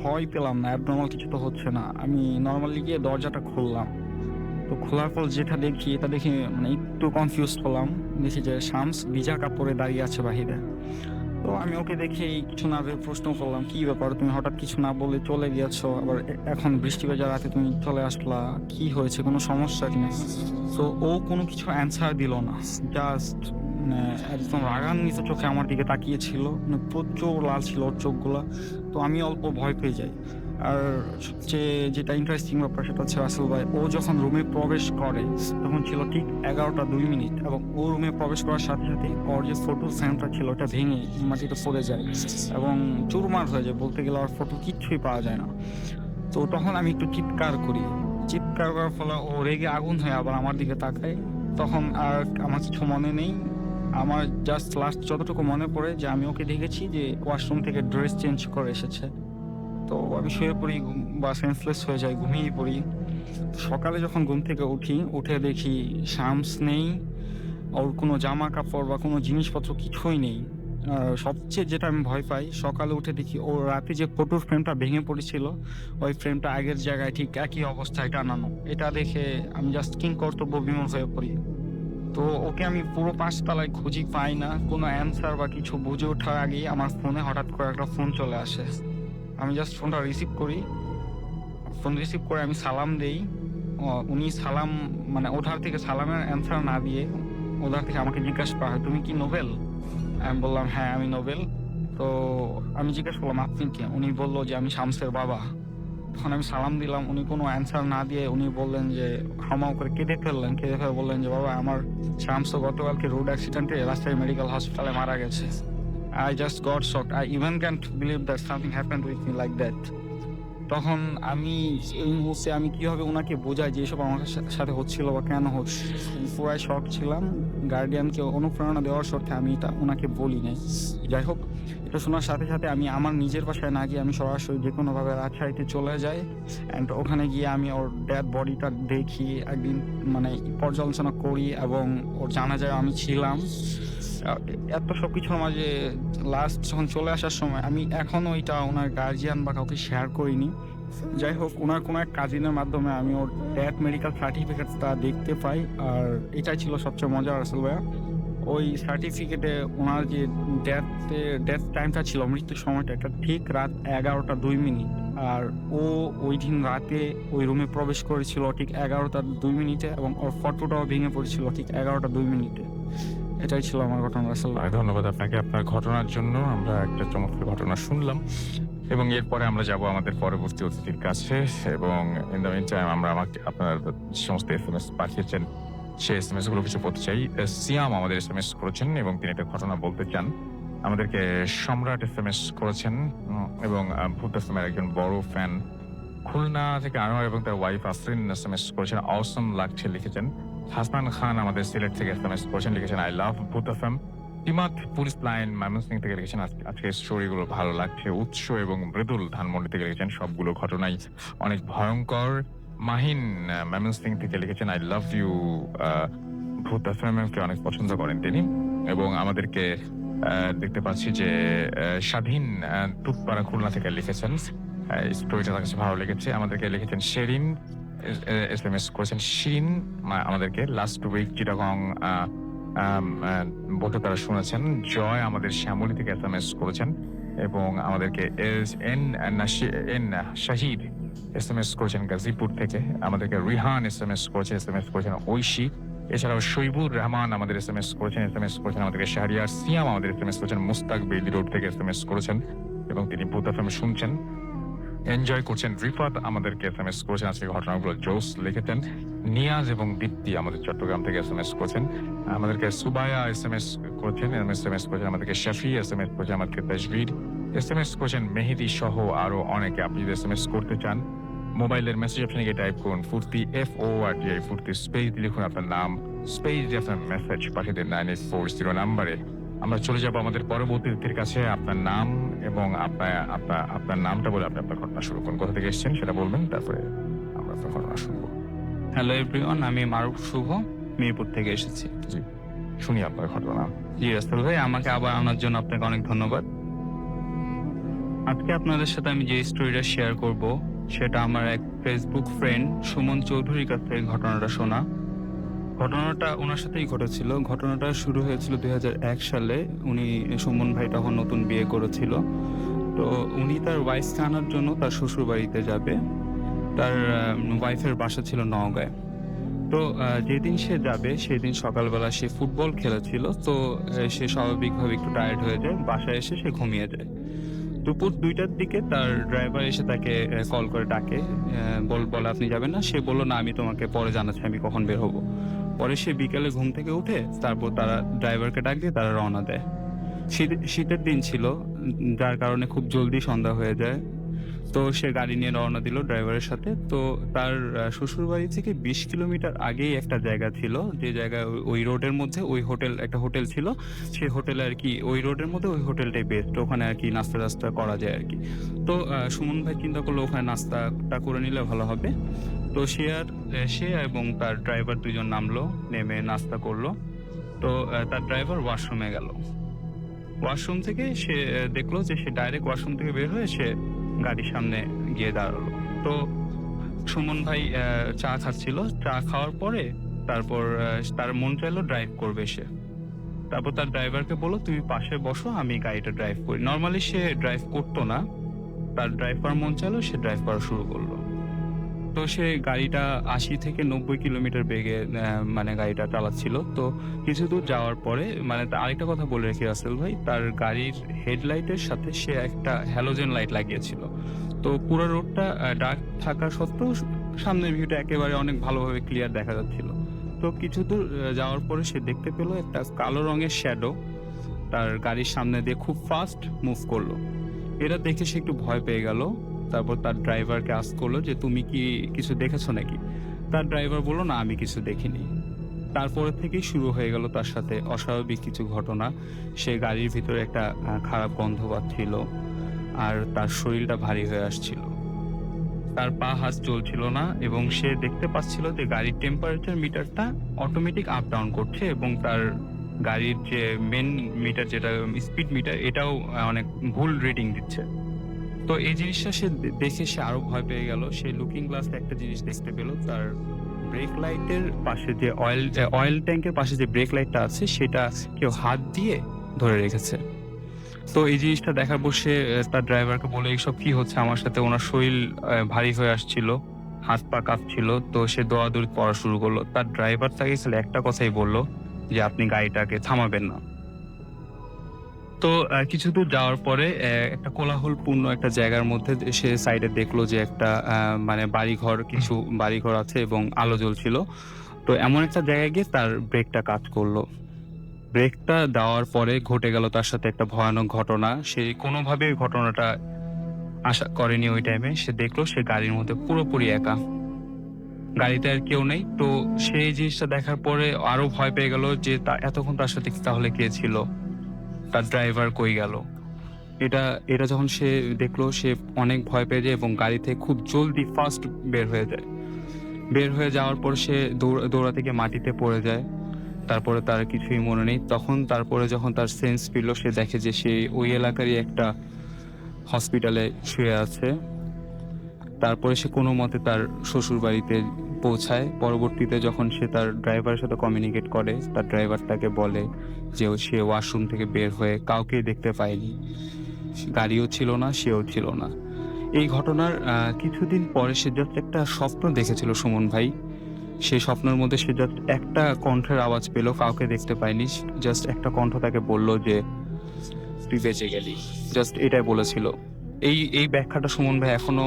ভয় পেলাম না, অ্যাবনর্মাল কিছু তো হচ্ছে না, আমি নর্মালি গিয়ে দরজাটা খুললাম। তো খোলার পর যেটা দেখি, এটা দেখে মানে একটু কনফিউজ হলাম। দেখি যে শামস ভিজা কাপড়ে দাঁড়িয়ে আছে বাহিরে। তো আমি ওকে দেখে কিছু না ভেবে প্রশ্ন করলাম, কি ব্যাপার, তুমি হঠাৎ কিছু না বলে চলে গিয়েছো, আবার এখন বৃষ্টি ভেজা রাতে তুমি চলে আসলা, কি হয়েছে, কোনো সমস্যা কিনা? তো ও কোনো কিছু অ্যান্সার দিল না, জাস্ট একদম রাগান্বিত চোখে আমার দিকে তাকিয়েছিল, প্রচুর লাল ছিল ওর চোখগুলা। তো আমি অল্প ভয় পেয়ে যাই। আর সবচেয়ে যেটা ইন্টারেস্টিং ব্যাপার সেটা হচ্ছে রাসেল ভাই, ও যখন রুমে প্রবেশ করে তখন ছিল ঠিক 11:02 এবং ও রুমে প্রবেশ করার সাথে সাথে ওর যে ফটো ফ্রেমটা ছিল ওটা ভেঙে মাটিতে পড়ে যায় এবং চুরমার হয়ে যায়, বলতে গেলে ওর ফটো কিচ্ছুই পাওয়া যায় না। তো তখন আমি একটু চিৎকার করি, চিৎকার করার ফলে ও রেগে আগুন হয়ে আবার আমার দিকে তাকায়। তখন আর আমার কিছু মনে নেই, আমার জাস্ট লাস্ট যতটুকু মনে পড়ে যে আমি ওকে দেখেছি যে ওয়াশরুম থেকে ড্রেস চেঞ্জ করে এসেছে। তো আমি শুয়ে পড়ি বা সেন্সলেস হয়ে যাই, ঘুমিয়ে পড়ি। সকালে যখন ঘুম থেকে উঠে দেখি শামস নেই, ওর কোনো জামা কাপড় বা কোনো জিনিসপত্র কিছুই নেই। আর সবচেয়ে যেটা আমি ভয় পাই, সকালে উঠে দেখি ও রাতে যে ফটোর ফ্রেমটা ভেঙে পড়েছিল ওই ফ্রেমটা আগের জায়গায় ঠিক একই অবস্থায় টানানো। এটা দেখে আমি জাস্ট কিং কর্তব্য বিমূঢ় হয়ে পড়ি। তো ওকে আমি পুরো 5 তলায় খুঁজি, পাই না, কোনো অ্যান্সার বা কিছু বুঝে ওঠার আগেই আমার ফোনে হঠাৎ করে একটা ফোন চলে আসে। আমি জাস্ট ফোনটা রিসিভ করি, ফোন রিসিভ করে আমি সালাম দেই। উনি সালাম মানে ওঠার থেকে সালামের অ্যান্সার না দিয়ে ওধার থেকে আমাকে জিজ্ঞাসা করা হয়, তুমি কি নোবেল? আমি বললাম হ্যাঁ আমি নোবেল। তো আমি জিজ্ঞাসা করলাম আপনি কে? উনি বললো যে আমি শামসের বাবা। তখন আমি সালাম দিলাম, উনি কোনো অ্যান্সার না দিয়ে উনি বললেন যে হামাও করে কেঁদে ফেলে বললেন যে বাবা আমার শামস তো গতকালকে রোড অ্যাক্সিডেন্টে রাজশাহী মেডিকেল হসপিটালে মারা গেছে। I just got shocked. I even can't believe that something happened with me like that. তখন আমি এই মুহূর্তে আমি কিভাবে ওনাকে বোঝাই যে এসব আমার সাথে হচ্ছিল বা কেন হচ্ছে, পুরাই শক ছিলাম। গার্ডিয়ানকে অনুপ্রেরণা দেওয়ার স্বার্থে আমি এটা ওনাকে বলি নাই। যাই হোক, এটা শোনার সাথে সাথে আমি আমার নিজের বাসায় না গিয়ে আমি সরাসরি যে কোনোভাবে রাজশাহীতে চলে যাই অ্যান্ড ওখানে গিয়ে আমি ওর ডেড বডিটা দেখি, একদিন মানে পর্যালোচনা করি এবং ওর জানাজায় আমি ছিলাম। এত সবকিছুর মাঝে লাস্ট যখন চলে আসার সময় আমি এখনো এটা ওনার গার্জিয়ান বা কাউকে শেয়ার করিনি। যাই হোক, ওনার কোনো এক কাজিনের মাধ্যমে আমি ওর ডেথ মেডিকেল সার্টিফিকেটটা দেখতে পাই। আর এটাই ছিল সবচেয়ে মজার রাসেল ভাইয়া, ওই সার্টিফিকেটে ওনার যে ডেথ টাইমটা ছিল, মৃত্যুর সময়টা, এটা ঠিক রাত 11:02। আর ও ওই দিন রাতে ওই রুমে প্রবেশ করেছিল ঠিক 11:02 এবং ওর ফটোটাও ভেঙে পড়েছিল ঠিক 11:02। এটাই ছিল আমার ঘটনা রাসেল ভাই। ধন্যবাদ আপনাকে আপনার ঘটনার জন্য। আমরা একটা চমৎকার ঘটনা শুনলাম এবং এরপরে আমরা যাব আমাদের পরবর্তী অতিথির কাছে এবং ইন দ্য মিন টাইম আমরা আপনার যে সমস্ত SMS পাঠিয়েছেন সেই SMS গুলো কিছু বলতে চাই। সিয়াম আমাদের SMS করেছেন এবং তিনি একটা ঘটনা বলতে চান। আমাদেরকে সম্রাট SMS করেছেন এবং ভূত এফএমের একজন বড় ফ্যান। খুলনা থেকে আনোয়ার এবং তার ওয়াইফ আসরিন SMS করেছেন, অসম লাগছে লিখেছেন। হাসান খান আমাদের সিলেট থেকে SMS করেছেন, লিখেছেন I love Bhoot FM. Imad police line Mymensingh থেকে লিখেছেন আজকে স্টোরিগুলো ভালো লাগছে। উৎস এবং মৃদুল ধানমন্ডি থেকে লিখেছেন সবগুলো ঘটনাই অনেক ভয়ঙ্কর। মাহিন ময়মনসিংহ থেকে লিখেছেন আই লাভ ইউ ভূত এফএম কে অনেক পছন্দ করেন তিনি। এবং আমাদেরকে দেখতে পাচ্ছি যে স্বাধীন তুতপাড়া খুলনা থেকে লিখেছেন স্টোরিটা তার কাছে ভালো লেগেছে। আমাদেরকে লিখেছেন শেরিন SMS করেছেন শিরিন আমাদেরকে লাস্ট উইক চিটাগং বলতে তারা শুনেছেন। জয় আমাদের শ্যামলী থেকে SMS করেছেন এবং আমাদেরকে শাহিদ SMS করেছেন গাজীপুর থেকে। আমাদেরকে রিহান SMS করেছেন ঐশী এছাড়াও শৈবুর রহমান আমাদের এসএমএস করেছেন আমাদেরকে শাহরিয়ার সিয়াম আমাদের এসএমএস করেছেন, মুস্তাক বেইলি রোড থেকে এসএমএস করেছেন এবং তিনি বুথ এফএম শুনছেন, এনজয় করছেন। রিফাত আমাদেরকে এসএমএস করেছেন, আজকে ঘটনাগুলো জোস লিখেছেন। নিয়াজ এবং দীপ্তি আমাদের চট্টগ্রাম থেকে এসএমএস করেছেন, আমাদেরকে সুবায়া এসএমএস করেছেন, আমাদেরকে শাফি এসএমএস করেছেন, আমাদেরকে তাজবির এসএমএস করেছেন, মেহেদি সহ আরো অনেকে। আপনি যদি এসএমএস করতে চান মোবাইলের মেসেজ অপশনে গিয়ে টাইপ করুন ফুর্তি FORTI ফুর্তি স্পেস লিখুন আপনার নাম, স্পেস দিয়ে আপনার মেসেজ পাঠিয়ে দিন 9840 নাম্বারে। আমরা চলে যাব আমাদের পরবর্তী অতিথির কাছে। আপনার নাম এবং আপনার নামটা বলে আপনি আপনার ঘটনা শুরু করুন, কোথা থেকে এসেছেন সেটা বলবেন, তারপরে আমরা আপনার ঘটনা শুনবো। হ্যালো এভরিওয়ান, আমি মারুফ শুভ, মিরপুর থেকে এসেছি। শুনি আপনার ঘটনা। জি রাসেল ভাই, আমাকে আবার আনার জন্য আপনাকে অনেক ধন্যবাদ। আজকে আপনাদের সাথে আমি যে স্টোরিটা শেয়ার করব সেটা আমার এক ফেসবুক ফ্রেন্ড সুমন চৌধুরীর কাছ থেকে ঘটনাটা শোনা। ঘটনাটা ওনার সাথেই ঘটেছিল। ঘটনাটা শুরু হয়েছিল 2001 সালে। সুমন ভাই তখন নতুন বিয়ে করেছিল। তো উনি তার ওয়াইফকে আনার জন্য তার শ্বশুর বাড়িতে যাবে। তার ওয়াইফের বাসা ছিল নওগাঁয়। তো যেদিন সে যাবে সেদিন সকালবেলা সে ফুটবল খেলেছিল। তো সে স্বাভাবিকভাবে একটু টায়ার্ড হয়ে যায়, বাসায় এসে সে ঘুমিয়ে যায়। দুপুর 2টার দিকে তার ড্রাইভার এসে তাকে কল করে ডাকে, বলে আপনি যাবেন না? সে বলল না, আমি তোমাকে পরে জানাচ্ছি আমি কখন বের হবো। পরে সে বিকেলে ঘুম থেকে উঠে তারপর তারা ড্রাইভারকে ডাক দিয়ে তারা রওনা দেয়। শীতের দিন ছিল, যার কারণে খুব জলদি সন্ধ্যা হয়ে যায়। তো সে গাড়ি নিয়ে রওনা দিল ড্রাইভারের সাথে। তো তার শ্বশুর বাড়ি থেকে 20 কিলোমিটার আগেই একটা জায়গা ছিল, যে জায়গায় ওই রোডের মধ্যে একটা হোটেল ছিল। সেই হোটেলে আর কি ওই রোডের মধ্যে ওই হোটেলটাই বেস্ট, ওখানে আর কি নাস্তা টাস্তা করা যায় আর কি। তো সুমন ভাই চিন্তা করলো ওখানে নাস্তাটা করে নিলে ভালো হবে। তো সে এবং তার ড্রাইভার দুজন নামলো, নেমে নাস্তা করলো। তো তার ড্রাইভার ওয়াশরুমে গেল। ওয়াশরুম থেকে সে দেখলো যে সে ডাইরেক্ট ওয়াশরুম থেকে বের হয়ে সে গাড়ির সামনে গিয়ে দাঁড়ালো। তো সুমন ভাই চা খাচ্ছিল। চা খাওয়ার পরে তারপর তার মন চাইলো ড্রাইভ করবে সে। তারপর তার ড্রাইভারকে বললো তুমি পাশে বসো, আমি গাড়িটা ড্রাইভ করি। নর্মালি সে ড্রাইভ করতো না, তার ড্রাইভ করার মন চাইলো, সে ড্রাইভ করা শুরু করলো। তো সে গাড়িটা 80 থেকে 90 কিলোমিটার বেগে মানে গাড়িটা চালাচ্ছিল। তো কিছু দূর যাওয়ার পরে আরেকটা কথা বলে রেখে রাসেল ভাই, তার গাড়ির হেডলাইটের সাথে সে একটা হ্যালোজেন লাইট লাগিয়েছিল। তো পুরো রোডটা ডার্ক থাকা সত্ত্বেও সামনের ভিউটা একেবারে অনেক ভালোভাবে ক্লিয়ার দেখা যাচ্ছিল। তো কিছু দূর যাওয়ার পরে সে দেখতে পেল একটা কালো রঙের শ্যাডো তার গাড়ির সামনে দিয়ে খুব ফাস্ট মুভ করলো। এটা দেখে সে একটু ভয় পেয়ে গেল। তারপর তার ড্রাইভারকে আস্ক করলো যে তুমি কি কিছু দেখেছো নাকি? তার ড্রাইভার বললো না, আমি কিছু দেখিনি। তারপরে থেকেই শুরু হয়ে গেল তার সাথে অস্বাভাবিক কিছু ঘটনা। সে গাড়ির ভিতরে একটা খারাপ গন্ধ পাচ্ছিল, আর তার শরীরটা ভারী হয়ে আসছিল, তার পা হাত চলছিল না, এবং সে দেখতে পাচ্ছিল যে গাড়ির টেম্পারেচার মিটারটা অটোমেটিক আপ ডাউন করছে, এবং তার গাড়ির যে মেন মিটার যেটা স্পিড মিটার এটাও অনেক ভুল রিডিং দিচ্ছে। তো এই জিনিসটা সে দেখে সে আরো ভয় পেয়ে গেল। সে লুকিং গ্লাসে একটা জিনিস দেখতে পেল, তার ব্রেক লাইটের পাশে যে অয়েল ট্যাঙ্কের পাশে যে ব্রেক লাইটটা আছে সেটা কেউ হাত দিয়ে ধরে রেখেছে। তো এই জিনিসটা দেখার পর সে তার ড্রাইভারকে বলে এইসব কি হচ্ছে আমার সাথে। ওনার শরীর ভারী হয়ে আসছিল, হাত পা কাঁপছিল। তো সে দৌড়াদৌড়ি করা শুরু করলো। তার ড্রাইভার তাকে খালি একটা কথাই বললো যে আপনি গাড়িটাকে থামাবেন না। তো কিছু দূর যাওয়ার পরে একটা কোলাহলপূর্ণ একটা জায়গার মধ্যে সে সাইডে দেখলো যে একটা কিছু বাড়িঘর আছে এবং আলো জ্বলছিল। তো এমন একটা জায়গায় গিয়ে তার ব্রেকটা কাজ করলো। ব্রেকটা দেওয়ার পরে ঘটে গেল তার সাথে একটা ভয়ানক ঘটনা। সে কোনোভাবে ঘটনাটা আশা করেনি। ওই টাইমে সে দেখলো সে গাড়ির মধ্যে পুরোপুরি একা, গাড়িতে আর কেউ নেই। তো সেই জিনিসটা দেখার পরে আরো ভয় পেয়ে গেল যে এতক্ষণ তার সাথে তাহলে কে ছিল, তার ড্রাইভার কই গেল। এটা যখন সে দেখলো সে অনেক ভয় পেয়ে যায় এবং গাড়ি থেকে খুব জলদি ফাস্ট বের হয়ে যায়। বের হয়ে যাওয়ার পর সে দৌড়াতে গিয়ে মাটিতে পড়ে যায়। তারপরে তার কিছুই মনে নেই। তারপরে যখন তার সেন্স ফিরল, সে দেখে যে সে ওই এলাকারই একটা হসপিটালে শুয়ে আছে। তারপরে সে কোনো মতে তার শ্বশুর বাড়িতে পৌঁছায়। পরবর্তীতে যখন সে তার ড্রাইভারের সাথে কমিউনিকেট করে, তার ড্রাইভার তাকে বলে যে সে ওয়াশরুম থেকে বের হয়ে কাউকে দেখতে পায়নি, গাড়িও ছিল না, সেও ছিল না। এই ঘটনার কিছুদিন পরে সে জাস্ট একটা স্বপ্ন দেখেছিল সুমন ভাই। সেই স্বপ্নের মধ্যে সে জাস্ট একটা কণ্ঠের আওয়াজ পেল, কাউকে দেখতে পায়নি, জাস্ট একটা কণ্ঠ তাকে বলল যে তুই বেঁচে গেলি, জাস্ট এটাই বলেছিল। এই ব্যাখ্যাটা সুমন ভাই এখনো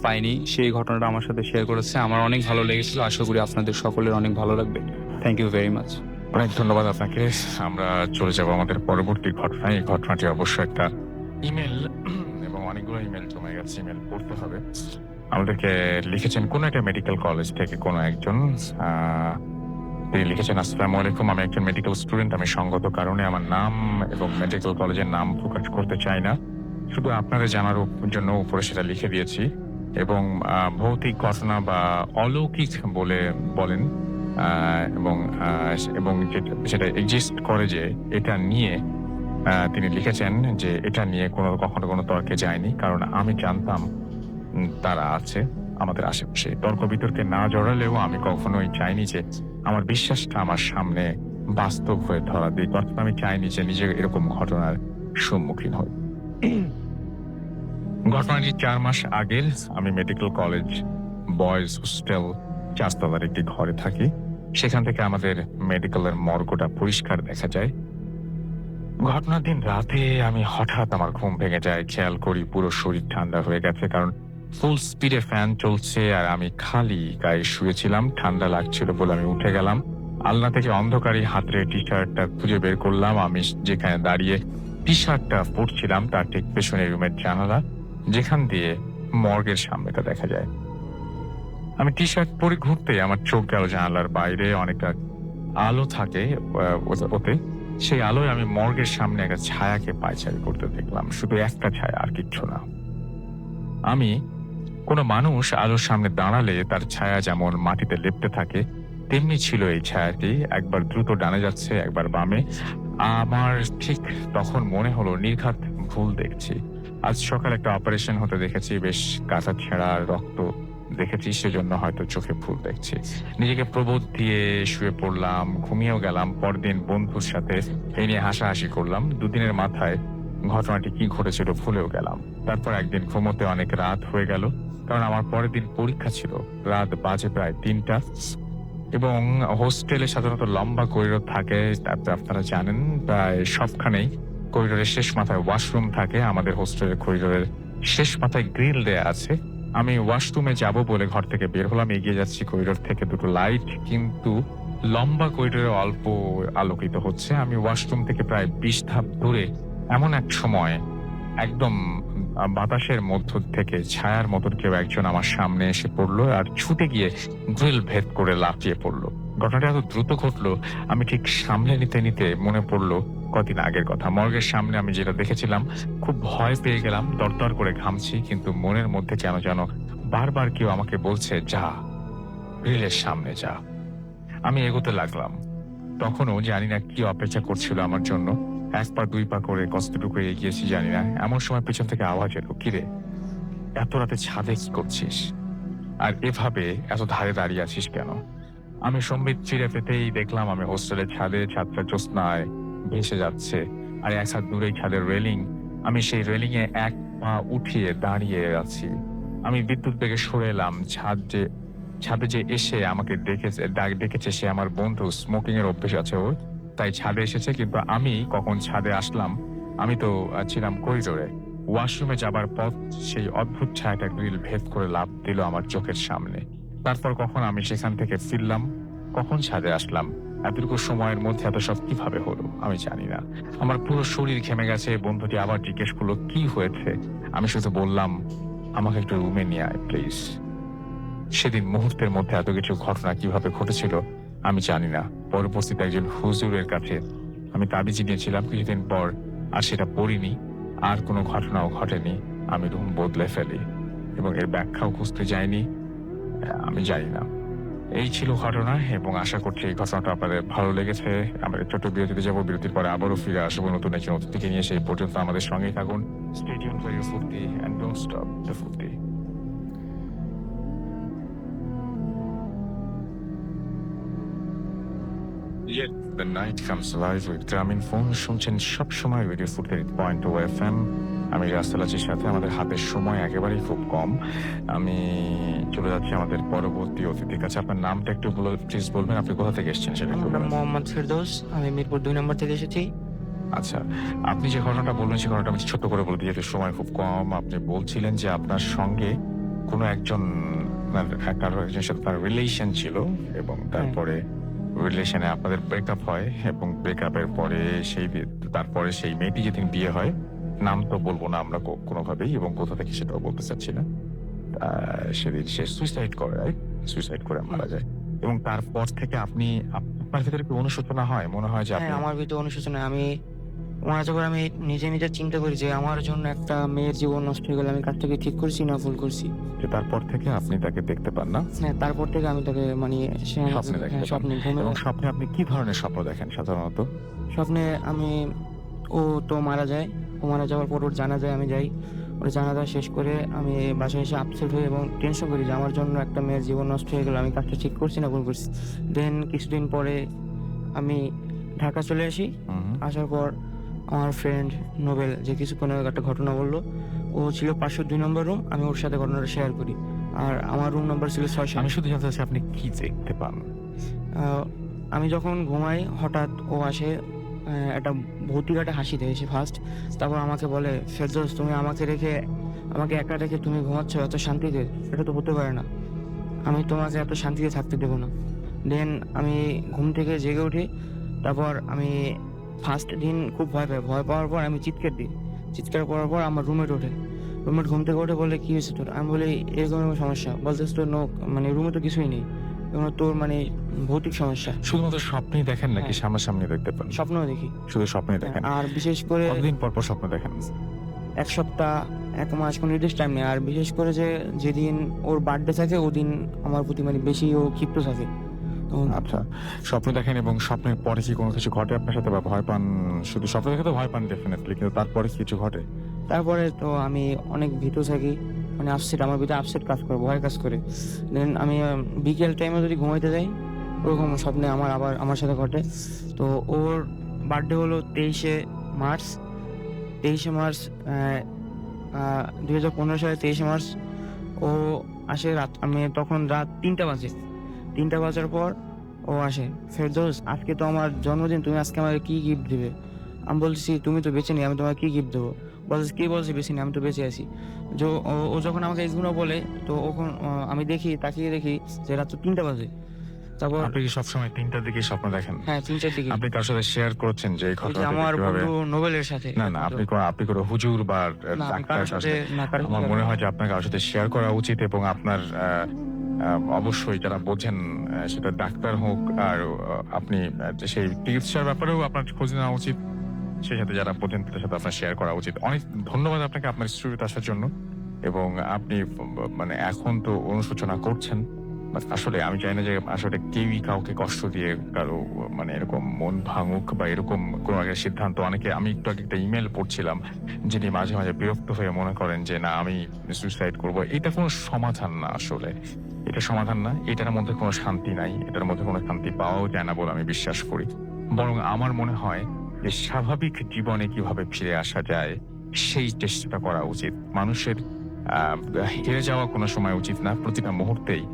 পাইনি, সেই ঘটনাটা আমার সাথে শেয়ার করেছে, আমার অনেক ভালো লেগেছিল, আশা করি আপনাদের সকলের অনেক ভালো লাগবে। Thank you very much. অনেক ধন্যবাদ আপনাকে। আমরা চলে যাব আমাদের পরবর্তী ঘটনায়। এই ঘটনাটি অবশ্যই একটা ইমেল এবং অনেকগুলো ইমেল জমে গেছে, ইমেল পড়তে হবে। আমাদেরকে লিখেছেন কোন একটা মেডিকেল কলেজ থেকে কোনো একজন। তিনি লিখেছেন, আসসালামু আলাইকুম, আমি একজন মেডিকেল স্টুডেন্ট। আমি সঙ্গত কারণে আমার নাম এবং মেডিকেল কলেজের নাম প্রকাশ করতে চাই না, শুধু আপনাদের জানার জন্য উপরে সেটা লিখে দিয়েছি। এবং ভৌতিক ঘটনা বা অলৌকিক বলেন, এবং সেটা এক্সিস্ট করে যে এটা নিয়ে তিনি লিখেছেন যে এটা নিয়ে কখনো কোনো তর্কে যায়নি, কারণ আমি জানতাম তারা আছে আমাদের আশেপাশে। তর্ক বিতর্কে না জড়ালেও আমি কখনোই চাইনি যে আমার বিশ্বাসটা আমার সামনে বাস্তব হয়ে ধরা দিই, অর্থাৎ আমি চাইনি যে নিজে এরকম ঘটনার সম্মুখীন হই। ঘটনাটি 4 মাস আগের। আমি মেডিকেল কলেজ বয়েজ হোস্টেল 4 তলার একটি ঘরে থাকি। সেখান থেকে আমাদের মেডিকেলের মর্গটা পরিষ্কার দেখা যায়। ঘটনার দিন রাতে আমি হঠাৎ আমার ঘুম ভেঙে যায়, খেয়াল করি পুরো শরীর ঠান্ডা হয়ে গেছে, কারণ ফুল স্পিডে ফ্যান চলছে আর আমি খালি গায়ে শুয়েছিলাম। ঠান্ডা লাগছিল বলে আমি উঠে গেলাম। আলনা থেকে অন্ধকারে হাতের টি শার্টটা খুঁজে বের করলাম। আমি যেখানে দাঁড়িয়ে টি শার্টটা পরছিলাম তার ঠিক পেছনে রুমের জানালা, যেখান দিয়ে মর্গের সামনেটা দেখা যায়। আমি টি শার্ট পরে ঘুরতে আমার চোখ গেল জানালার বাইরে, অনেকটা আলো থাকে ওতে। সেই আলোয় আমি মর্গের সামনে একটা ছায়াকে পায়চারি করতে দেখলাম, শুধু একটা ছায়া, আর কিচ্ছু না। আমি কোনো মানুষ আলোর সামনে দাঁড়ালে তার ছায়া যেমন মাটিতে লেপ্টে থাকে, তেমনি ছিল এই ছায়াটি। একবার দ্রুত ডানে যাচ্ছে, একবার বামে। আমার ঠিক তখন মনে হলো নির্ঘাত ভুল দেখছি। আজ সকালে একটা অপারেশন হতে দেখেছি, বেশ কাঁচা ছেঁড়া রক্ত দেখেছি, সেজন্য হয়তো চোখে ভুল দেখছি। নিজেকে প্রবোধ দিয়ে শুয়ে পড়লাম, ঘুমিয়েও গেলাম। পরদিন বন্ধুর সাথে এই নিয়ে হাসাহাসি করলাম। 2 দিনের মাথায় ঘটনাটি কি ঘটেছিল ভুলেও গেলাম। তারপর একদিন ঘুমোতে অনেক রাত হয়ে গেল, কারণ আমার পরের দিন পরীক্ষা ছিল। রাত বাজে প্রায় 3টা, এবং হোস্টেলে সাধারণত লম্বা করিডোর থাকে, আপনারা জানেন। প্রায় সবখানেই করিডোরের শেষ মাথায় ওয়াশরুম থাকে। আমাদের হোস্টেলের করিডোরের শেষ মাথায় গ্রিল দেয়া আছে। আমি ওয়াশরুমে যাব বলে ঘর থেকে বের হলাম, এগিয়ে যাচ্ছি। করিডোর থেকে 2টো লাইট, কিন্তু লম্বা করিডোরে অল্প আলোকিত হচ্ছে। আমি ওয়াশরুম থেকে প্রায় 20 ধাপ দূরে এমন এক সময় একদম বাতাসের মধ্য থেকে ছায়ার মতন কেউ একজন আমার সামনে এসে পড়লো আর ছুটে গিয়ে গ্রিল ভেদ করে লাফিয়ে পড়লো। ঘটনাটা এত দ্রুত ঘটলো, আমি ঠিক সামলে নিতে মনে পড়লো কদিন আগের কথা। মর্গের সামনে আমি যেটা দেখেছিলাম, খুব ভয় পেয়ে গেলাম, দরদর করে ঘামছি, কিন্তু মনের মধ্যে কেন যেন বারবার কেউ আমাকে বলছে, যা, গ্রিলের সামনে যা। আমি এগোতে লাগলাম। তখনও জানি না কি অপেক্ষা করছিল আমার জন্য। 1 পা 2 পা করে কতটুকু এগিয়েছি জানি না। এমন সময় পেছন থেকে আওয়াজ এলো, কিরে, এত রাতে ছাদে কি করছিস? আর এভাবে এত ধারে দাঁড়িয়ে আছিস কেন? আমি সম্বিত ফিরে পেতেই দেখলাম আমি হোস্টেলের ছাদে, ছাদটা জ্যোৎস্নায় ভেসে যাচ্ছে। আর 1 হাত দূরেই ছাদের রেলিং। আমি সেই রেলিং এ 1 পা উঠিয়ে দাঁড়িয়ে আছি। আমি বিদ্যুৎ বেগে সরে এলাম। ছাদে যে এসে আমাকে ডেকেছে সে আমার বন্ধু। স্মোকিং এর অভ্যেস আছে ওর, তাই ছাদে এসেছে। কিন্তু আমি কখন ছাদে আসলাম? আমি তো ছিলাম করিডোরে। ওয়াশরুমে যাবার পথ সেই অদ্ভুত ছায়াটা গ্রিল ভেদ করে লাফ দিল আমার চোখের সামনে। তারপর কখন আমি সেখান থেকে ফিরলাম, কখন ছাদে আসলাম, এতটুকু সময়ের মধ্যে এত সব কিভাবে হলো আমি জানি না। আমার পুরো শরীর ঘেমে গেছে। বন্ধুটি আবার জিজ্ঞেস করলো কি হয়েছে। আমি শুধু বললাম, আমাকে একটু রুমে নিয়ে আয় প্লিজ। সেদিন মুহূর্তের মধ্যে এত কিছু ঘটনা কিভাবে ঘটেছিল আমি জানি না। পরবর্তীতে একজন হুজুরের কাছে আমি তাবিজ নিয়েছিলাম কিছুদিন পর, আর সেটা পড়িনি, আর কোনো ঘটনাও ঘটেনি। আমি রুম বদলে ফেলি এবং এর ব্যাখ্যাও খুঁজতে যাইনি। আমি জানি না। এই ছিল ঘটনা, এবং আশা করছি এই ঘটনাটা আপনাদের ভালো লেগেছে। আমাদের ছোট্ট বিরতিতে যাবো, বিরতির পরে আবারও ফিরে আসবো নতুন একজন অতিথিকে নিয়ে। সেই পর্যন্ত আমাদের সঙ্গেই থাকুন। Stay tuned for your Furti and don't stop the Furti. Yet the night comes alive with গ্রামীণ ফোন। শুনছেন সবসময় রেডিও ফুর্তির .0 FM আমি রাস্তালাচির সাথে আমাদের হাতের সময় একেবারেই খুব কম। আমি চলে যাচ্ছি আমাদের পরবর্তী অতিথির কাছে। আপনার নামটা একটু প্লিজ বলবেন, আপনি কোথা থেকে এসেছেন সেটা একটু আমার নাম বলবেন। মোহাম্মদ ফেরদৌস, আমি মিরপুর 2 নম্বর থেকে এসেছি। আচ্ছা, আপনি যে ঘটনাটা বললেন সেই ঘটনাটা আমি ছোট্ট করে বলে দিই, যেহেতু সময় খুব কম। আপনি বলছিলেন যে আপনার সঙ্গে কোনো একজন কারো একজনের সাথে তার রিলেশন ছিল এবং তারপরে রিলেশনে আপনাদের ব্রেকআপ হয় এবং ব্রেকআপের পরে তারপরে সেই মেয়েটি যেদিন বিয়ে হয়, নাম তো বলবো না আমরা কোনোভাবেই, এবং কোথা থেকে সেটাও বলতে চাচ্ছি না, সেদিন সে সুইসাইড করে, সুইসাইড করে মারা যায়। এবং তারপর থেকে আপনার ভিতরে কি অনুশোচনা হয়, মনে হয় যে হ্যাঁ, আপনি আমার ভিতরে অনুশোচনা। আমি মারা যাবার আমি নিজে নিজে চিন্তা করি যে আমার জন্য একটা মেয়ের জীবন নষ্ট হয়ে গেল, আমি কাজটাকে ঠিক করছি না ভুল করছি। যে তারপর থেকে আপনি তাকে দেখতে পান না, হ্যাঁ, তারপর থেকে আমি তাকে মানে স্বপ্নে দেখতে হ্যাঁ, পান। স্বপ্নে ঘুমে এবং স্বপ্নে আপনি কি ধরনের স্বপ্ন দেখেন সাধারণত? স্বপ্নে আমি ও তো মারা যায়, ও মারা যাওয়ার পর ওর জানাজায় আমি যাই। ওর জানাজা শেষ করে আমি বাসায় এসে আপসেট হই এবং টেনশন করি যে আমার জন্য একটা মেয়ের জীবন নষ্ট হয়ে গেল, আমি কাজটা ঠিক করছি না ভুল করছি। দেন কিছুদিন পরে আমি ঢাকা চলে আসি। হুম। আসার পর আমার ফ্রেন্ড নোবেল যে কিছুক্ষণ আগে একটা ঘটনা বললো, ও ছিল 502 নম্বর রুম, আমি ওর সাথে ঘটনাটা শেয়ার করি। আর আমার রুম নাম্বার ছিল 600। আমি শুধু জানতে চাচ্ছি আপনি কি দেখতে পান? আমি যখন ঘুমাই হঠাৎ ও আসে, একটা ভৌতিক একটা হাসি দেয় সে ফার্স্ট। তারপর আমাকে বলে, ফেরদৌস তুমি আমাকে একা রেখে তুমি ঘুমাচ্ছ এত শান্তিতে, এটা তো হতে পারে না, আমি তোমাকে এত শান্তিতে থাকতে দেবো না। দেন আমি ঘুম থেকে জেগে উঠি। তারপর আমি ফার্স্ট দিন খুব ভয় পাওয়ার পর আমি চিৎকার করার পর আমার রুমমেট ঘুম থেকে উঠে বলে কি হয়েছে তোর? আমি বলি এরকম সমস্যা। বলতেছে তোর মানে রুমে তো কিছুই নেই, এগুলো তোর মানে ভৌতিক সমস্যা। শুধুমাত্র স্বপ্নেই দেখেন নাকি হ্যাঁ। সামনাসামনি দেখতে পান? স্বপ্নও দেখি। শুধু স্বপ্নেই দেখেন? আর বিশেষ করে কতদিন পর পর স্বপ্ন দেখেন? 1 সপ্তাহ 1 মাস কোনো নির্দিষ্ট টাইম নেই। আর বিশেষ করে যে যেদিন ওর বার্থডে থাকে ওদিন আমার প্রতি মানে বেশি ও ক্ষিপ্ত থাকে। আচ্ছা, স্বপ্ন দেখেন এবং স্বপ্নের পরে কি কোনো কিছু ঘটে আপনার সাথে, বা ভয় পান? শুধু স্বপ্ন দেখে তো ভয় পান ডেফিনেটলি, কিন্তু তারপরে কি কিছু ঘটে? তারপরে তো আমি অনেক ভীত থাকি, মানে আমার ভিতরে আপসেট কাজ করে, ভয় কাজ করে। দেন আমি বিকেল টাইমে যদি ঘুমাইতে যাই, ওরকম স্বপ্নে আমার সাথে ঘটে। তো ওর বার্থডে হলো 23শে মার্চ 2015 সালে 23শে মার্চ। ও আসে আমি তখন রাত 3টা বাজে। 3টা বাজার পর ও আসে, ফেরদৌস আজকে তো আমার জন্মদিন, তুমি আজকে আমাকে কি গিফট দিবে? আমি বলছি তুমি তো বেঁচে নেই, আমি তোমাকে কি গিফট দেবো? বলছে কি বলছে বেশি নেই, আমি তো বেঁচে আছি। ও যখন আমাকে এইগুলো বলে, তো আমি তাকিয়ে দেখি যে রাত তো 3টা বাজে। তারপর আপনি কি সবসময় 3টার দিকে স্বপ্ন দেখেন? হ্যাঁ 3টার দিকে। আপনি কার সাথে শেয়ার করছেন যে এই ওই যে ঘটনাটা আমার কিভাবে? বন্ধু নোবেলের সাথে। না, আপনি কোনো হুজুর বা না, আমি ডাক্তার কারোর সাথে আমার মনে হয় যে আপনার কারোর সাথে শেয়ার করা উচিত, এবং আপনার অবশ্যই যারা বোঝেন, সেটা ডাক্তার হোক আর আপনি সেই চিকিৎসার ব্যাপারেও আপনার খোঁজ নেওয়া উচিত, সেই সাথে যারা বোঝেন তাদের সাথে আপনার শেয়ার করা উচিত। অনেক ধন্যবাদ আপনাকে আপনার স্টুডিওতে আসার জন্য। এবং আপনি মানে এখন তো অনুশোচনা করছেন, বাট আসলে আমি চাই না যে আসলে কেউই কাউকে কষ্ট দিয়ে কারো মানে এরকম মন ভাঙুক বা এরকম কোনো একটা সিদ্ধান্ত। আমি একটু আগে একটা ইমেল পড়ছিলাম, যিনি মাঝে মাঝে বিরক্ত হয়ে মনে করেন যে না আমি সুইসাইড করবো। এটা কোনো সমাধান না, আসলে এটা সমাধান না, এটার মধ্যে কোনো শান্তি নাই, এটার মধ্যে কোনো শান্তি পাওয়াও যায় না বলে আমি বিশ্বাস করি। বরং আমার মনে হয় যে স্বাভাবিক জীবনে কিভাবে ফিরে আসা যায় সেই চেষ্টাটা করা উচিত। মানুষের হেরে যাওয়া কোনো সময় উচিত না, প্রতিটা মুহূর্তেই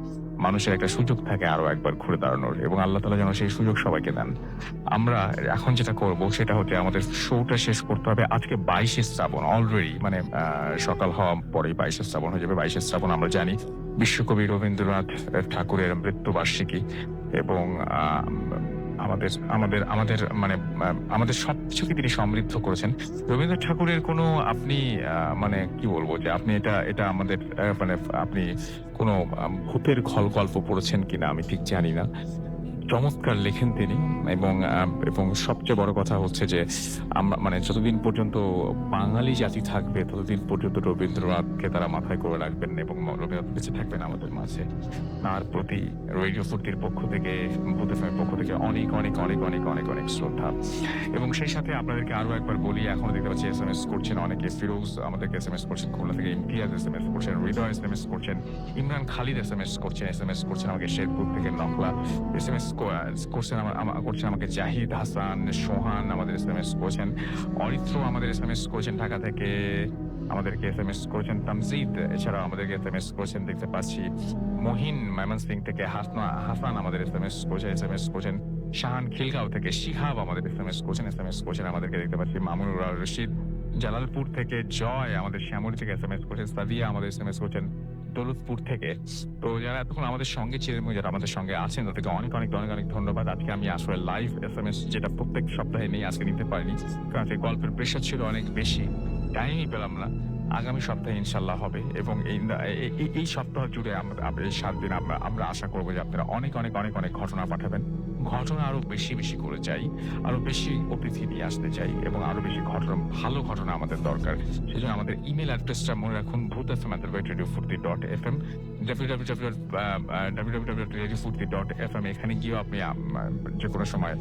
মানুষের একটা সুযোগ থাকে আরো একবার ঘুরে দাঁড়ানোর, এবং আল্লাহ তাআলা যেন সেই সুযোগ সবাইকে দেন। আমরা এখন যেটা করব সেটা হচ্ছে আমাদের শোটা শেষ করতে হবে আজকে 22শে শ্রাবণ অলরেডি, মানে সকাল হওয়া পরেই 22শে শ্রাবণ হয়ে যাবে। 22শে শ্রাবণ আমরা জানি বিশ্বকবি রবীন্দ্রনাথ ঠাকুরের মৃত্যুবার্ষিকী, এবং আমাদের সবকিছুকে তিনি সমৃদ্ধ করেছেন। রবীন্দ্রনাথ ঠাকুরের কোনো আপনি মানে কি বলবো যে আপনি এটা আমাদের মানে আপনি কোনো ভূতের গল্প পড়েছেন কিনা আমি ঠিক জানি না, চমৎকার লেখেন তিনি। এবং সবচেয়ে বড় কথা হচ্ছে যে আমরা মানে যতদিন পর্যন্ত বাঙালি জাতি থাকবে ততদিন পর্যন্ত রবীন্দ্রনাথকে তারা মাথায় করে রাখবেন এবং রবীন্দ্রনাথ বেঁচে থাকবেন আমাদের মাঝে। তার প্রতি রেডিও ফুর্তির পক্ষ থেকে, ভূত এফএমের পক্ষ থেকে অনেক অনেক অনেক অনেক অনেক অনেক শ্রদ্ধা। এবং সেই সাথে আপনাদেরকে আরো একবার বলি, এখনো দেখতে পাচ্ছি SMS করছেন অনেকে। ফিরোজ আমাদেরকে SMS করছেন, খুলনা থেকে ইমতিয়াজ SMS করছেন, হৃদয় SMS করছেন, ইমরান খালিদ SMS করছেন আমাকে শেরপুর থেকে, নকলা SMS করছেন আমাকে, জাহিদ হাসান, সোহান আমাদের SMS করছেন, অরিত্র আমাদের SMS করেছেন ঢাকা থেকে, আমাদেরকে SMS করেছেন তামজিদ, এছাড়াও আমাদেরকে SMS করেছেন দেখতে পাচ্ছি মহিন ময়মনসিং থেকে, হাসান আমাদের SMS করেছেন, শাহান খিলগাঁও থেকে, শিহাব আমাদের SMS করেছেন আমাদেরকে দেখতে পাচ্ছি, মামুনুর রশিদ জালালপুর থেকে, জয় আমাদের শ্যামলী থেকে SMS করেছেন, সাদিয়া আমাদের SMS করেছেন দৌলতপুর থেকে। তো যারা এতক্ষণ আমাদের সঙ্গে ছিলেন এবং যারা আমাদের সঙ্গে আছেন তাদেরকে অনেক অনেক অনেক অনেক ধন্যবাদ। আজকে আমি আসলে লাইভ SMS যেটা প্রত্যেক সপ্তাহে নেই, আজকে নিতে পারিনি, কারণ আজকে গল্পের প্রেশার ছিল অনেক বেশি, টাইমই পেলাম না। আগামী সপ্তাহে ইনশাল্লাহ হবে এবং এই সপ্তাহ জুড়ে এই 7 দিন আমরা আশা করবো যে আপনারা অনেক অনেক অনেক অনেক ঘটনা পাঠাবেন। ঘটনা আরো বেশি বেশি করে চাই, আরো বেশি অতিথি নিয়ে আসতে চাই এবং আরো বেশি ঘটনা, ভালো ঘটনা আমাদের দরকার। সেজন্য আমাদের ইমেল অ্যাড্রেসটা মনে রাখুন, bhutfm@radiofurti.fm, www.radiofurti.fm। এখানে গিয়ে আপনি যে কোনো সময়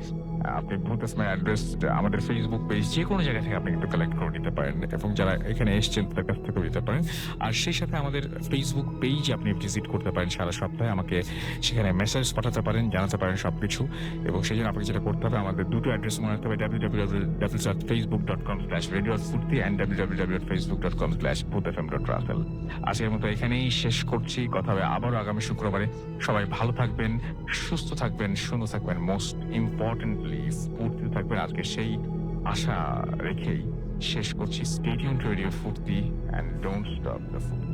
আপনি ভূতসময় অ্যাড্রেস, আমাদের ফেসবুক পেজ, যে কোনো জায়গা থেকে আপনি কিন্তু কালেক্ট করে নিতে পারেন এবং যারা এখানে এসছেন তাদের কাছ থেকেও দিতে পারেন। আর সেই সাথে আমাদের ফেসবুক পেজ আপনি ভিজিট করতে পারেন সারা সপ্তাহে, আমাকে সেখানে মেসেজ পাঠাতে পারেন, জানাতে পারেন সবকিছু। এবং সেই জন্য আপনাকে যেটা করতে হবে, আমাদের দুটো অ্যাড্রেস মনে রাখতে হবে, www.facebook.com/radiofurti and www.facebook.com/bhutfm.russell। আজকের মতো এখানেই শেষ করছি, কথা হবে আবারও আগামী শুক্রবারে। সবাই ভালো থাকবেন, সুস্থ থাকবেন, সুন্দর থাকবেন, মোস্ট ইম্পর্টেন্টলি স্ফূর্তি থাকবেন। আজকে সেই আশা রেখেই শেষ করছি। স্টে টিউনড টু রেডিও ফুর্তি and don't stop the ফুর্তি।